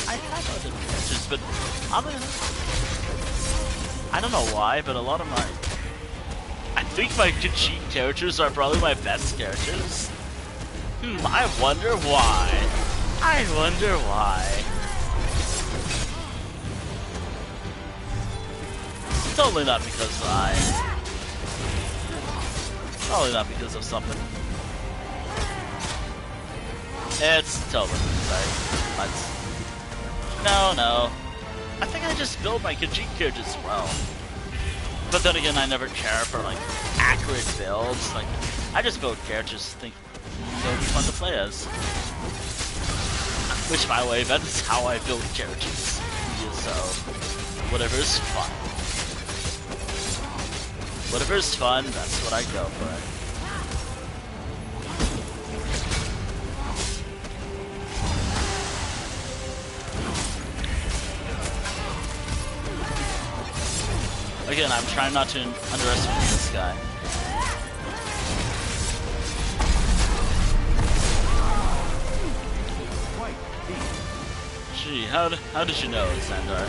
I have other characters, but I don't know why, but a lot of my... I think my cheat characters are probably my best characters. I wonder why. I wonder why. Totally not because probably not because of something. It's totally sorry. No. I think I just build my Khajiit characters well. But then again, I never care for like accurate builds. Like I just build characters think they'll be fun to play as. Which, by the way, that is how I build characters. So whatever is fun. Whatever's fun, that's what I go for. Again, I'm trying not to underestimate this guy. Gee, how did you know, Xandar?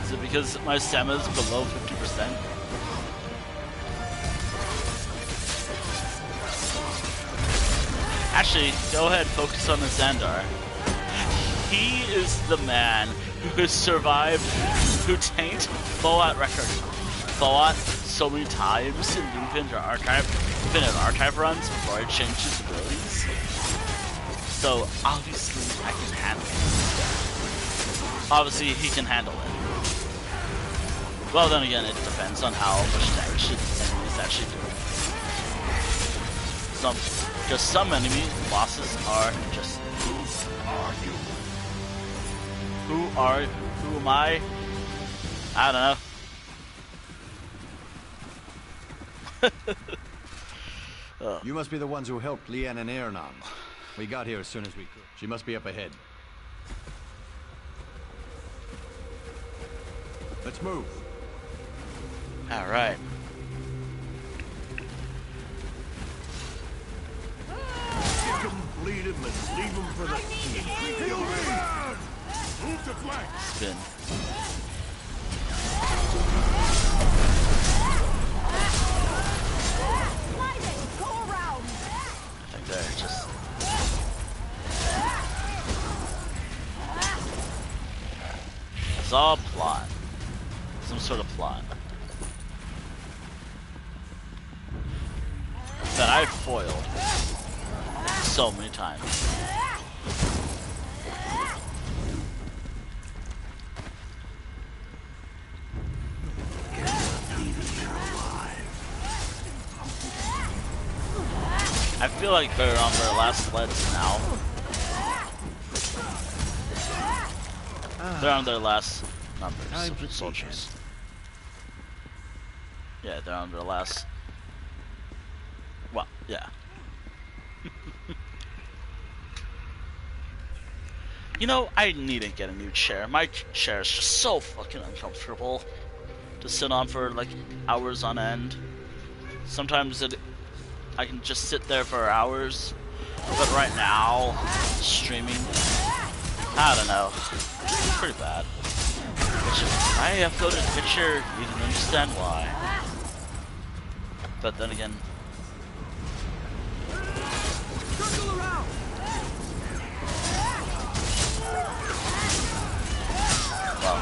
Is it because my stamina is below 50%? Actually, go ahead, focus on the Xandar. He is the man who has survived, who tanked Fallout record. Fallout so many times in the Infinite Archive runs before I changed his abilities. So obviously I can handle it. Obviously he can handle it. Well, then again, it depends on how much damage the enemy is actually doing. Because some enemy bosses are just... Who am I? I don't know. You must be the ones who helped Leanne and Ernan. We got here as soon as we could. She must be up ahead. Let's move. All right. Kick him, bleed him, and leave him for the... Heal me! Move to flank! Spin. Go around! I think they're just... It's all plot. Some sort of plot. That I've foiled so many times. I feel like they're on their last legs now. They're on their last numbers of soldiers. Yeah, they're on their last... Well, yeah. You know, I need to get a new chair. My chair is just so fucking uncomfortable to sit on for like hours on end. Sometimes I can just sit there for hours, but right now, streaming, I don't know, it's pretty bad. Which, if I uploaded a picture, you can understand why. But then again, well,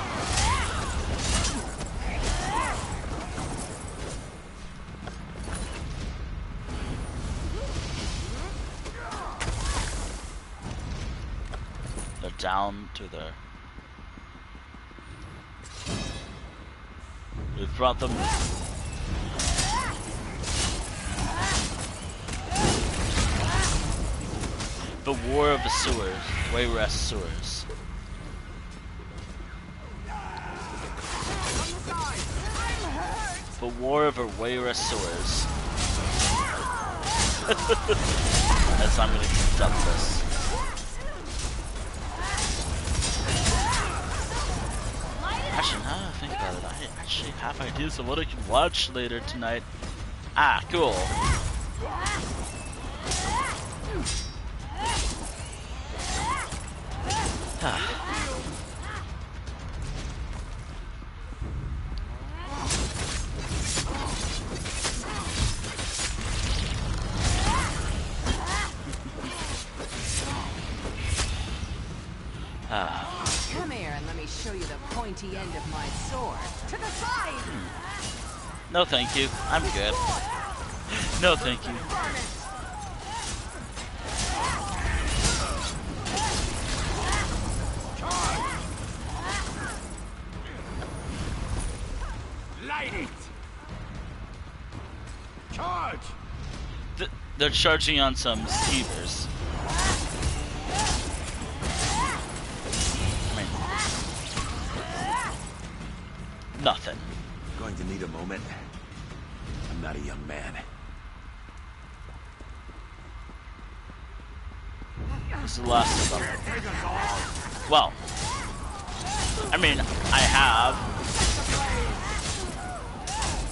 they're down to their... We've brought them... The War of the Sewers. Wayrest Sewers. The War of the Wayrest Sewers. That's how I'm gonna conduct this. Actually, now that I think about it, I actually have ideas of what I can watch later tonight. Ah, cool. Come here and let me show you the pointy end of my sword. To the side! No, thank you. I'm good. No, thank you. Light it! Charge! They're charging on some skeevers. I mean, nothing. Going to need a moment. I'm not a young man. This is the last of them. Well, I mean, I have.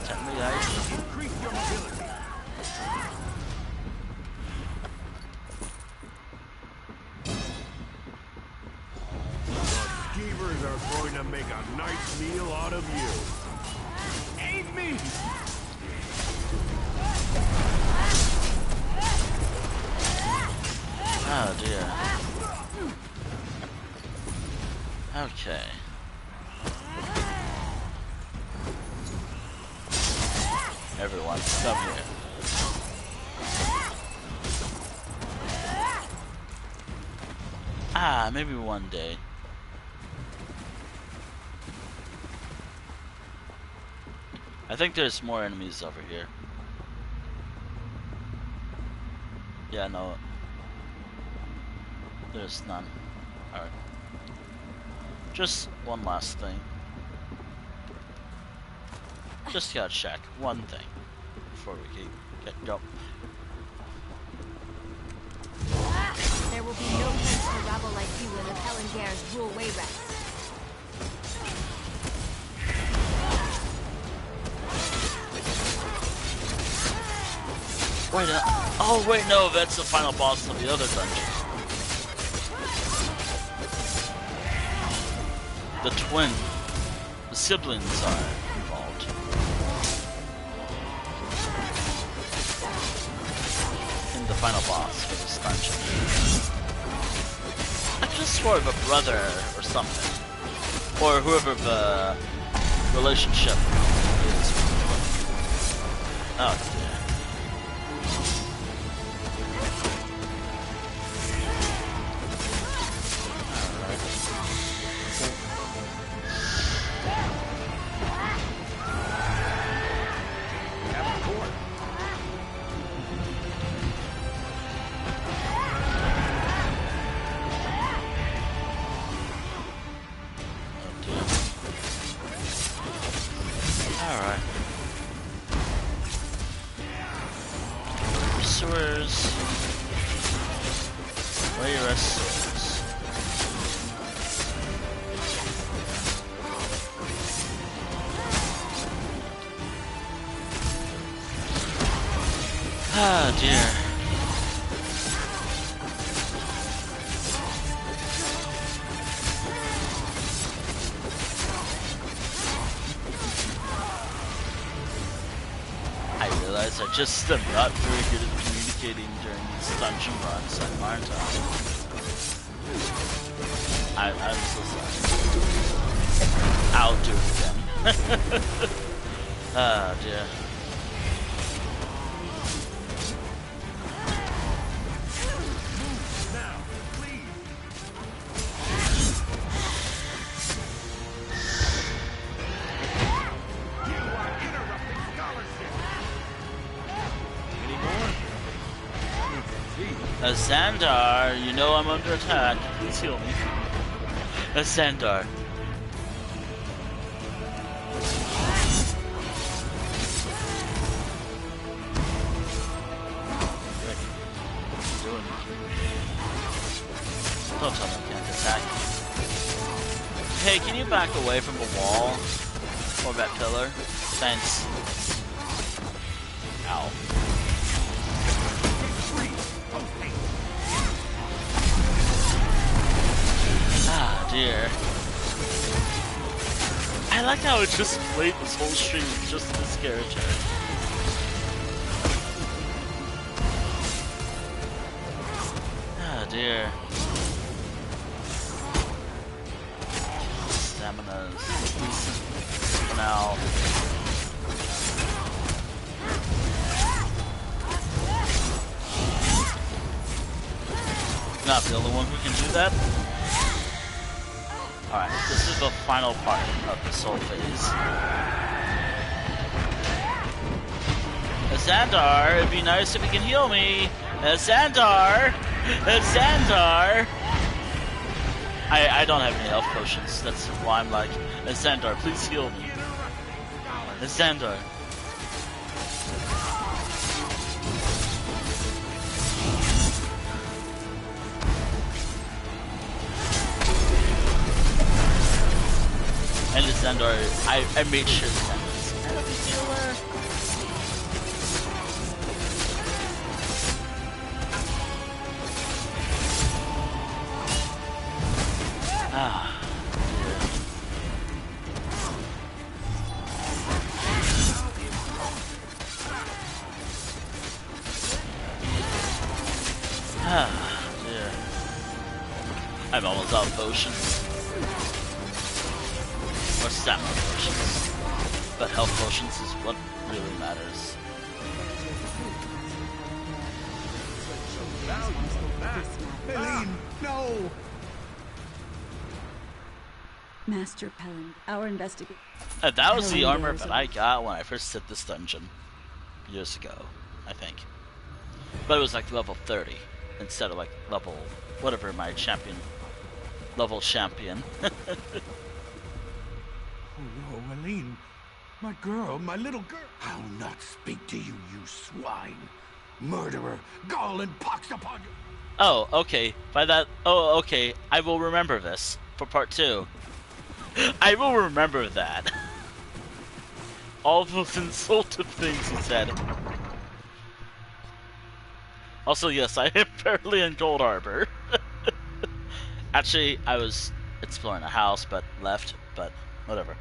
Technically, Increase your mobility. The skeevers are going to make a nice meal out of you. Aid me! Oh dear. Okay. Everyone, come here. Ah, maybe one day. I think there's more enemies over here. Yeah, no. There's none. Alright. Just one last thing. Just gotta check one thing before we get go. There will be no use for a rabble like you in the Palangares rule Wayrest. Wait, oh wait, no, that's the final boss of the other dungeon. The siblings are involved. In the final boss for this dungeon. I could have swore of a brother or something. Or whoever the relationship is. Oh, dear. Ah, dear. I realize I just am not very good at communicating during these dungeon runs, aren't I? I'm so sorry. I'll do it again. Ah, dear. Xandar, you know I'm under attack. Please heal me. Xandar. Don't tell me I can't attack. Hey, can you back away from the wall? Or that pillar? Thanks. Ow. Ah, dear. I like how it just played this whole stream with just this character. Ah, dear. Stamina's decent for now. Not the only one who can do that. Alright, this is the final part of this whole phase. Xandar, it'd be nice if you can heal me. Xandar! Xandar! I don't have any health potions. That's why I'm like, Xandar, please heal me. Xandar. And Xandar, I made sure Xandar's kind of a healer. Ah, dear. Ah, dear. I'm almost out of potions. Or stamina potions. But health potions is what really matters. Eileen, no! Master Pelland, our investigator. That was the armor that I got when I first hit this dungeon. Years ago, I think. But it was like level 30. Instead of like level... whatever my champion... level champion. Oh no, Eileen. My girl, my little girl. I'll not speak to you, you swine. Murderer, gall and pox upon you. Oh, okay. By that... oh, okay. I will remember this for part 2. I will remember that. All those insultive things he said. Also, yes, I am fairly in Gold Harbor. Actually, I was exploring a house, but left, but whatever.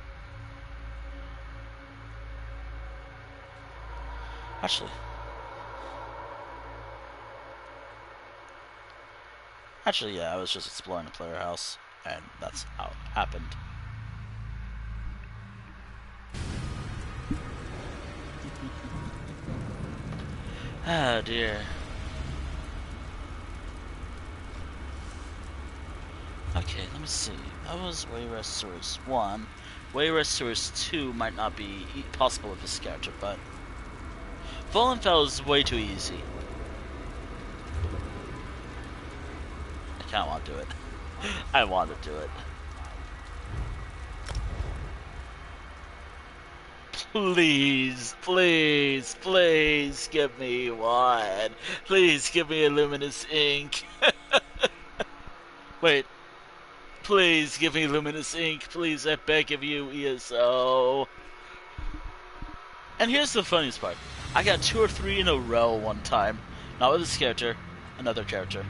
Actually, yeah, I was just exploring a player house, and that's how it happened. Oh dear. Okay, let me see. That was Wayrest Source 1. Wayrest Source 2 might not be possible with this character, but Fallenfell is way too easy. I kinda want to do it. I want to do it. Please, please, please give me one. Please give me a luminous ink. Wait. Please give me luminous ink. Please, I beg of you, ESO. And here's the funniest part. I got 2 or 3 in a row one time. Not with this character, another character.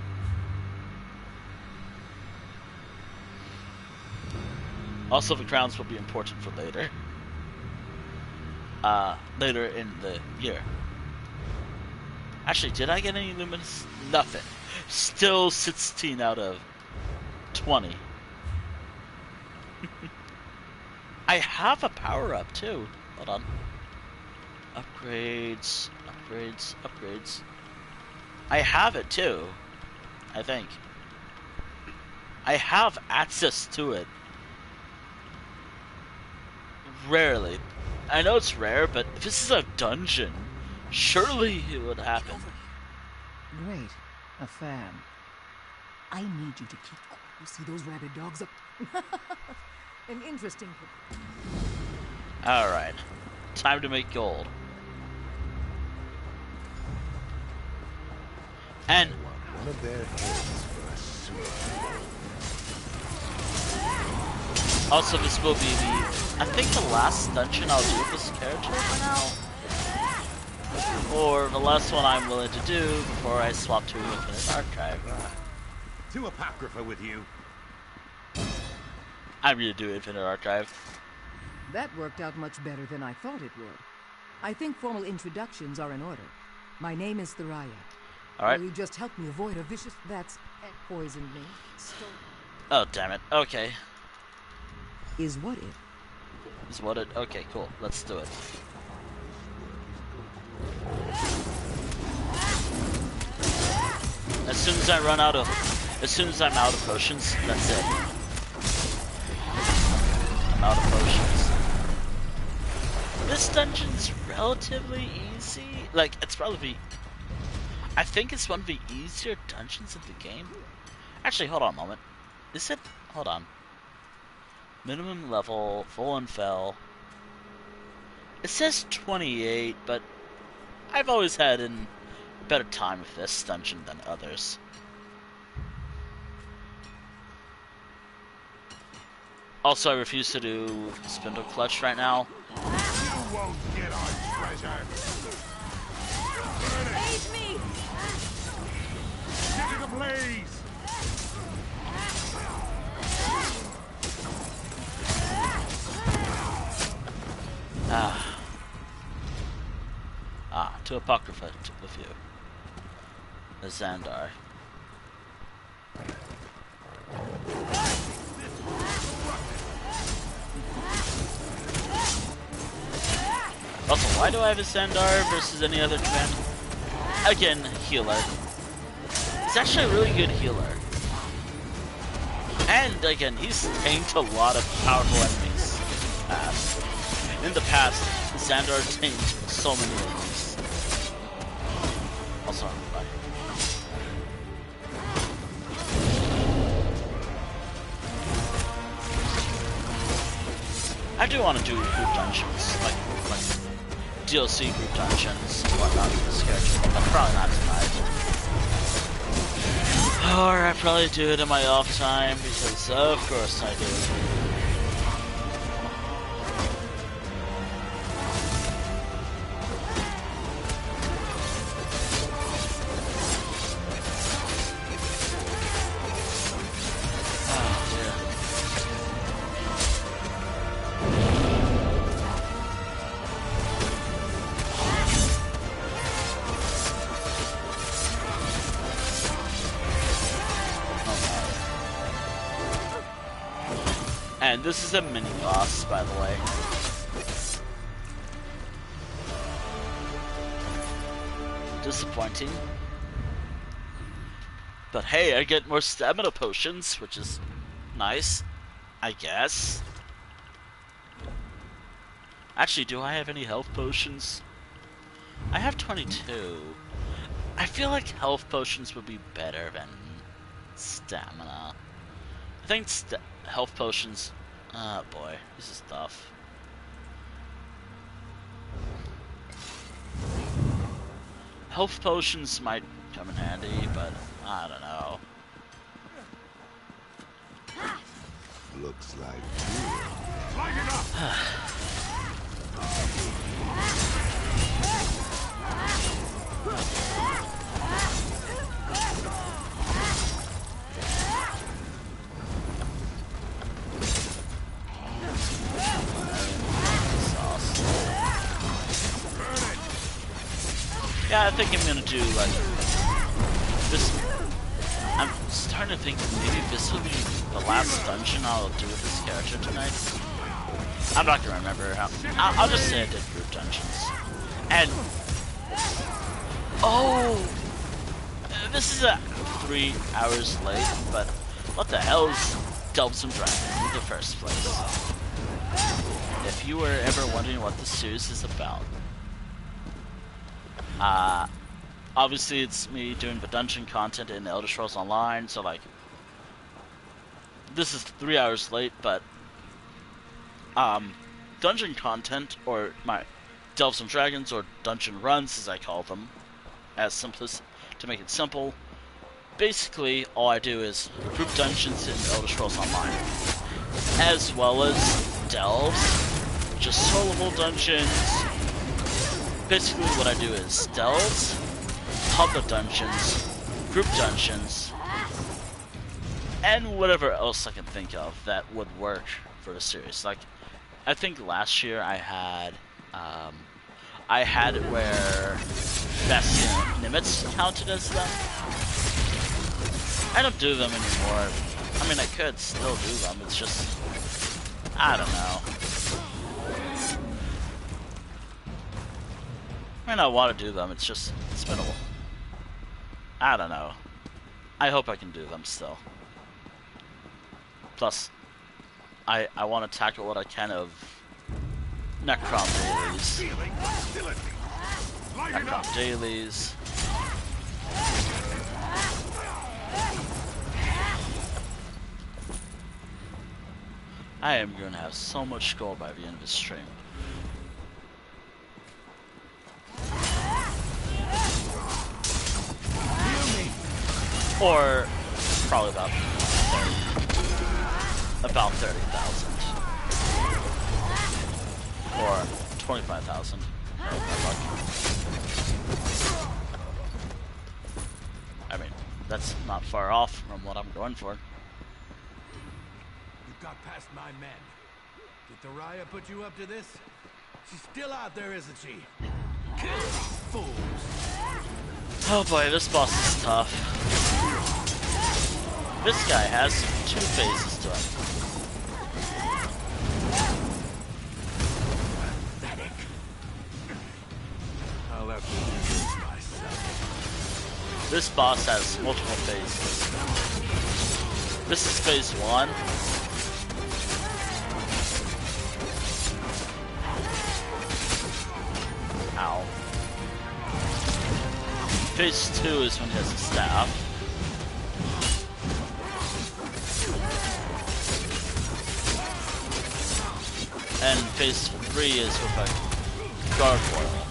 Also, the crowns will be important for later. Later in the year. Actually, did I get any luminous? Nothing. Still 16 out of 20. I have a power-up, too. Hold on. Upgrades, upgrades, upgrades. I have it, too. I think. I have access to it. Rarely. I know it's rare, but if this is a dungeon, surely it would happen. Great. A fan. I need you to keep cool. You see those rabid dogs up? An interesting picture. Alright. Time to make gold. And One of their heads for a suit. also, this will be I think the last dungeon I'll do with this character for now. Or the last one I'm willing to do before I swap to Infinite Archive. To Apocrypha with you. I'm gonna do Infinite Archive. That worked out much better than I thought it would. I think formal introductions are in order. My name is Thariah. Alright. Will you just help me avoid a vicious... That's... poisoned me. Stole... Oh, damn it. Okay. Is what it? Is what it... Okay, cool. Let's do it. As soon as I run out of... As soon as I'm out of potions, that's it. I'm out of potions. This dungeon's relatively easy. Like, it's probably... I think it's one of the easier dungeons in the game. Actually, hold on a moment. Is it... Hold on. Minimum level, full and fell. It says 28, but I've always had a better time with this dungeon than others. Also, I refuse to do Spindle Clutch right now. You won't get our treasure. Aid me! Get it ablaze! To Apocrypha with you. The Xandar. Also, why do I have a Xandar versus any other command? Again, healer. He's actually a really good healer. And again, he's tanked a lot of powerful enemies in the past. Xandar tanked so many enemies. Also, bye. I do want to do group dungeons, like DLC group dungeons and whatnot with this character, but probably not tonight. Or I probably do it in my off time, because of course I do. And this is a mini boss, by the way. Disappointing. But hey, I get more stamina potions, which is nice, I guess. Actually, do I have any health potions? I have 22. I feel like health potions would be better than stamina. I think health potions... Oh boy, this is tough. Health potions might come in handy, but I don't know. Looks like light it up. Yeah, I think I'm gonna do like this. I'm starting to think maybe this will be the last dungeon I'll do with this character tonight. I'm not gonna remember how. I'll just say I did group dungeons. And oh, this is 3 hours late, but what the hell is Delves and Dragons in the first place? If you were ever wondering what this series is about, obviously it's me doing the dungeon content in Elder Scrolls Online, so like this is 3 hours late, but dungeon content, or my Delves and Dragons, or dungeon runs as I call them, as simplest to make it simple. Basically, all I do is group dungeons in Elder Scrolls Online, as well as delves, just soloable dungeons. Basically, what I do is delves, public dungeons, group dungeons, and whatever else I can think of that would work for the series. Like, I think last year I had it where Bastion and Nimitz counted as them. I don't do them anymore. I mean, I could still do them. It's just, I don't know. I mean, I want to do them. It's just, it's been a while. I don't know. I hope I can do them still. Plus, I want to tackle what I can of Necrom dailies. Necrom dailies. I am going to have so much score by the end of this stream. Or probably about 30,000. Or 25,000. I mean, that's not far off from what I'm going for. Got past my men. Did Raya put you up to this? She's still out there, isn't she? Fools. Oh boy, this boss is tough. This guy has 2 phases to him. Pathetic. I'll have to do this myself. This boss has multiple phases. This is phase 1. Ow. Phase 2 is when he has a staff. And phase 3 is with a gargoyle.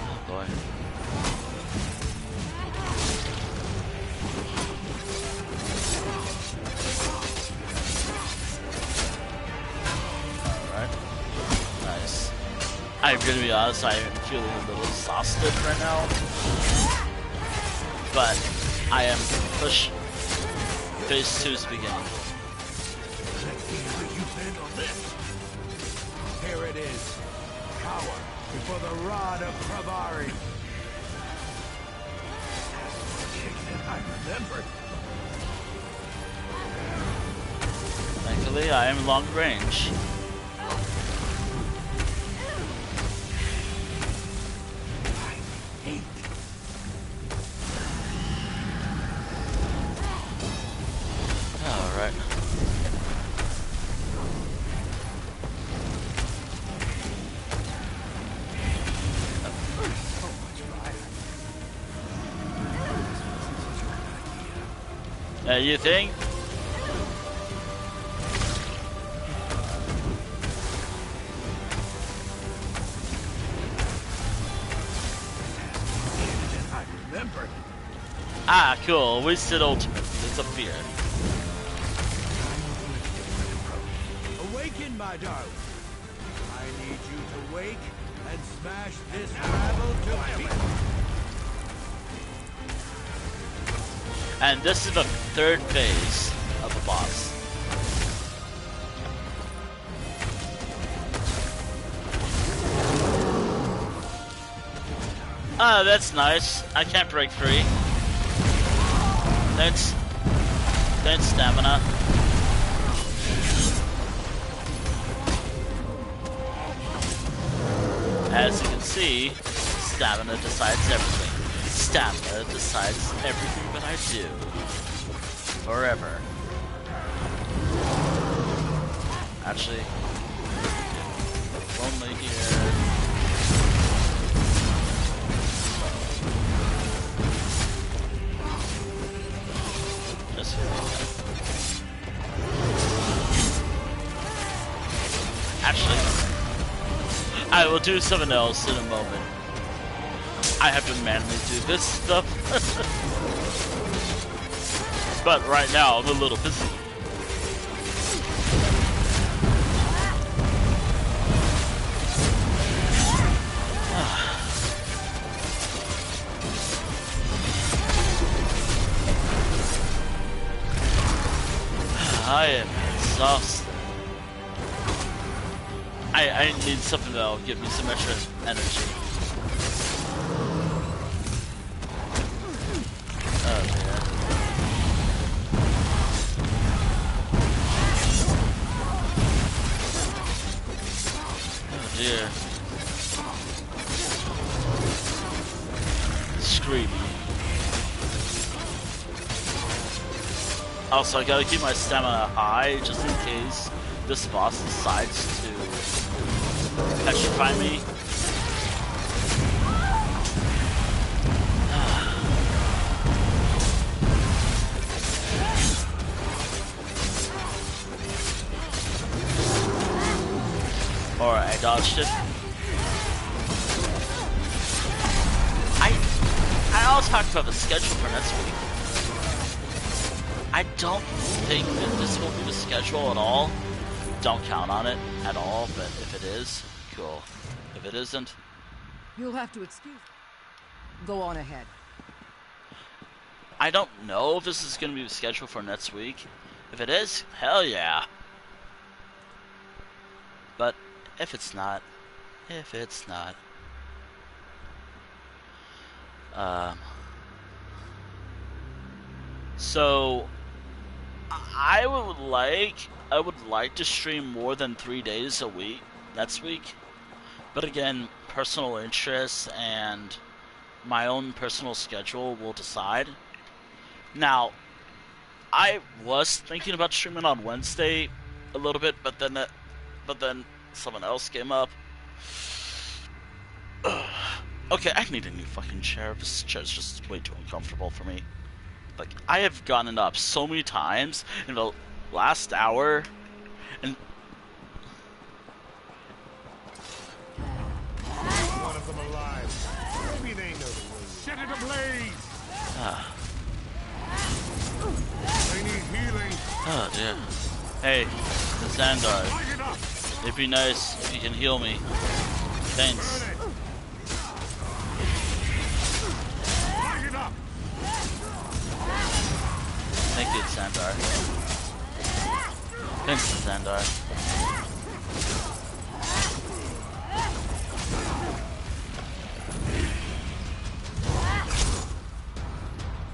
Oh boy. I'm gonna be honest, I am feeling a little exhausted right now. But I am push phase 2's beginning. Let's see how you handle this. Here it is. Cower before the rod of Pravari. I remember. Thankfully, I am long range. You think? I remember. Ah, cool. Wasted ultimate. It's a fear. Awaken, my darling. I need you to wake and smash this rabble to pieces. And this is the 3rd phase of the boss. Ah, that's nice. I can't break free. Thanks stamina. As you can see, stamina decides everything. Stamina decides everything that I do. Forever. actually. Lonely here. Just actually, I will do something else in a moment. I have to manually do this stuff. But right now, I'm a little busy. I am exhausted. I need something that'll give me some extra energy. Oh dear. Oh dear. Screaming. Also, I gotta keep my stamina high just in case this boss decides to petrify me. Alright, I dodged it. I also talked about the schedule for next week. I don't think that this will be the schedule at all. Don't count on it at all, but if it is, cool. If it isn't, You'll have to excuse me. Go on ahead. I don't know if this is going to be the schedule for next week. If it is, hell yeah. But if it's not, so I would like to stream more than 3 days a week next week. But again, personal interests and my own personal schedule will decide. Now, I was thinking about streaming on Wednesday a little bit, but then someone else came up. Okay, I need a new fucking chair. This chair is just way too uncomfortable for me. Like, I have gotten up so many times in the last hour, and One of them alive. Maybe they know the way. Set it ablaze. They need healing. oh dear. Hey, the Xandar. Light it up. It'd be nice if you can heal me. Thanks. Burn it. Light it up. Thank you, Xandar. Thanks, Xandar.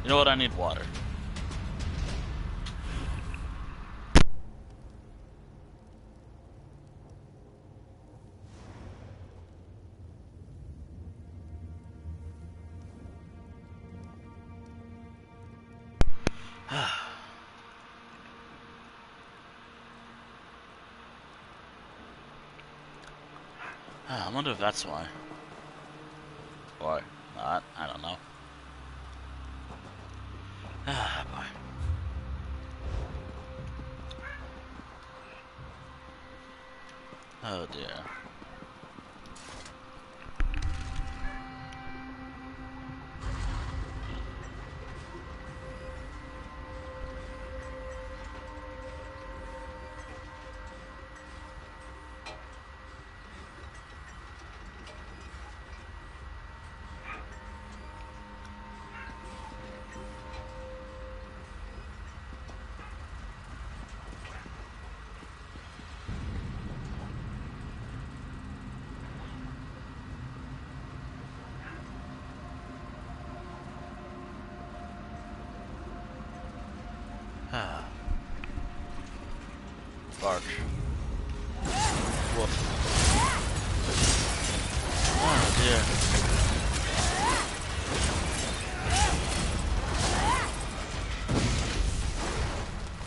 You know what? I need water. I wonder if that's why. Or not, I don't know. Ah, boy. Oh dear. Bark. Woof. Oh dear.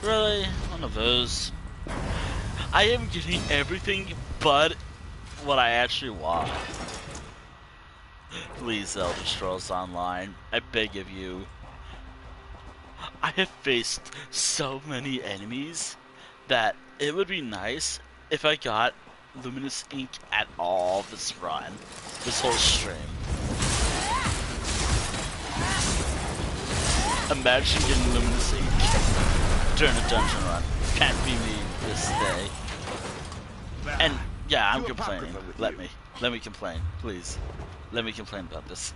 Really? One of those? I am getting everything but what I actually want. Please, Elder Scrolls Online, I beg of you. I have faced so many enemies that it would be nice if I got Luminous Ink at all this run, this whole stream. Imagine getting Luminous Ink during a dungeon run. Can't be me this day. And yeah, I'm complaining. Let me complain, please. Let me complain about this.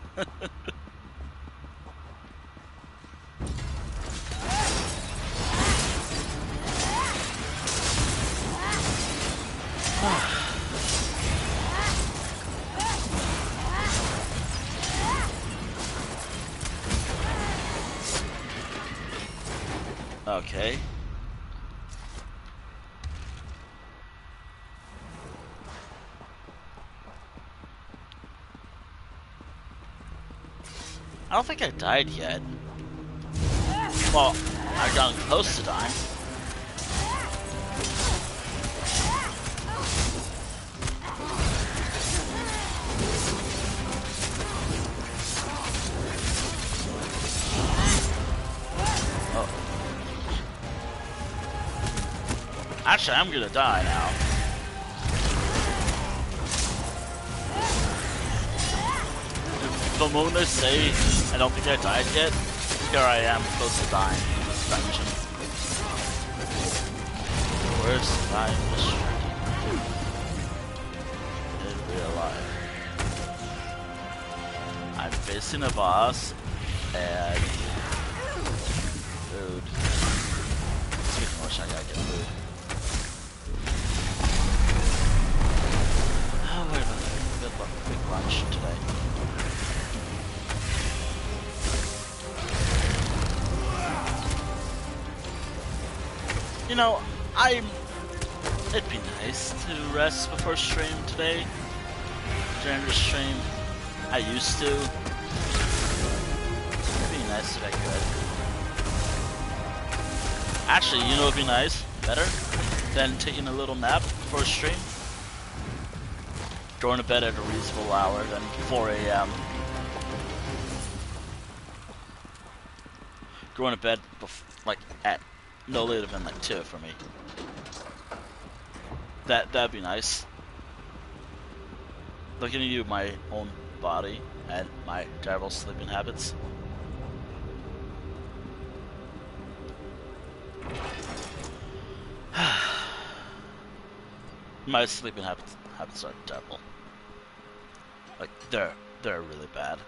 Okay. I don't think I died yet. Well, I've gotten close to dying. Oh. Actually, I'm gonna die now. The moment I say I don't think I died yet, here I am close to dying in this dungeon. Worst dying distracted in real life. I'm facing a boss and food. Speaking of which, I gotta get food. Oh, wait a minute. Good luck, big lunch today. You know, it'd be nice to rest before stream today. During the stream, I used to. It'd be nice if I could. Actually, you know what'd be nice? Better than taking a little nap before stream? Going to bed at a reasonable hour, than 4 a.m. Going to bed, like, at no later than like 2 for me. That'd be nice. Looking at you, my own body and my terrible sleeping habits. My sleeping habits are terrible. Like they're really bad.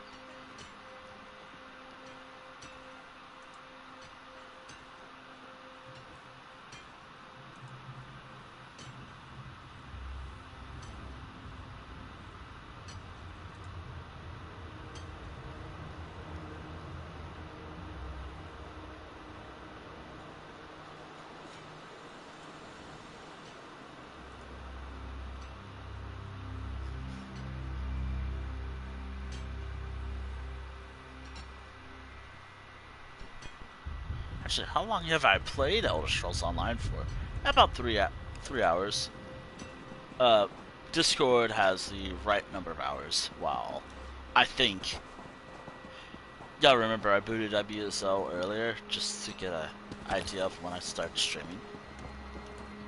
Actually, how long have I played Elder Scrolls Online for? About 3 hours. Discord has the right number of hours. Wow. I think. Yeah, remember I booted WSL earlier just to get an idea of when I start streaming.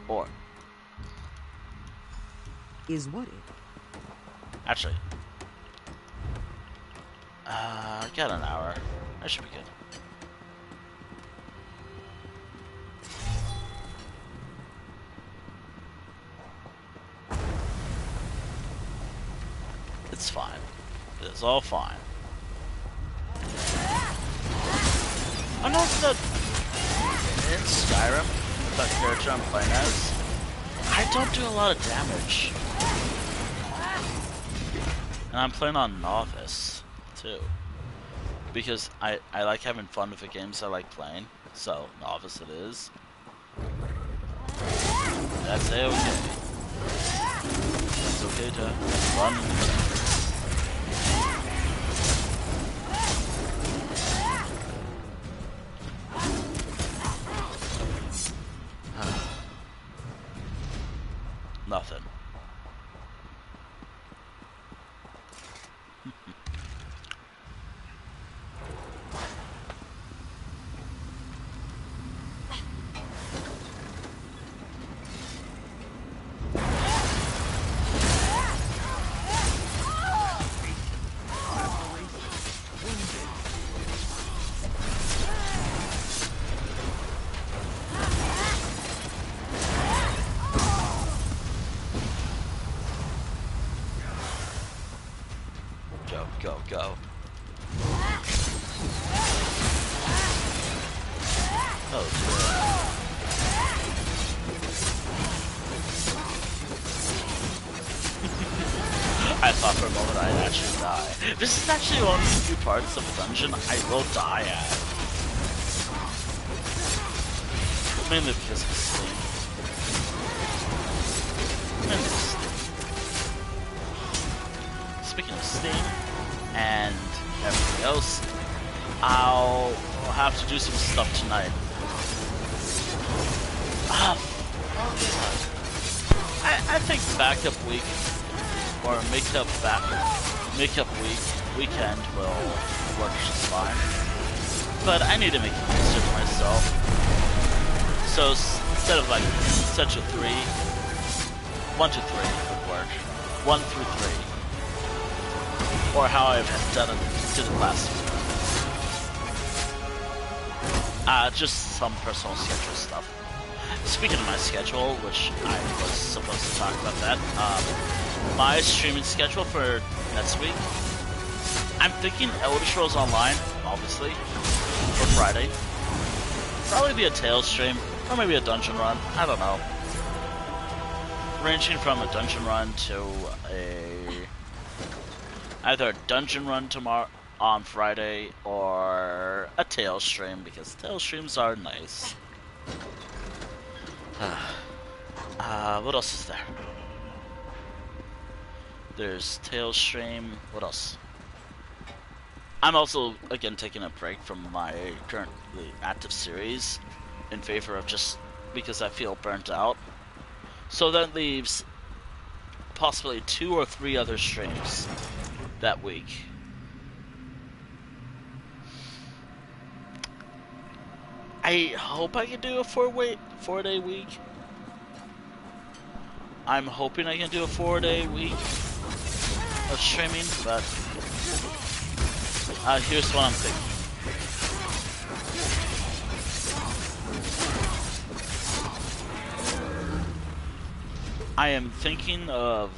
Or. Is what it? Actually. I got an hour. That should be good. It's fine. It's all fine. I noticed that in Skyrim, the character I'm playing as, I don't do a lot of damage. And I'm playing on Novice, too. Because I like having fun with the games I like playing, so Novice it is. That's A-okay. It's okay to run. Nothing. Go, go. Oh, dear. I thought for a moment I'd actually die. This is actually one of the few parts of the dungeon I will die at. Mainly because of Steam. Mainly Steam. Speaking of Steam, and everything else, I'll have to do some stuff tonight. I think backup week or makeup weekend will work just fine. But I need to make it easier for myself. So instead of like such a 3, 1 to 3 would work. 1 through 3. Or how I've did it last week. Just some personal schedule stuff. Speaking of my schedule, which I was supposed to talk about that, my streaming schedule for next week, I'm thinking Elder Scrolls Online, obviously, for Friday. Probably be a Tales stream, or maybe a dungeon run, I don't know. Ranging from a dungeon run to either a dungeon run tomorrow on Friday or a Tales stream, because Tales streams are nice. What else is there? There's Tales stream. What else? I'm also again taking a break from my currently active series in favor of just because I feel burnt out. So that leaves possibly 2 or 3 other streams that week. I hope I can do a 4-day week. I'm hoping I can do a 4-day week of streaming, but here's what I'm thinking. I am thinking of,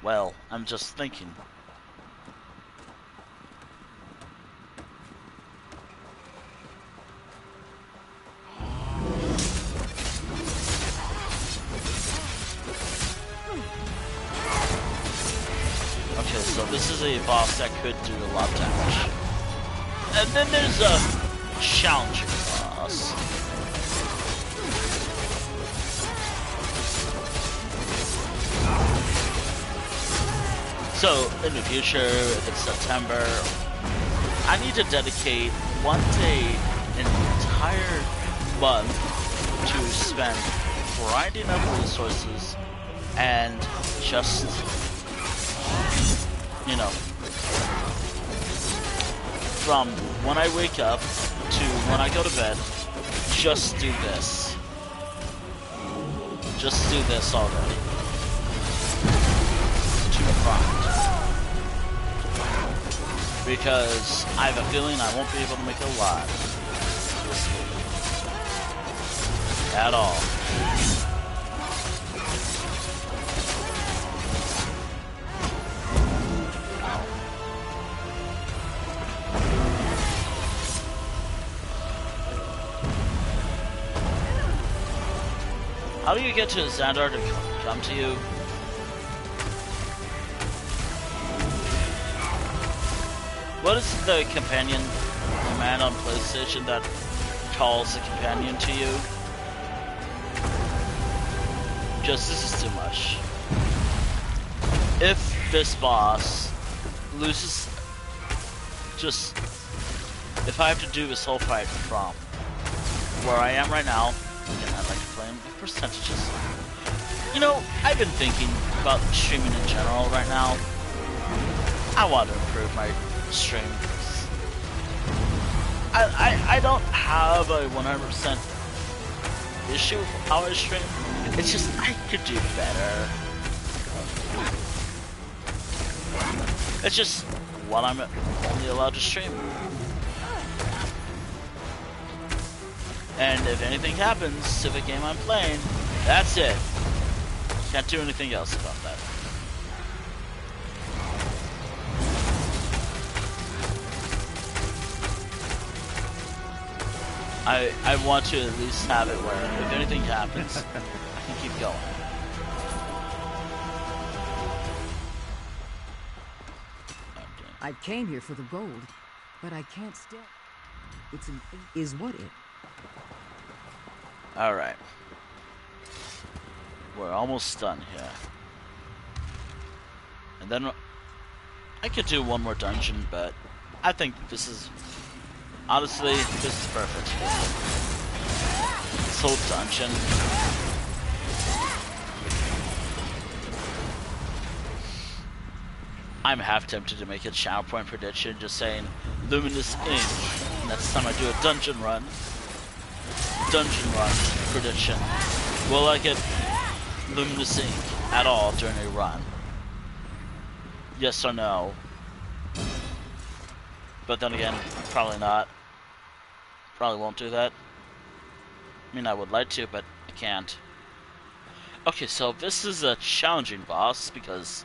well, I'm just thinking. Okay, so this is a boss that could do a lot of damage. And then there's a challenging boss. So, in the future, if it's September, I need to dedicate one day, an entire month, to spend grinding up resources and just, you know, from when I wake up to when I go to bed, just do this. Just do this all day. To grind. Because I have a feeling I won't be able to make a lot this week. At all. How do you get to Xandar to come to you? What is the companion command on PlayStation that calls the companion to you? Just, this is too much. If this boss loses, if I have to do this whole fight from where I am right now Again, I'd like to play them with percentages. You know, I've been thinking about streaming in general right now. I want to improve my stream. I don't have a 100% issue with how I stream. It's just I could do better. It's just what I'm only allowed to stream. And if anything happens to the game I'm playing, that's it. Can't do anything else about that. I want to at least have it where if anything happens, I can keep going. I came here for the gold, but I can't stay. It's an is what it. Alright. We're almost done here. And then I could do one more dungeon, but I think this is honestly, this is perfect. This whole dungeon. I'm half tempted to make a channel point prediction just saying Luminous Ink. Next time I do a dungeon run prediction. Will I get Luminous Ink at all during a run? Yes or no? But then again, probably not. Probably won't do that. I mean, I would like to, but I can't. Okay, so this is a challenging boss because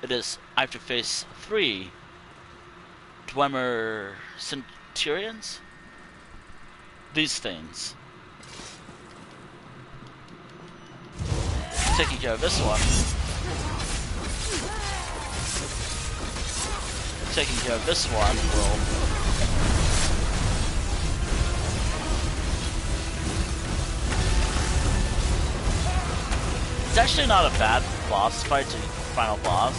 it is. I have to face 3 Dwemer Centurions. These things. Taking care of this one. Taking care of this one will. It's actually not a bad boss fight to final boss.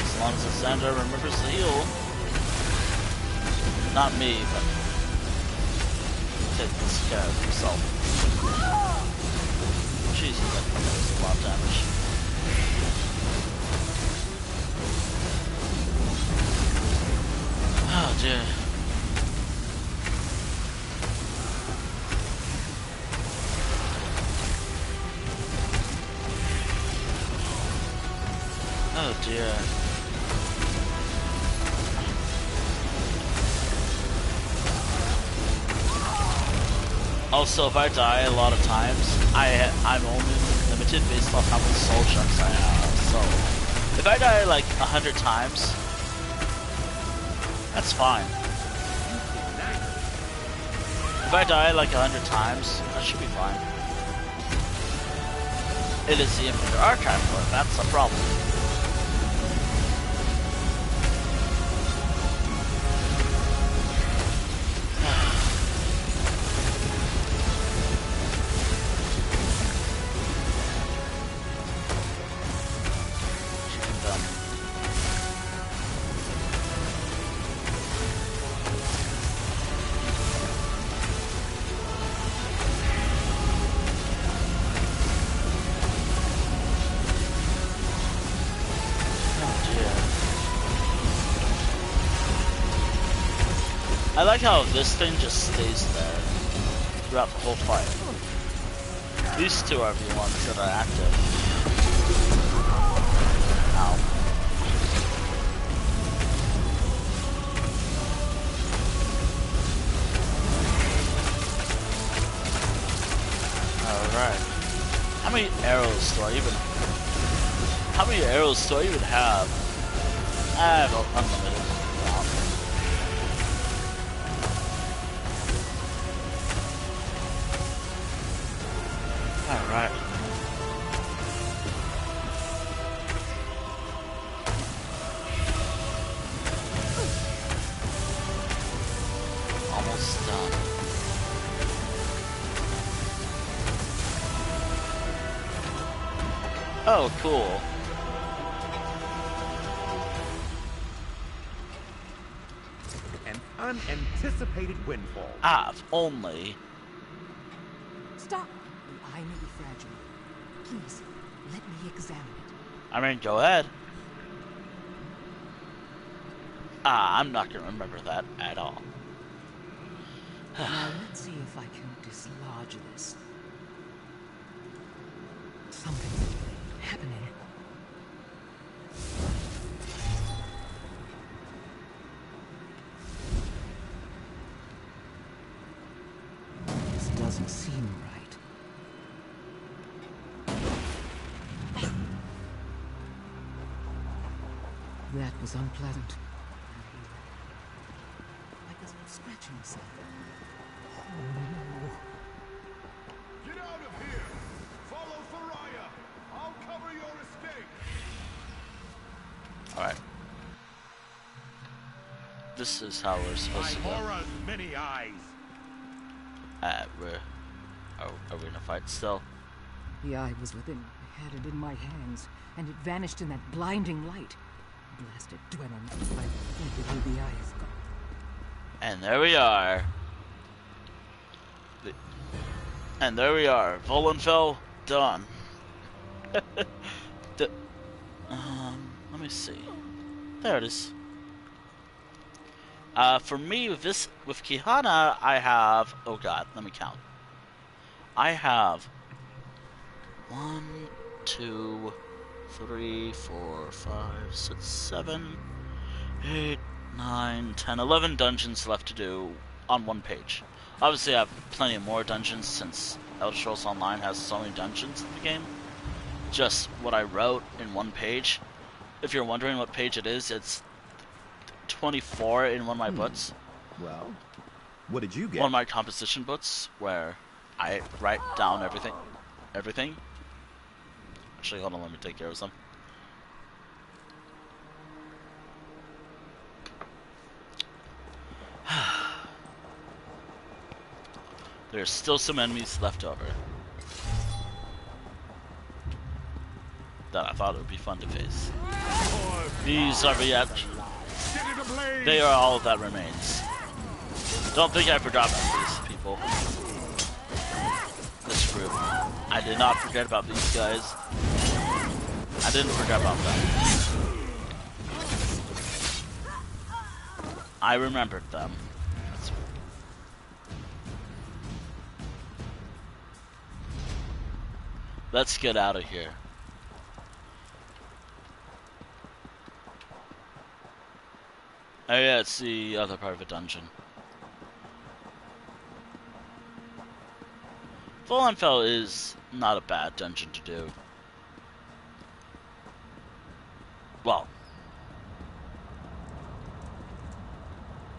As long as the Xander remembers to heal. Not me, but take this care of himself. Jesus, that does a lot of damage. Oh dear. Oh dear. Also, if I die a lot of times, I'm only limited based off how many soul chunks I have. So, if I die like 100 times, that's fine. If I die like 100 times, that should be fine. It is the Infinite Archive, but that's a problem. I like how this thing just stays there throughout the whole fight. These two are the ones that are active. Ow. Alright. How many arrows do I even have? I have unlimited. Alright. Almost done. Oh, cool. An unanticipated windfall. Ah, if only. Stop! The eye may be fragile. Please, let me examine it. I mean, go ahead. Ah, I'm not gonna remember that at all. Now let's see if I can dislodge this. Something's happening. This doesn't seem right. That was unpleasant. Like a scratching sound. Get out of here! Follow Thariah! I'll cover your escape! Alright. This is how we're supposed to go. Hora's many eyes. Are we in a fight still? The eye was within my head and in my hands, and it vanished in that blinding light. Blasted Dwenon, I think it who the eye is gone. And there we are. And there we are. Volenfell done. Let me see. There it is. For me, with Kihana, I have... Oh god, let me count. I have 1, 2, 3, 4, 5, 6, 7, 8, 9, 10, 11 dungeons left to do on one page. Obviously, I have plenty more dungeons since Elder Scrolls Online has so many dungeons in the game. Just what I wrote in one page. If you're wondering what page it is, it's 24 in one of my books. Well, what did you get? One of my composition books where I write down everything. Actually, hold on, let me take care of some. There's still some enemies left over that I thought it would be fun to face. These are they are all that remains. Don't think I forgot about these people. This group. I did not forget about these guys. I didn't forget about them. I remembered them. Let's get out of here. Oh yeah, it's the other part of a dungeon. Volenfell is not a bad dungeon to do. Well,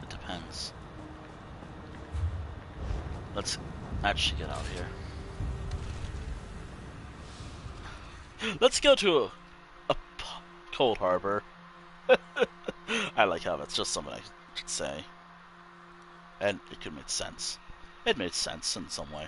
it depends. Let's actually get out of here. Let's go to a cold harbor. I like how that's just something I could say. And it could make sense. It made sense in some way.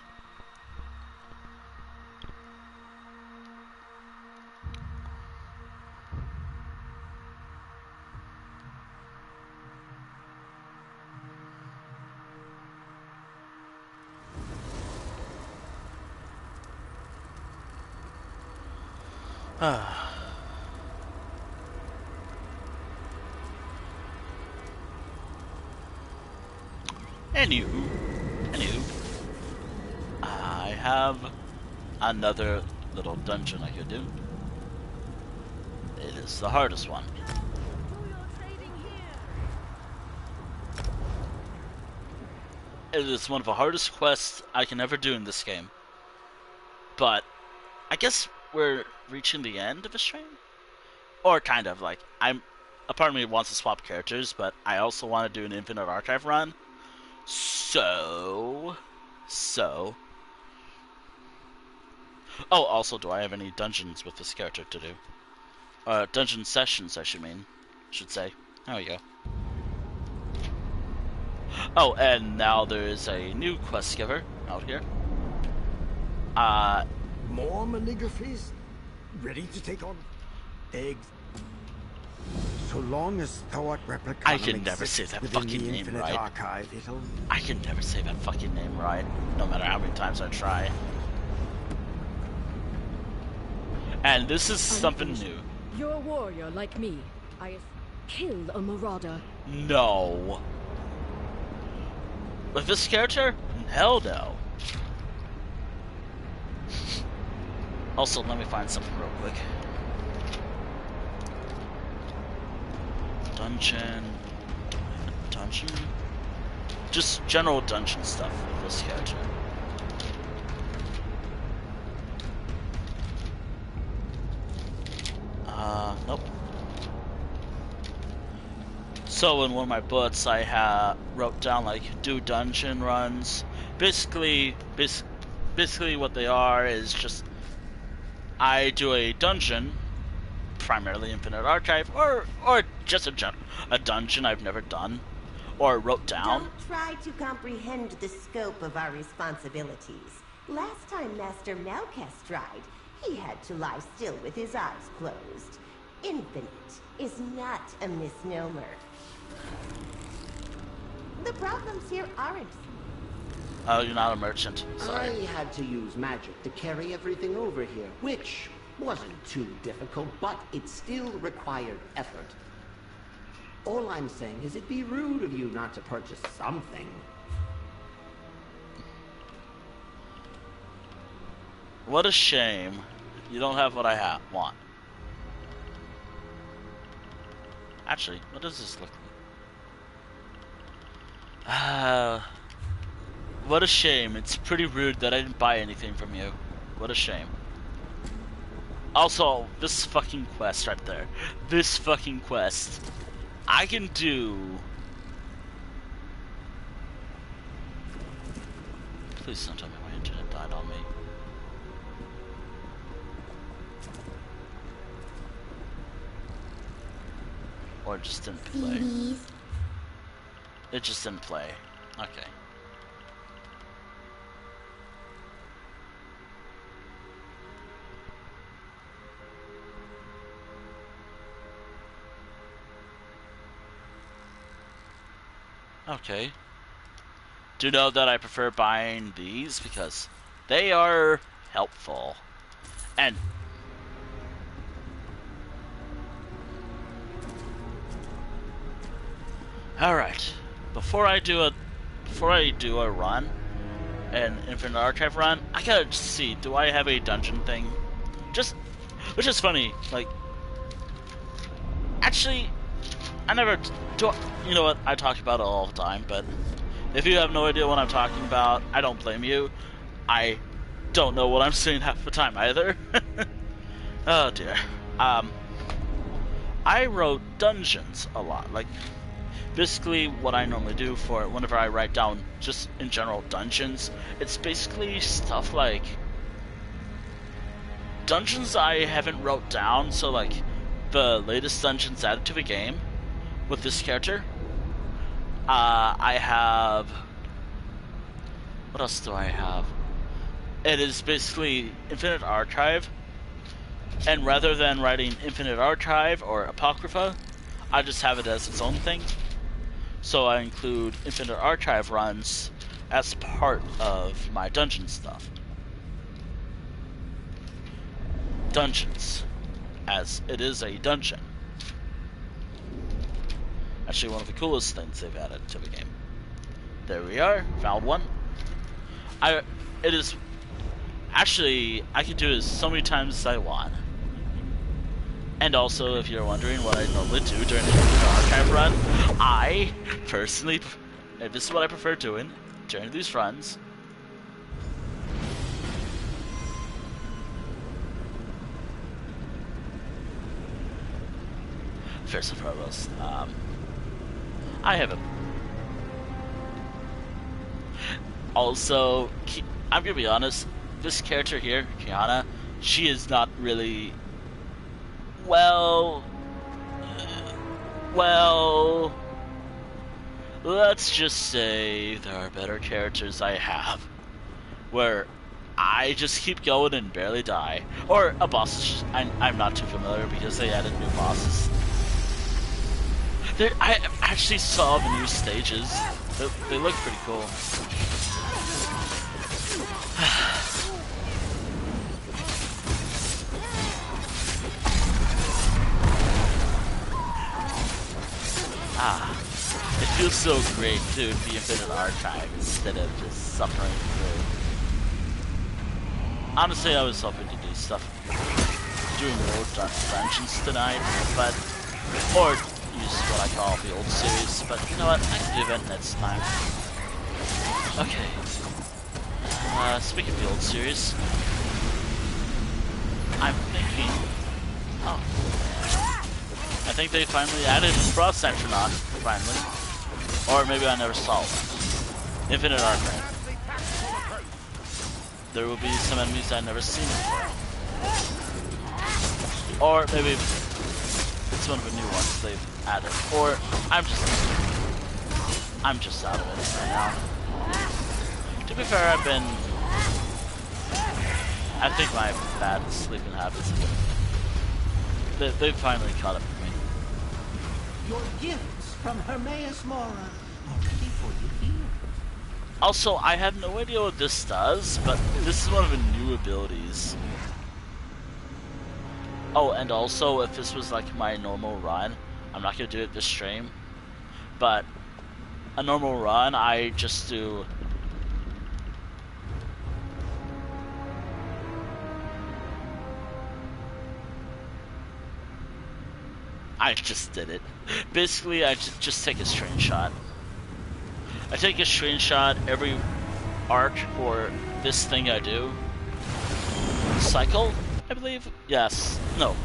Anywho, I have another little dungeon I could do. It is the hardest one. It is one of the hardest quests I can ever do in this game. But I guess we're reaching the end of the stream? Or kind of, like, a part of me wants to swap characters, but I also want to do an Infinite Archive run. So... Oh, also, do I have any dungeons with this character to do? Dungeon sessions, I should say. There we go. Oh, and now there's a new quest giver out here. More maligraphies? Ready to take on eggs? So long as Thought Replicon I can never say that fucking name Infinite right. Archive, it'll... I can never say that fucking name right, no matter how many times I try. And this is something new. You're a warrior like me. I have killed a marauder. No. With this character? Hell no. Also, let me find something real quick. Dungeon. Just general dungeon stuff with this character. Nope. So in one of my books, I wrote down like do dungeon runs. Basically what they are is just I do a dungeon, primarily Infinite Archive, or just a dungeon I've never done, or wrote down. Don't try to comprehend the scope of our responsibilities. Last time Master Malcast tried, he had to lie still with his eyes closed. Infinite is not a misnomer. The problems here aren't. Oh, you're not a merchant. Sorry. I had to use magic to carry everything over here, which wasn't too difficult, but it still required effort. All I'm saying is it'd be rude of you not to purchase something. What a shame. You don't have what I want. Actually, what does this look like? What a shame. It's pretty rude that I didn't buy anything from you. What a shame. Also, this fucking quest right there. This fucking quest. I can do... Please don't tell me my internet died on me. Or it just didn't play. It just didn't play. Okay. Okay. Do know that I prefer buying these because they are helpful. And alright. Before I do a run, an Infinite Archive run, I gotta see, do I have a dungeon thing? Which is funny, like, actually, I never do. You know what? I talk about it all the time, but if you have no idea what I'm talking about, I don't blame you. I don't know what I'm saying half the time either. Oh dear. I wrote dungeons a lot. Like, basically what I normally do for whenever I write down just in general dungeons, it's basically stuff like dungeons I haven't wrote down. So like the latest dungeons added to the game. With this character, I have... What else do I have? It is basically Infinite Archive, and rather than writing Infinite Archive or Apocrypha, I just have it as its own thing. So I include Infinite Archive runs as part of my dungeon stuff. Dungeons, as it is a dungeon. Actually, one of the coolest things they've added to the game. There we are, found one. It is actually, I can do this so many times as I want. And also, if you're wondering what I normally do during the archive run, I personally, this is what I prefer doing during these runs. First and foremost, I have a... Also, I'm gonna be honest, this character here, Kiana, she is not really... Well, let's just say there are better characters I have, where I just keep going and barely die. Or a boss, I'm not too familiar because they added new bosses. I actually saw the new stages. They look pretty cool. It feels so great to be Infinite Archive instead of just suffering through. Honestly, I was hoping to do stuff, doing more dungeons tonight, but or use what I call the old series. But you know what? I can do that next time. Okay. Speaking of the old series, I'm thinking. Oh. I think they finally added Frost Astronaut, finally. Or maybe I never saw one. Infinite Archive. There will be some enemies I've never seen before. Or maybe it's one of the new ones they've added. Or I'm just out of it right now. To be fair, I think my bad sleeping habits, they finally caught up with me. Your gifts from Hermaeus Mora are ready for you here. Also, I have no idea what this does, but this is one of the new abilities. Oh, and also, if this was like my normal run, I'm not gonna do it this stream, but a normal run, I just do. I just did it. Basically, I just take a screenshot. I take a screenshot every arc for this thing I do. Cycle, I believe? Yes. No.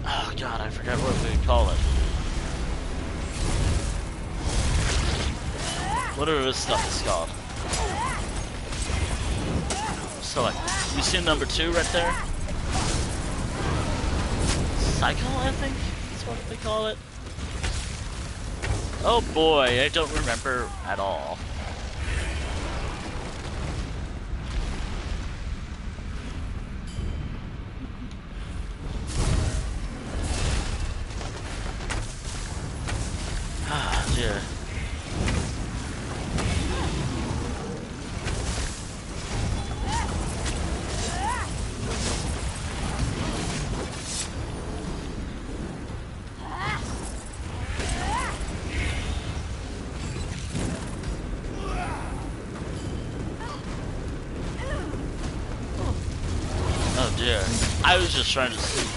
Oh god, I forgot what we call it. Whatever this stuff is called. So, like, you see number 2 right there? Cycle, I think is what they call it. Oh boy, I don't remember at all. Ah, dear. Oh dear. I was just trying to see.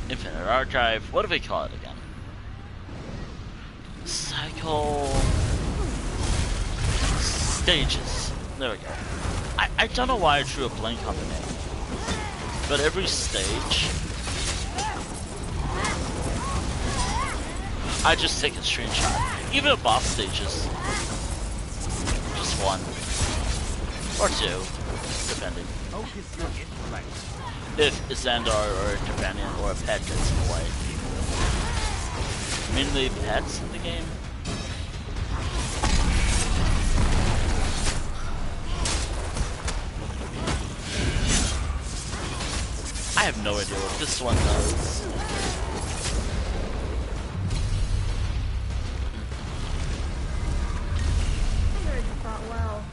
Infinite Archive. What do they call it again? Cycle stages. There we go. I don't know why I drew a blank on the name. But every stage I just take a screenshot. Even at boss stages. Just one. Or 2, depending. If a Xandar or a companion or a pet gets in the way. Mainly pets in the game. I have no idea what this one does. Well,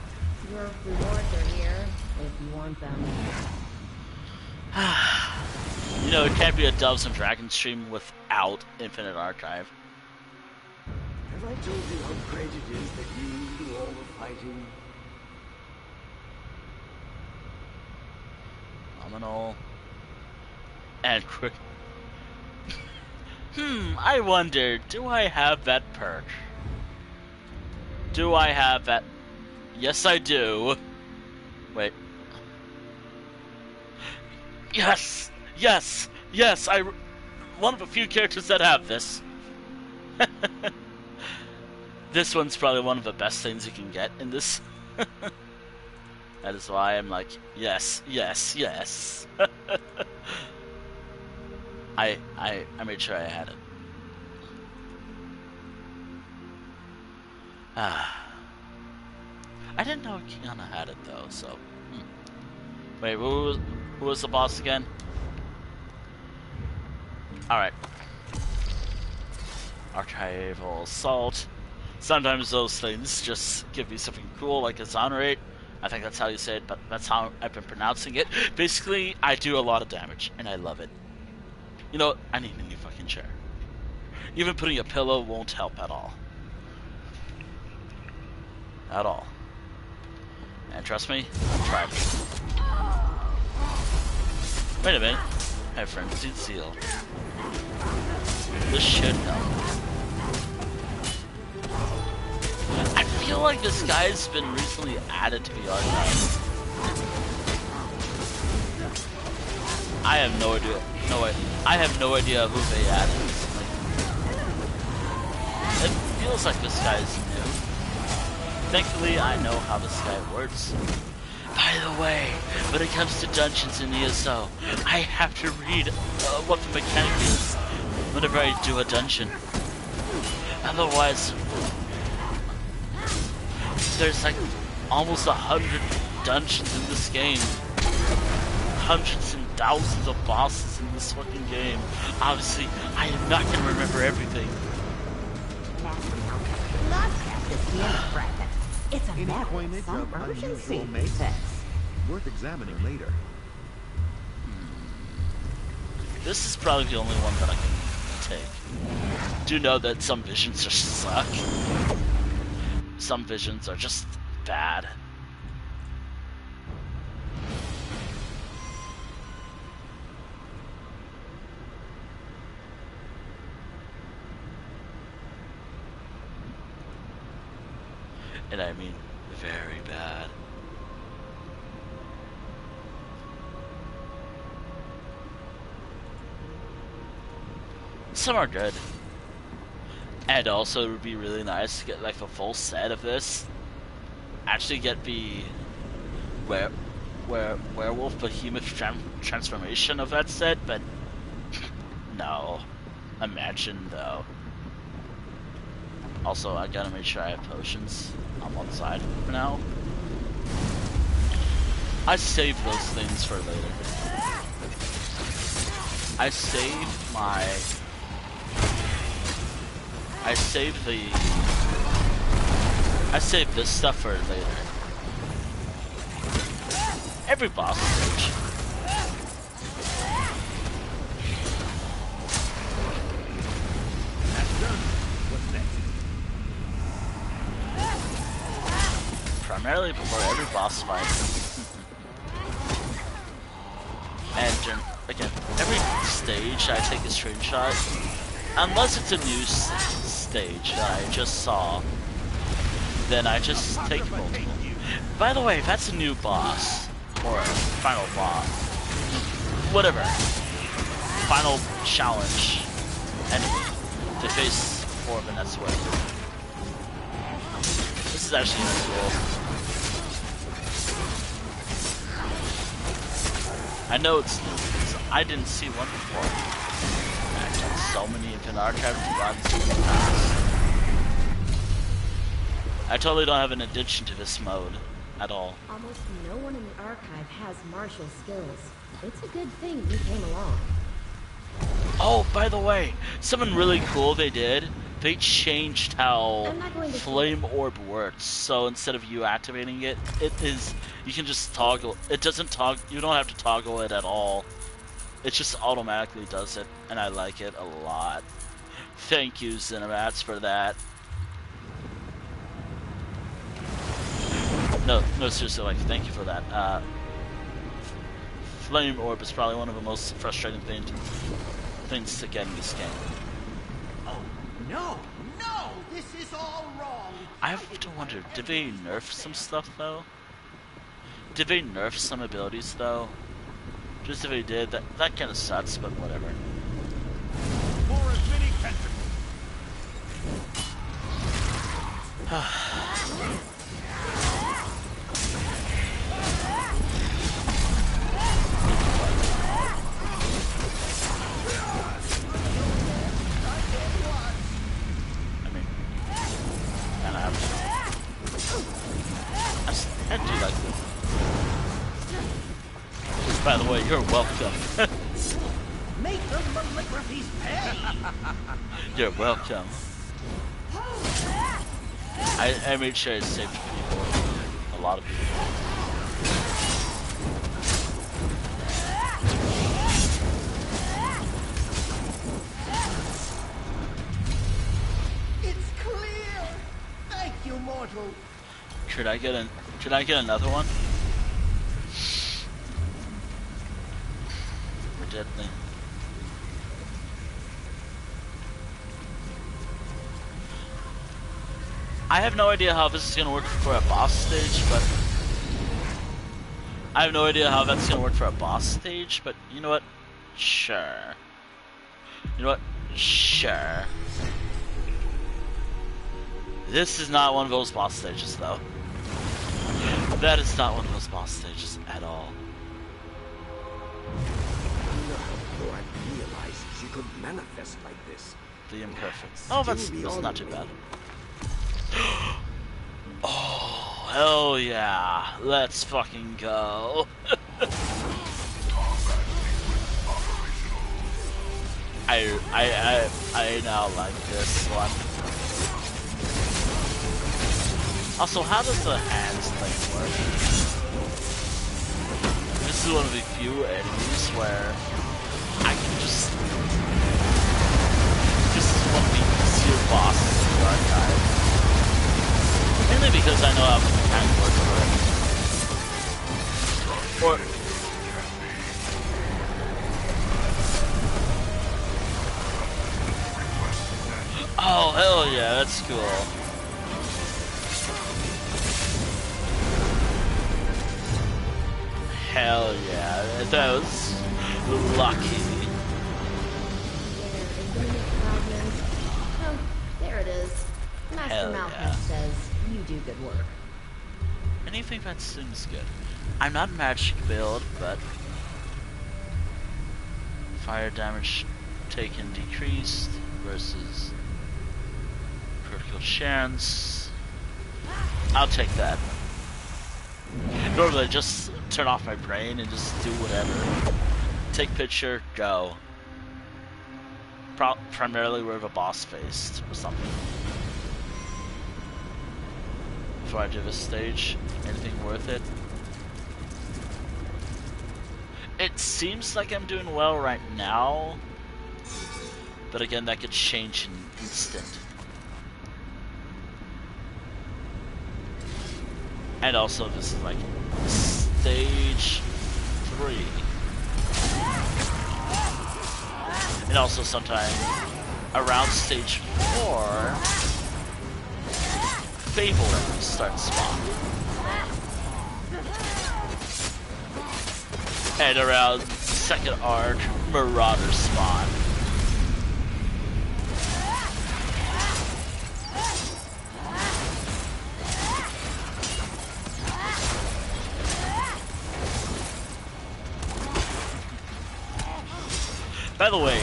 your rewards are here if you want them. You know, it can't be a Doves and Dragons stream without Infinite Archive. Have I told you how great it is that you do all the fighting? Nominal. And quick. I wonder, do I have that perk? Do I have that? Yes, I do. Wait. Yes! Yes! Yes! One of the few characters that have this. This one's probably one of the best things you can get in this. That is why I'm like, yes, yes, yes. I made sure I had it. I didn't know Kiana had it though, so. Wait, who was the boss again? Alright. Archival assault. Sometimes those things just give me something cool, like exonerate. I think that's how you say it, but that's how I've been pronouncing it. Basically, I do a lot of damage, and I love it. You know what? I need a new fucking chair. Even putting a pillow won't help at all. At all. And trust me, I've tried. Wait a minute. I have Frenzied Seal. This should help. I feel like this guy's been recently added to the archive. I have no idea. I have no idea who they added. It feels like this guy's new. Thankfully, I know how this guy works. By the way, when it comes to dungeons in ESO, I have to read what the mechanic is whenever I do a dungeon. Otherwise, there's like almost 100 dungeons in this game. Hundreds and thousands of bosses in this fucking game. Obviously, I am not going to remember everything. It's a Any matter coinage of some of urgency, unusual he make? says. Worth examining later. This is probably the only one that I can take. Do know that some visions just suck. Some visions are just bad. And I mean very bad. Some are good. And also it would be really nice to get like a full set of this. Actually get the werewolf behemoth transformation of that set, but no. Imagine though. Also, I gotta make sure I have potions on one side for now. I saved those things for later. I saved this stuff for later. Every boss stage. That's done. What's next? Primarily before every boss fight. And again, every stage I take a screenshot. Unless it's a new stage that I just saw, then I just take multiple. By the way, that's a new boss. Or a final boss. Whatever. Final challenge enemy to face for the next way. This is actually cool. I know it's new because I didn't see one before. I've done so many Infinite Archive runs in the past. I totally don't have an addiction to this mode at all. Almost no one in the archive has martial skills. It's a good thing you came along. Oh, by the way, something really cool they did. They changed how Flame Orb works. So instead of you activating it, you can just toggle. It doesn't toggle. You don't have to toggle it at all. It just automatically does it, and I like it a lot. Thank you, Cinemats, for that. No, seriously, like, thank you for that. Flame Orb is probably one of the most frustrating things to get in this game. Oh, no! This is all wrong! I have to wonder, did they nerf some stuff, though? Did they nerf some abilities, though? Just if they did, that kind of sucks, but whatever. For as many I do like this. By the way, you're welcome. Make the malignant Please pay. You're welcome. I made sure I saved people. A lot of people. It's clear. Thank you, mortal. Should I get another one? We're deadly. I have no idea how this is gonna work for a boss stage, but you know what? Sure. You know what? Sure. This is not one of those boss stages, though. That is not one of those boss stages at all. Never I realized she could manifest like this. The imperfect. Oh, that's not too bad. Oh, hell yeah. Let's fucking go. I now like this one. Also, how does the hands thing work? This is one of the few enemies where I can just... This is one of the easier bosses in the archive. Mainly because I know how the mechanic works for it. Or... Oh, hell yeah, that's cool. Hell yeah, that was lucky. Oh, there it is. Master Malphite says you do good work. Anything that seems good. I'm not magic build, but fire damage taken decreased versus critical chance. I'll take that. Normally, just turn off my brain and just do whatever. Take picture, go. Primarily where the boss faced or something. Before I do this stage, anything worth it? It seems like I'm doing well right now, but again, that could change in an instant. And also, this is like stage 3. And also, sometime around stage 4, Fable starts spawning. And around second arc, Marauders spawn. By the way,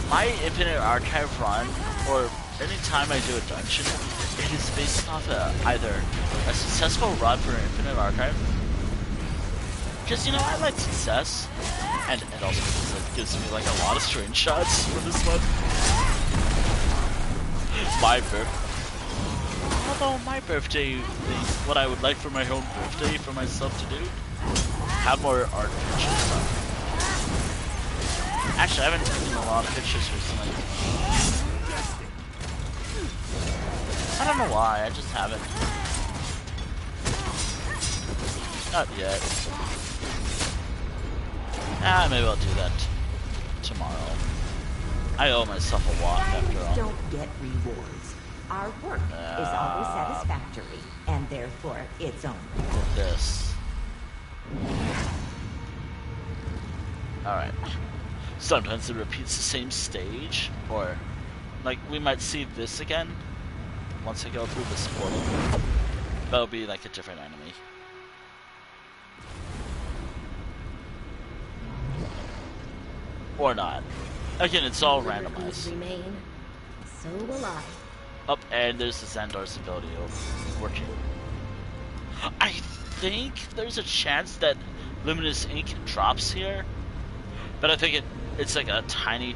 my Infinite Archive run, or any time I do a dungeon, it is based off either a successful run for Infinite Archive, because, you know, I like success, and also because it gives me, like, a lot of screenshots for this one. Although my birthday thing, what I would like for my own birthday for myself to do, have more art pictures up. Actually, I haven't taken a lot of pictures recently. I don't know why, I just haven't. Not yet. Maybe I'll do that tomorrow. I owe myself a walk after all. Don't get rewards. Our work is always satisfactory, and therefore its own. This. Alright. Sometimes it repeats the same stage, or like we might see this again once I go through this portal. That'll be like a different enemy. Or not. Again, it's all randomized. Remain. So will I. Up, and there's the Xandar's ability working. I think there's a chance that Luminous Ink drops here, but I think it's like a tiny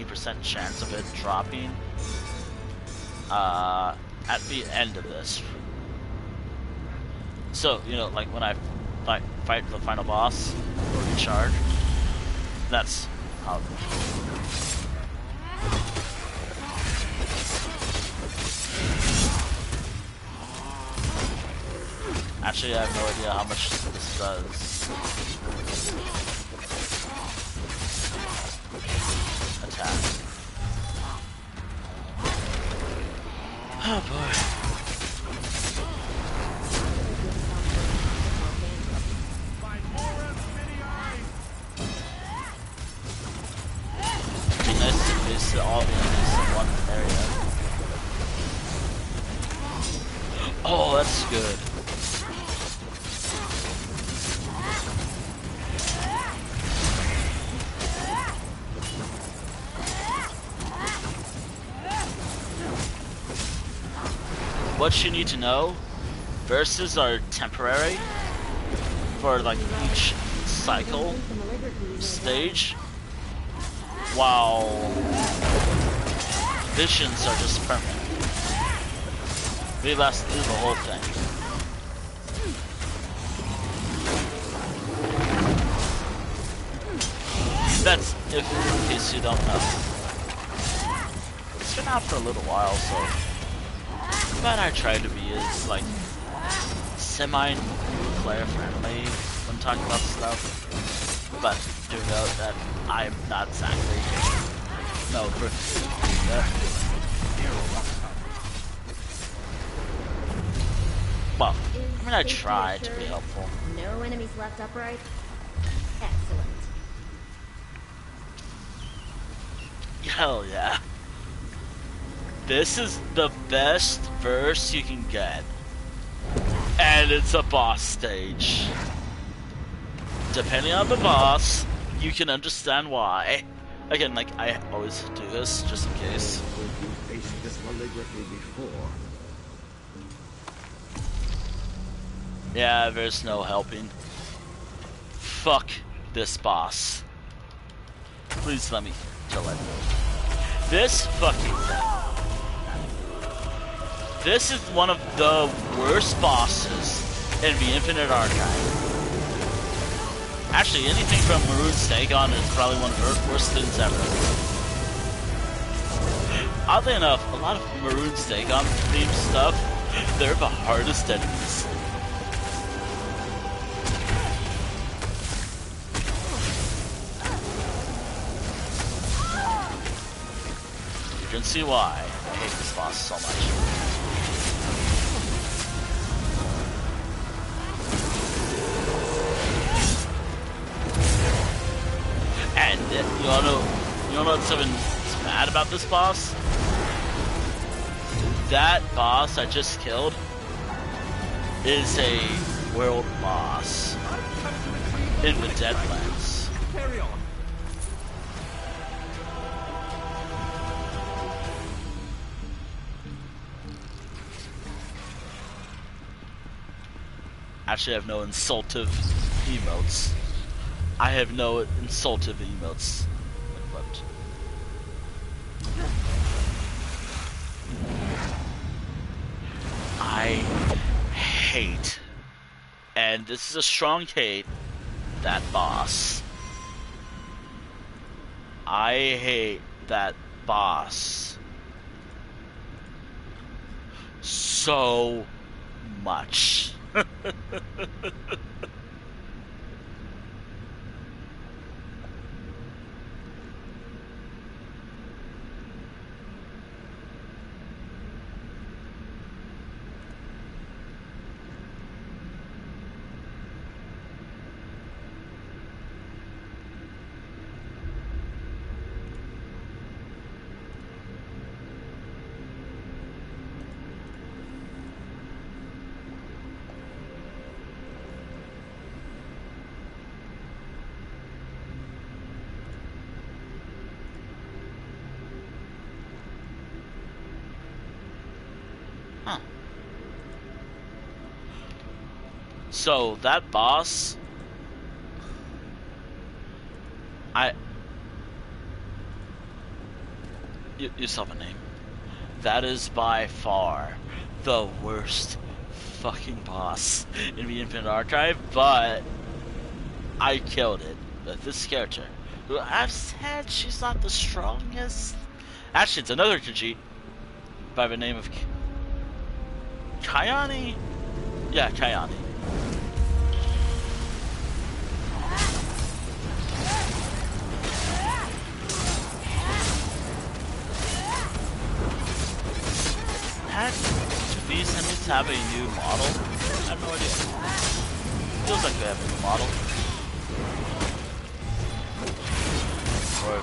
percent chance of it dropping at the end of this. So, you know, like when I fight the final boss or recharge, that's how it goes. Actually, I have no idea how much this does. Attack. Oh boy. It'd be nice to face all the enemies in one area. Oh, that's good. What you need to know, verses are temporary for like each cycle stage, while visions are just permanent. They last through the whole thing. That's if in case you don't know. It's been out for a little while, so. But I try to be as like semi-player friendly when talking about stuff. But do note that I'm not exactly known for that. Well, I mean I try to be helpful. No enemies left upright? Excellent. Hell yeah. This is the best verse you can get. And it's a boss stage. Depending on the boss, you can understand why. Again, like, I always do this, just in case. You faced this calligraphy before. Yeah, there's no helping. Fuck this boss. Please let me kill it. This fucking thing. This is one of the worst bosses in the Infinite Archive. Actually, anything from Maroon Sagon is probably one of the worst things ever. Oddly enough, a lot of Maroon Sagon themed stuff, they're the hardest enemies. You can see why I hate this boss so much. And you wanna know something bad about this boss? That boss I just killed is a world boss in the Deadlands. Carry on. Actually, I have no insultive emotes. I have no insultive emotes equipped. I hate, and this is a strong hate, that boss. I hate that boss so much. So that boss, You saw the name. That is by far the worst fucking boss in the Infinite Archive, but I killed it with this character, who I've said she's not the strongest. Actually, it's another Khajiit by the name of Kayani? Yeah, Kayani. Do these enemies have a new model? I have no idea. Feels like they have a new model. Or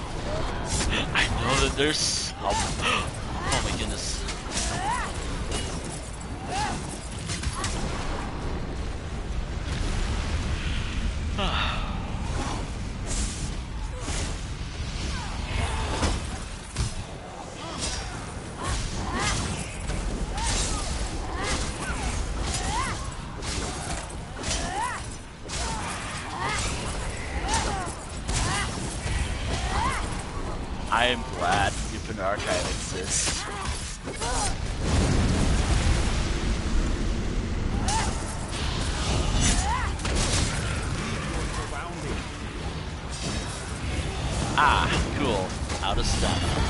I know that there's oh my goodness. I am glad Infinite Archive exists. Ah, cool. Out of stamina.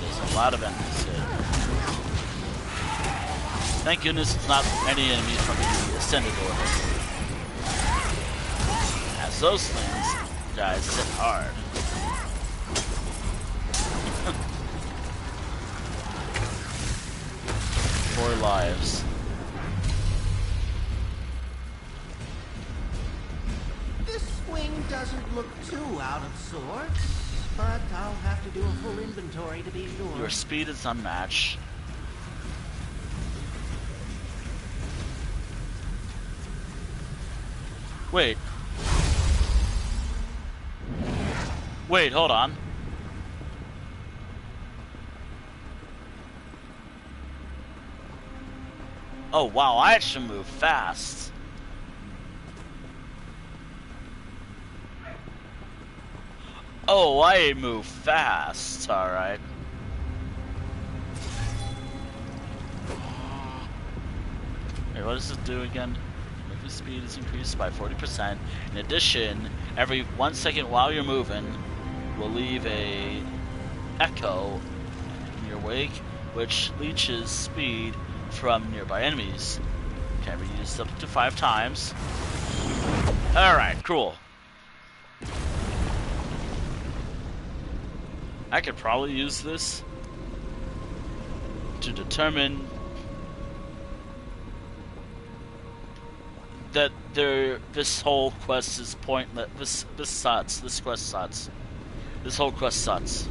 There's a lot of enemies here. Thank goodness it's not any enemies from the Ascended Order. As those things, guys, hit hard. 4 lives. This swing doesn't look too out of sorts, but I'll have to do a full inventory to be sure. Your speed is unmatched. Wait. Wait, hold on. Oh wow, I actually move fast. Oh, I move fast, alright. Wait, what does it do again? Moving speed is increased by 40%. In addition, every 1 second while you're moving, will leave a echo in your wake, which leeches speed from nearby enemies. Can be used up to 5 times. Alright, cool. I could probably use this to determine that this whole quest is pointless. This quest sucks. This whole quest sucks.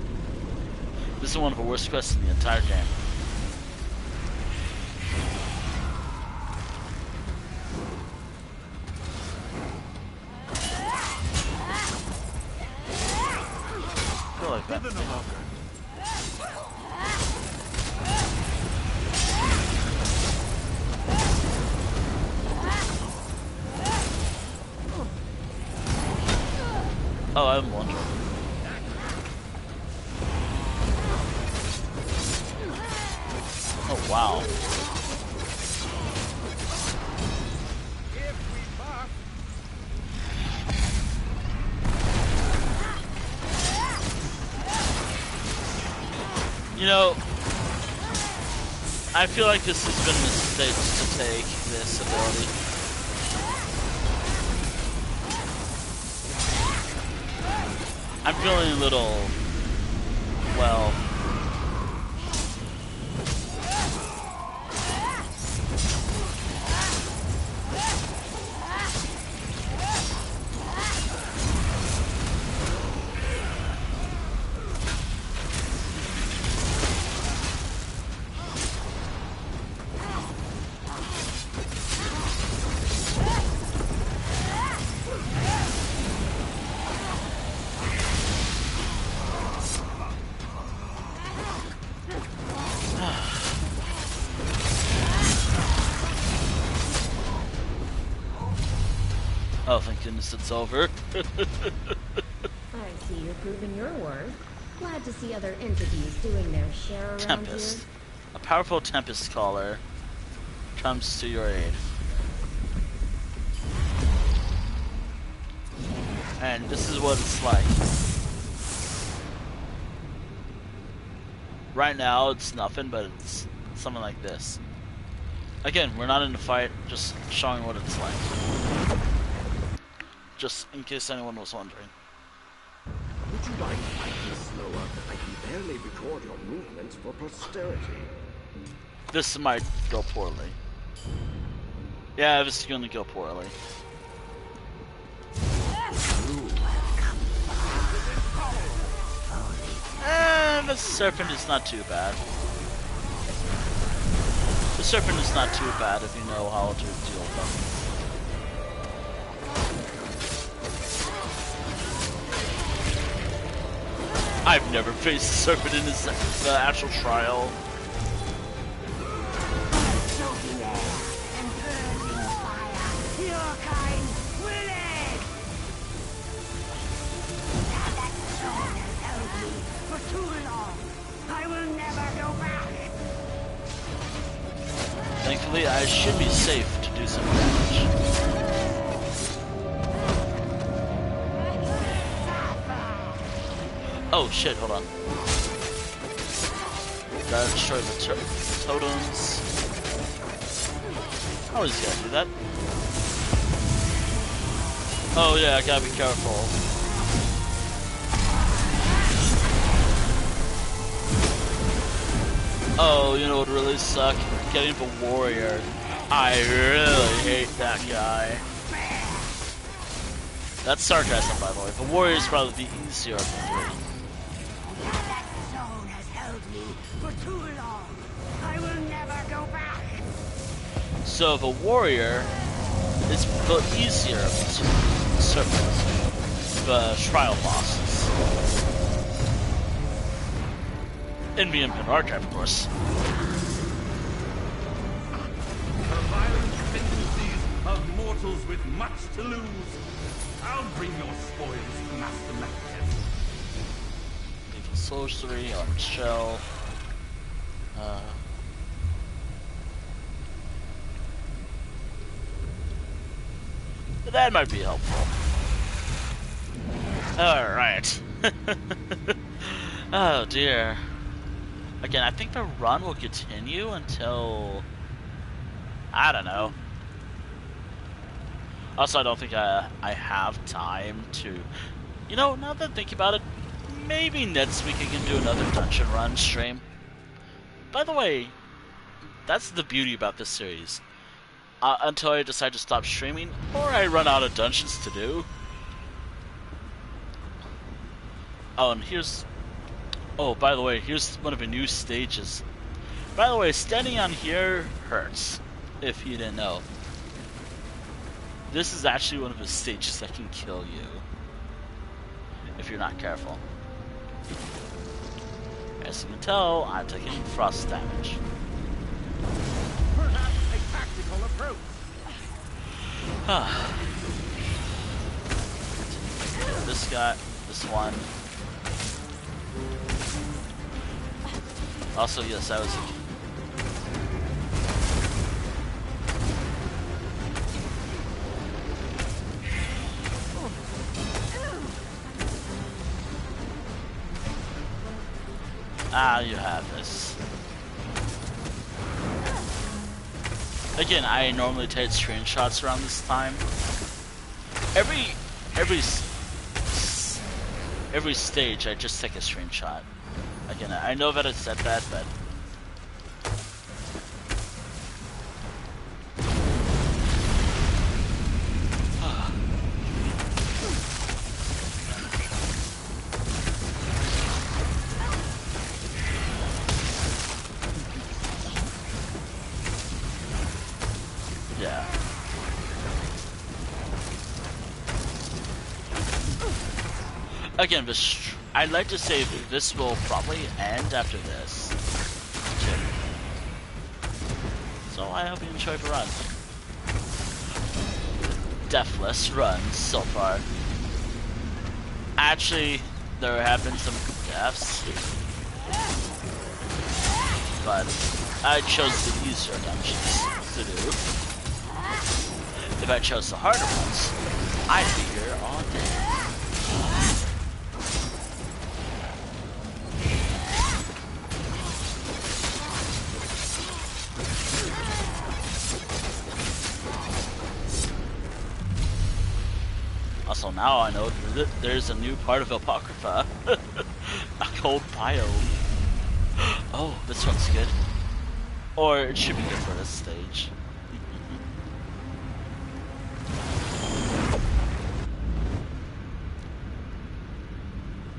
This is one of the worst quests in the entire game. I feel like that. Oh, I'm wondering. Oh, wow. You know, I feel like this has been a mistake to take this ability. I'm feeling a little, well, oh, thank goodness it's over. I see you're proving your worth. Glad to see other entities doing their share around Tempest. here. A powerful Tempest caller comes to your aid. And this is what it's like. Right now it's nothing, but it's something like this. Again, we're not in a fight, just showing what it's like. Just in case anyone was wondering. Would you like to fight me slower? I can barely record your movements for posterity. This might go poorly. Yeah, this is gonna go poorly. The serpent is not too bad. The serpent is not too bad if you know how to deal with them. I've never faced a serpent in the actual trial. Thankfully, I should be safe to do some damage. Oh shit, hold on. Gotta destroy the totems. How is he gonna do that? Oh yeah, I gotta be careful. Oh, you know what really suck? Getting the warrior. I really hate that guy. That's sarcasm, by the way. The warrior is probably the easier of the three. That zone has held me for too long. I will never go back. So the warrior is the easier of the serpents, the trial bosses. In the Infinite Archive, of course. The violent tendencies of mortals with much to lose. I'll bring your spoils to Master Malchus. Lethal sorcery on shell. That might be helpful. Alright. Oh dear. Again, I think the run will continue until... I don't know. Also, I don't think I have time to... You know, now that I think about it, maybe next week I can do another dungeon run stream. By the way, that's the beauty about this series. Until I decide to stop streaming, or I run out of dungeons to do. Oh, and here's... Oh, by the way, here's one of the new stages. By the way, standing on here hurts, if you didn't know. This is actually one of the stages that can kill you, if you're not careful. As you can tell, I'm taking frost damage. Perhaps a tactical approach. This guy, this one. Also, yes, I was. You have this. Again, I normally take screenshots around this time. Every stage, I just take a screenshot. Again, I know that it's said that, but... yeah. Again, I'd like to say that this will probably end after this. So I hope you enjoyed the run. Deathless run so far. Actually, there have been some deaths, but I chose the easier dungeons to do. If I chose the harder ones, I'd be here all day. Also, now I know that there's a new part of Apocrypha. A cold biome. Oh, this one's good. Or it should be good for this stage.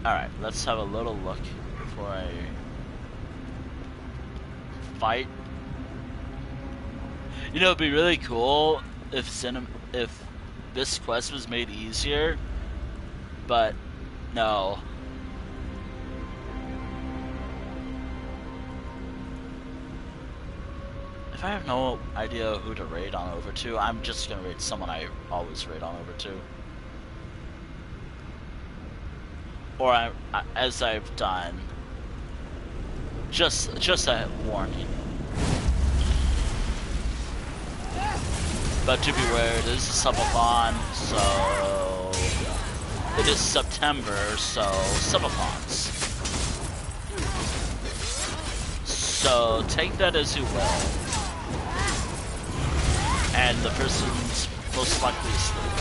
Alright, let's have a little look before I fight. You know, it'd be really cool if this quest was made easier, but no. If I have no idea who to raid on over to, I'm just gonna raid someone I always raid on over to. Or as I've done, just a warning. But to be aware, it is a subathon, so it is September, so subathons. So take that as you will. And the person's most likely asleep.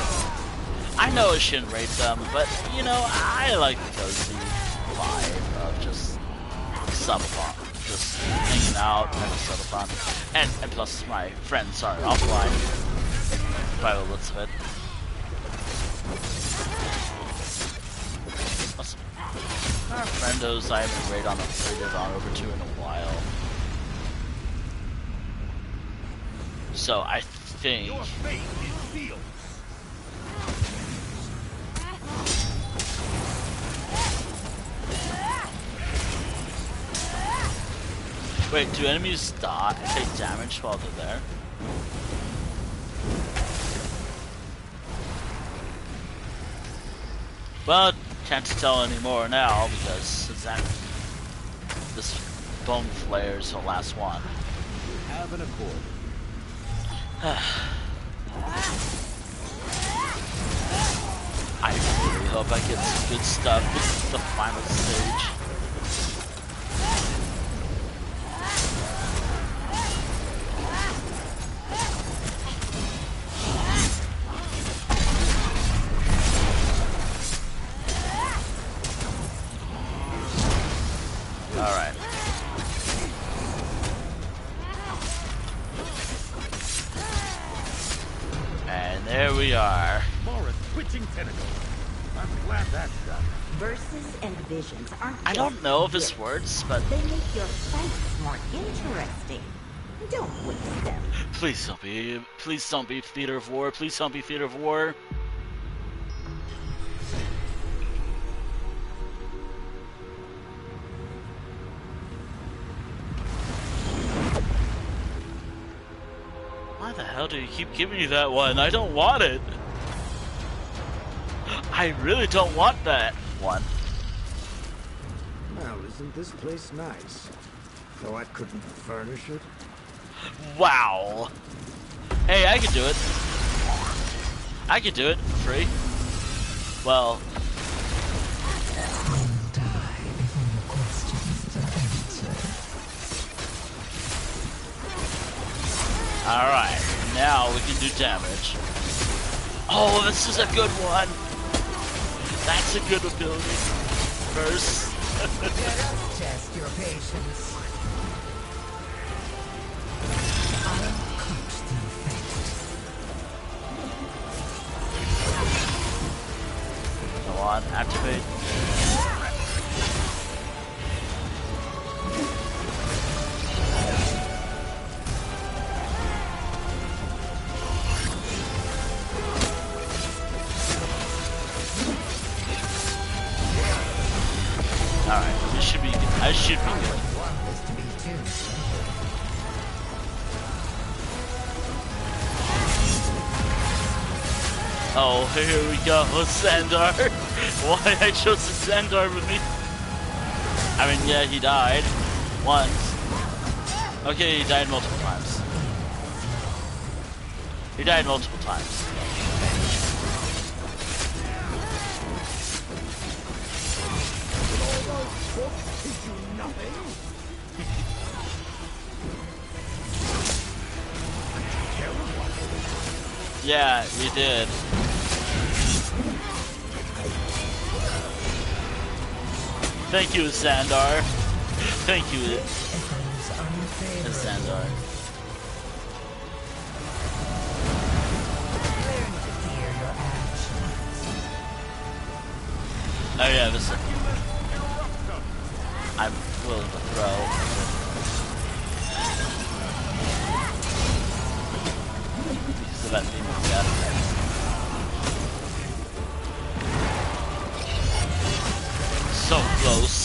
I know I shouldn't rate them, but you know, I like the cozy vibe of just subathon. Just hanging out and a subathon. And plus my friends are offline. By the looks of it. Awesome. Our friendos I haven't raided on over to in a while. So I think Your fate is sealed. Wait, do enemies take damage while they're there? Well, can't tell anymore now because this bone flare is the last one. You have an accord. I really hope I get some good stuff. This is the final stage. Alright. And there we are. More twitching tentacles. I'm glad that's done. Verses and visions aren't I don't just know if this gifts. works, but They make your fights more interesting. Don't waste them. please don't be Theater of War. Please don't be Theater of War. Why the hell do you keep giving me that one? I don't want it. I really don't want that one. Well, isn't this place nice? Though I couldn't furnish it. Wow. Hey, I could do it. I could do it for free. Well, alright, now we can do damage. Oh, this is a good one. That's a good ability. First. Test your patience. I'll coach through fate. Go on, activate. Alright, this should be good. I should be good. Oh, here we go, Xandar. Why I chose the Xandar with me? I mean, yeah, he died once. Okay, he died multiple times. He died multiple times. Yeah, you did. Thank you, Xandar. Thank you, Xandar. Oh yeah, this is... I'm willing to throw. Because of that demon's death. So close.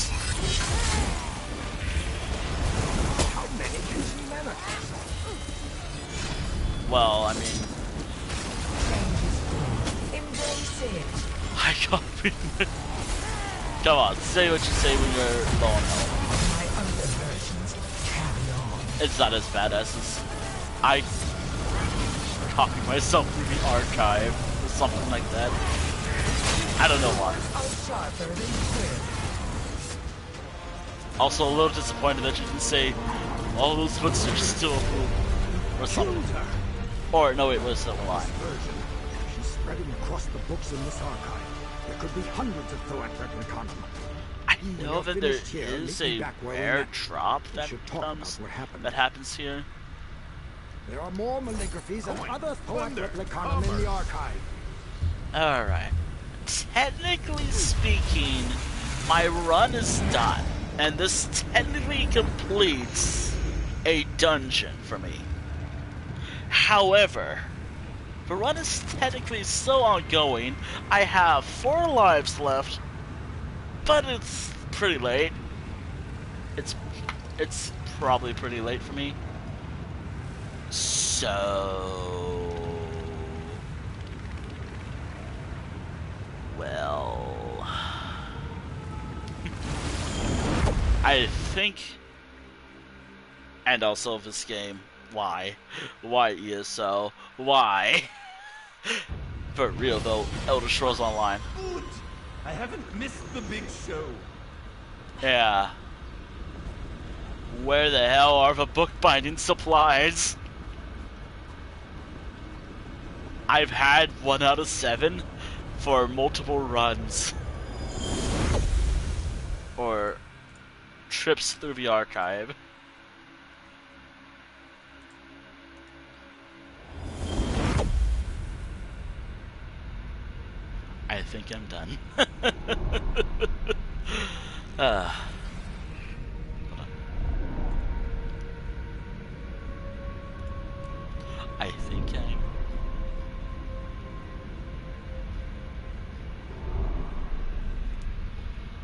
Well, I mean... I can't be... Come on, say what you say when you're low on health. It's not as bad as I copy myself through the archive or something like that. I don't know why. Also a little disappointed that you didn't say all those books are still or something. Or no, it was still alive. She's spreading across the books in this archive. There could be hundreds of Thoat Replicanum. I know that there is a rare drop that happens here. There are more malligraphies and other Thoat Replicanum in the archive. Alright. Technically speaking, my run is done. And this technically completes a dungeon for me. However, the run is technically still ongoing. I have 4 lives left, but it's pretty late. It's probably pretty late for me. So, well, I think, and also this game. Why? Why ESO? Why? For real though, Elder Scrolls Online. Good. I haven't missed the big show. Yeah. Where the hell are the bookbinding supplies? I've had 1 out of 7 for multiple runs. Or trips through the archive. I think I'm done. I think I'm...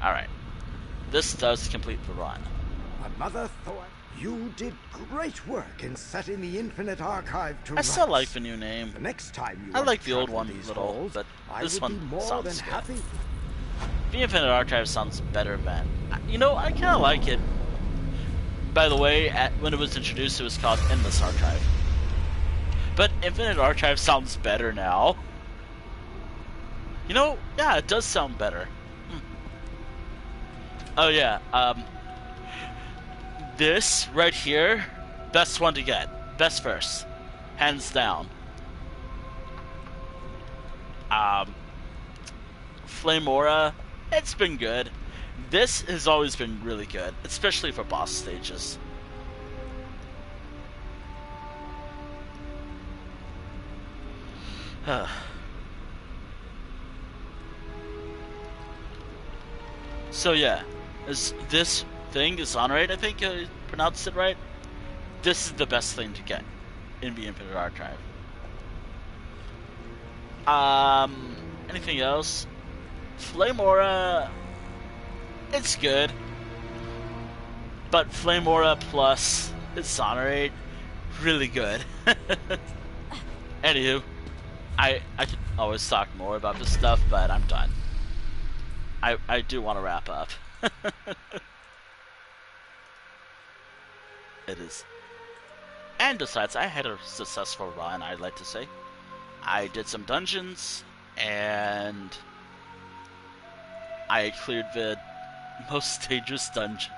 Alright. This does complete the run. Another Thoat. You did great work in setting the Infinite Archive to I still rights. like the new name. The next time you I want like to the old travel one these little, halls, but I this would one be more sounds than good. happy. The Infinite Archive sounds better than... You know, I kind of like it. By the way, when it was introduced, it was called Endless Archive. But Infinite Archive sounds better now. You know, yeah, it does sound better. Oh yeah, this right here, best one to get. Best first. Hands down. Flamora, it's been good. This has always been really good, especially for boss stages. So yeah, this thing is Honorate, I think I pronounced it right. This is the best thing to get in the Infinite Archive. Anything else? Flamora, it's good, but Flamora plus Exonerate, really good. Anywho, I could always talk more about this stuff, but I'm done. I do want to wrap up. It is. And besides, I had a successful run, I'd like to say. I did some dungeons, and I cleared the most dangerous dungeon.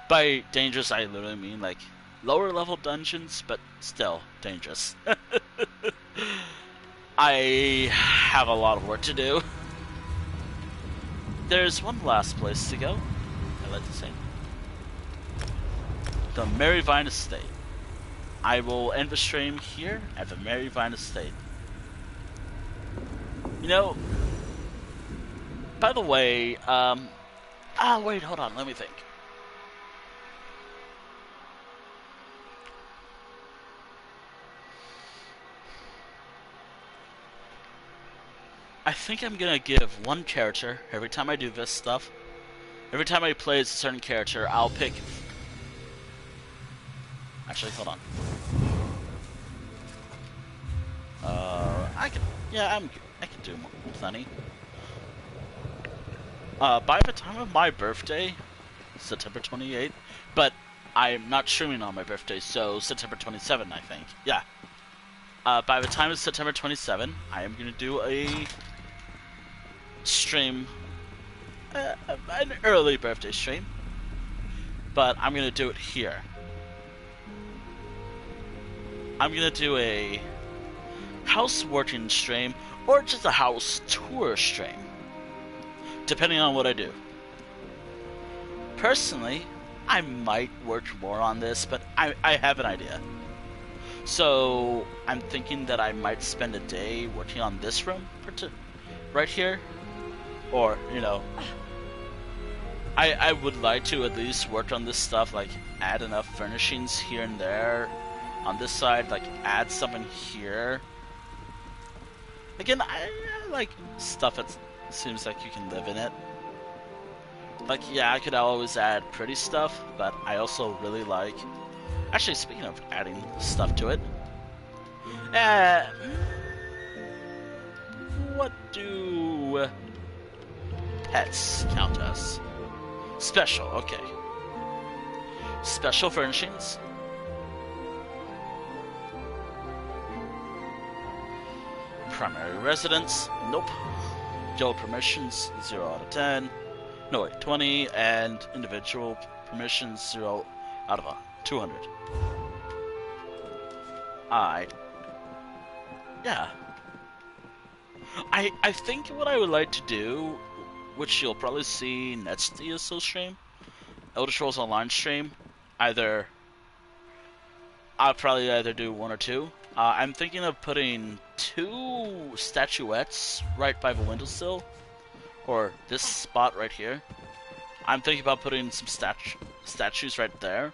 By dangerous, I literally mean like lower level dungeons, but still dangerous. I have a lot of work to do. There's one last place to go, I'd like to say. The Maryvine Estate. I will end the stream here at the Maryvine Estate. You know, by the way, wait, hold on, let me think. I think I'm gonna give one character every time I do this stuff. Every time I play as a certain character, I'll pick. Actually, hold on. I can do plenty. By the time of my birthday, September 28th, but I'm not streaming on my birthday, so September 27th, I think. Yeah. By the time of September 27th, I am gonna do a stream, an early birthday stream, but I'm gonna do it here. I'm gonna do a house working stream or just a house tour stream, depending on what I do. Personally, I might work more on this, but I have an idea. So I'm thinking that I might spend a day working on this room right here. Or, you know, I would like to at least work on this stuff, like add enough furnishings here and there on this side, like add something here. Again, I like stuff that seems like you can live in it. Like, yeah, I could always add pretty stuff, but I also really like... Actually, speaking of adding stuff to it, what do pets count as? Special, okay. Special furnishings. Primary residence, nope. Guild permissions, 0 out of 10. No, wait, 20. And individual permissions, 0 out of 200. Yeah. I think what I would like to do, which you'll probably see next ESO stream, Elder Scrolls Online stream, I'll probably either do one or two. I'm thinking of putting 2 statuettes right by the windowsill, or this spot right here. I'm thinking about putting some statues right there.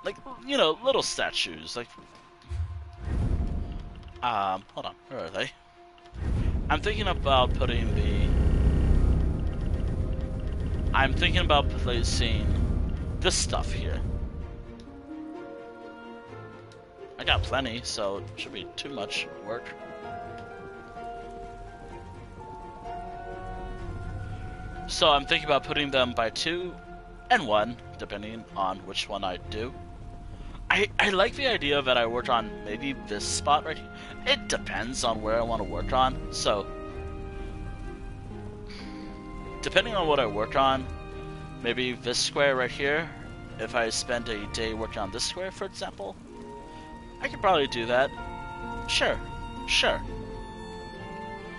Like, you know, little statues, like... hold on, where are they? I'm thinking about putting I'm thinking about placing this stuff here. I got plenty, so it shouldn't be too much work. So I'm thinking about putting them by 2 and 1, depending on which one I do. I like the idea that I work on maybe this spot right here. It depends on where I want to work on, so... Depending on what I work on, maybe this square right here, if I spend a day working on this square, for example, I could probably do that. Sure.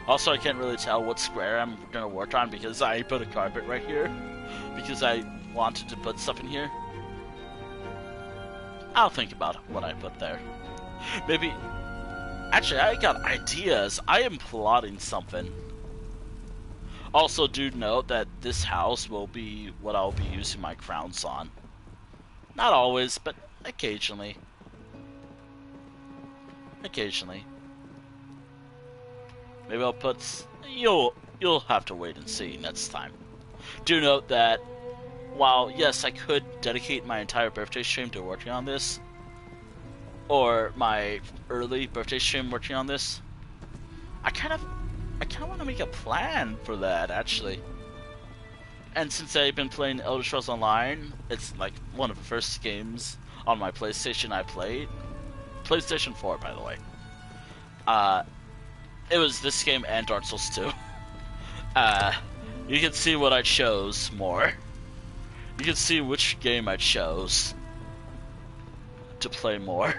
Also, I can't really tell what square I'm going to work on because I put a carpet right here, because I wanted to put stuff in here. I'll think about what I put there. Maybe... Actually, I got ideas. I am plotting something. Also, do note that this house will be what I'll be using my crowns on. Not always, but occasionally. Occasionally. Maybe I'll put... You'll have to wait and see next time. Do note that while, yes, I could dedicate my entire birthday stream to working on this, or my early birthday stream working on this, I kind of want to make a plan for that, actually. And since I've been playing Elder Scrolls Online, it's like one of the first games on my PlayStation I played. PlayStation 4, by the way. It was this game and Dark Souls 2. You can see what I chose more. You can see which game I chose to play more.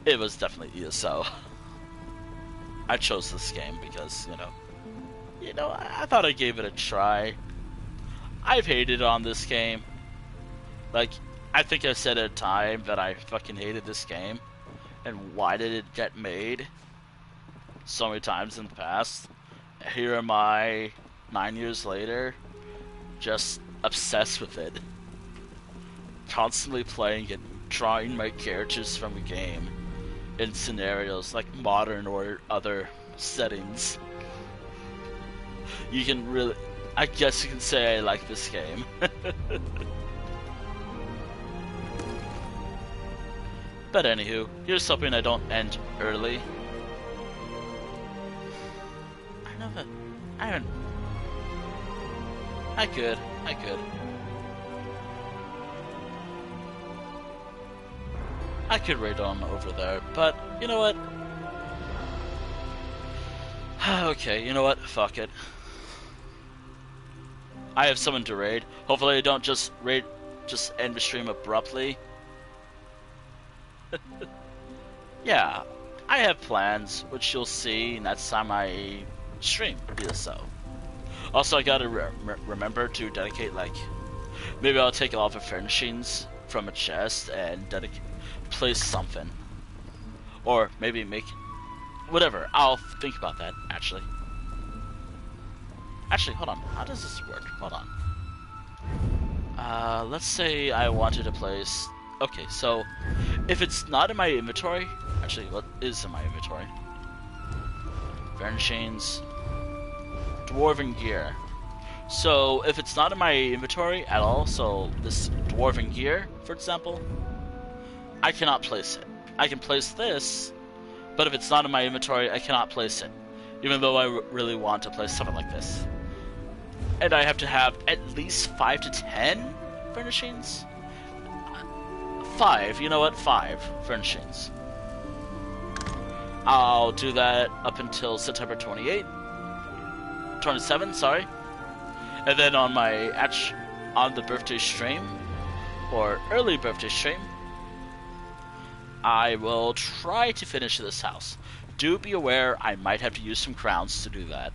It was definitely ESO. I chose this game because, I thought I gave it a try. I've hated on this game. Like, I think I said at a time that I fucking hated this game. And why did it get made so many times in the past? Here am I, 9 years later, just obsessed with it. Constantly playing it, drawing my characters from the game in scenarios like modern or other settings. You can really, I guess you can say I like this game. But anywho, here's hoping I don't end early. I know that I could. I could raid on over there, but you know what? Okay, you know what? Fuck it. I have someone to raid. Hopefully I don't just end the stream abruptly. Yeah, I have plans, which you'll see next time I stream ESO. Also, I gotta remember to dedicate, like, maybe I'll take all the furnishings from a chest and place something. Or maybe make, whatever, I'll think about that, actually. Actually, hold on, how does this work? Hold on. Let's say I wanted to place, okay, so if it's not in my inventory, actually, what is in my inventory? Furnishings, Dwarven gear. So if it's not in my inventory at all, so this Dwarven gear, for example, I cannot place it. I can place this, but if it's not in my inventory, I cannot place it, even though I really want to place something like this. And I have to have at least 5 to 10 furnishings? 5, you know what? 5 furnishings. I'll do that up until September 27, sorry. And then on on the birthday stream, or early birthday stream, I will try to finish this house. Do be aware I might have to use some crowns to do that,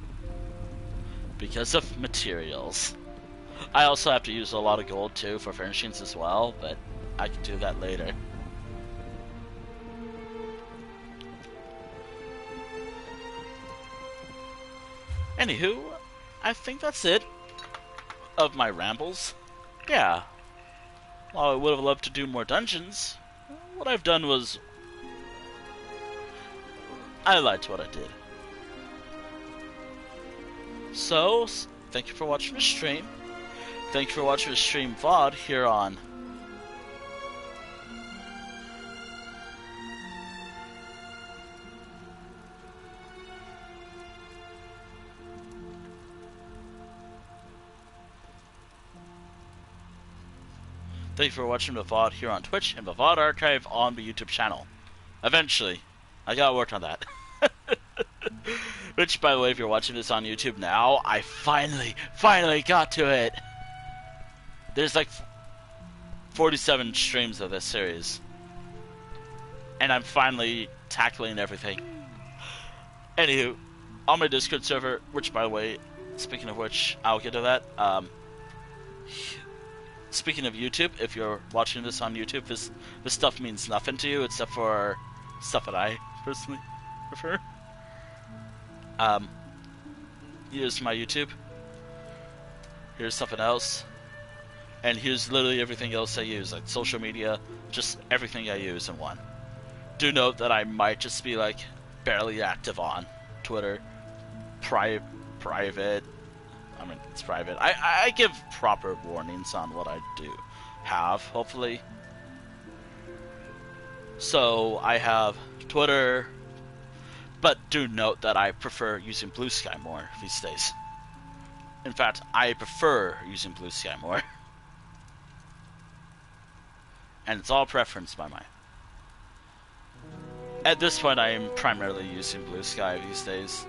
because of materials. I also have to use a lot of gold too for furnishings as well, but I can do that later. Anywho, I think that's it of my rambles. Yeah. While I would have loved to do more dungeons, what I've done was, I liked what I did. So, thank you for watching the stream. Thank you for watching the stream VOD here on Thank you for watching the VOD here on Twitch and the VOD archive on the YouTube channel. Eventually. I gotta work on that. Which, by the way, if you're watching this on YouTube now, I finally got to it! There's like 47 streams of this series. And I'm finally tackling everything. Anywho, on my Discord server, which, by the way, speaking of which, I'll get to that, speaking of YouTube, if you're watching this on YouTube, this stuff means nothing to you except for stuff that I personally prefer. Here's my YouTube. Here's something else. And here's literally everything else I use, like social media, just everything I use in one. Do note that I might just be like barely active on Twitter. Private. I mean, it's private. I give proper warnings on what I do have, hopefully. So I have Twitter, but do note that I prefer using Blue Sky more these days. In fact, I prefer using Blue Sky more. And it's all preference by mine. At this point, I am primarily using Blue Sky these days.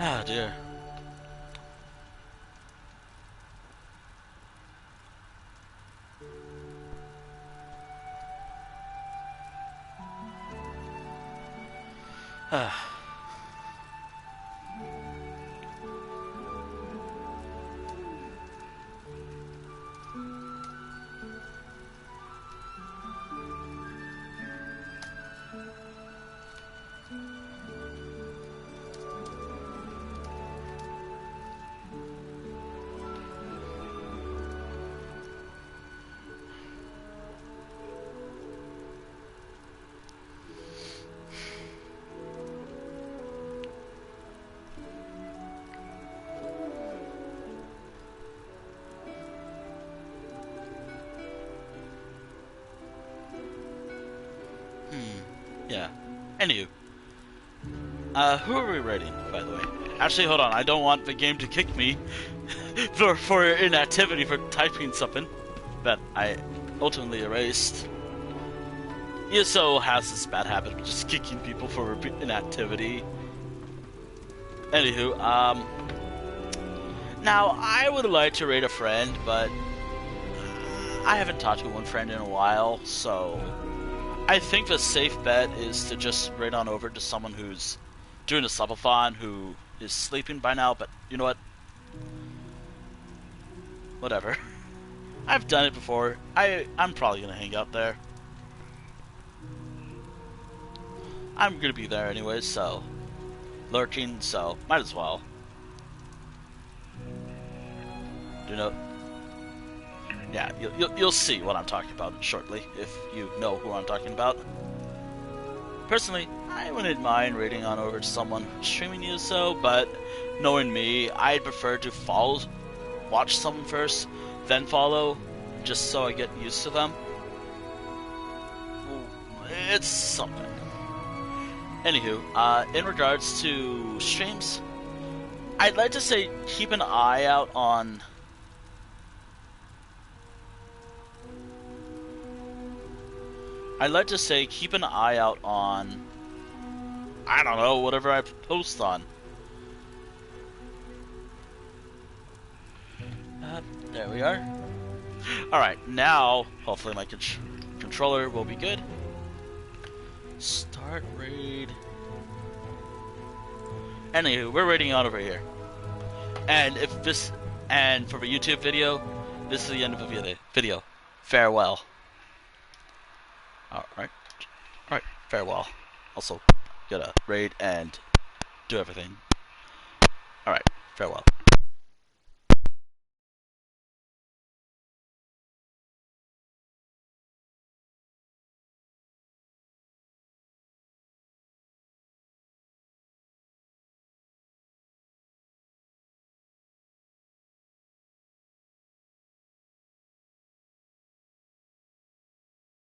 Ah, dear. Ah. Yeah. Anywho. Who are we rating, by the way? Actually, hold on. I don't want the game to kick me for inactivity for typing something that I ultimately erased. ESO has this bad habit of just kicking people for inactivity. Anywho, now I would like to rate a friend, but I haven't talked to one friend in a while, so I think the safe bet is to just rate on over to someone who's doing a subathon who is sleeping by now, but you know what? Whatever. I've done it before. I'm probably gonna hang out there. I'm gonna be there anyways, so lurking, so might as well. You know, yeah, you'll see what I'm talking about shortly if you know who I'm talking about. Personally, I wouldn't mind raiding on over to someone streaming you so, but knowing me, I'd prefer to watch someone first, then follow, just so I get used to them. It's something. Anywho, in regards to streams, I'd like to say keep an eye out on... I don't know, whatever I post on. There we are. Alright, now, hopefully my controller will be good. Start raid. Anywho, we're raiding on over here. And for a YouTube video, this is the end of the video. Farewell. Alright, farewell. Also, gotta raid and do everything. Alright, farewell.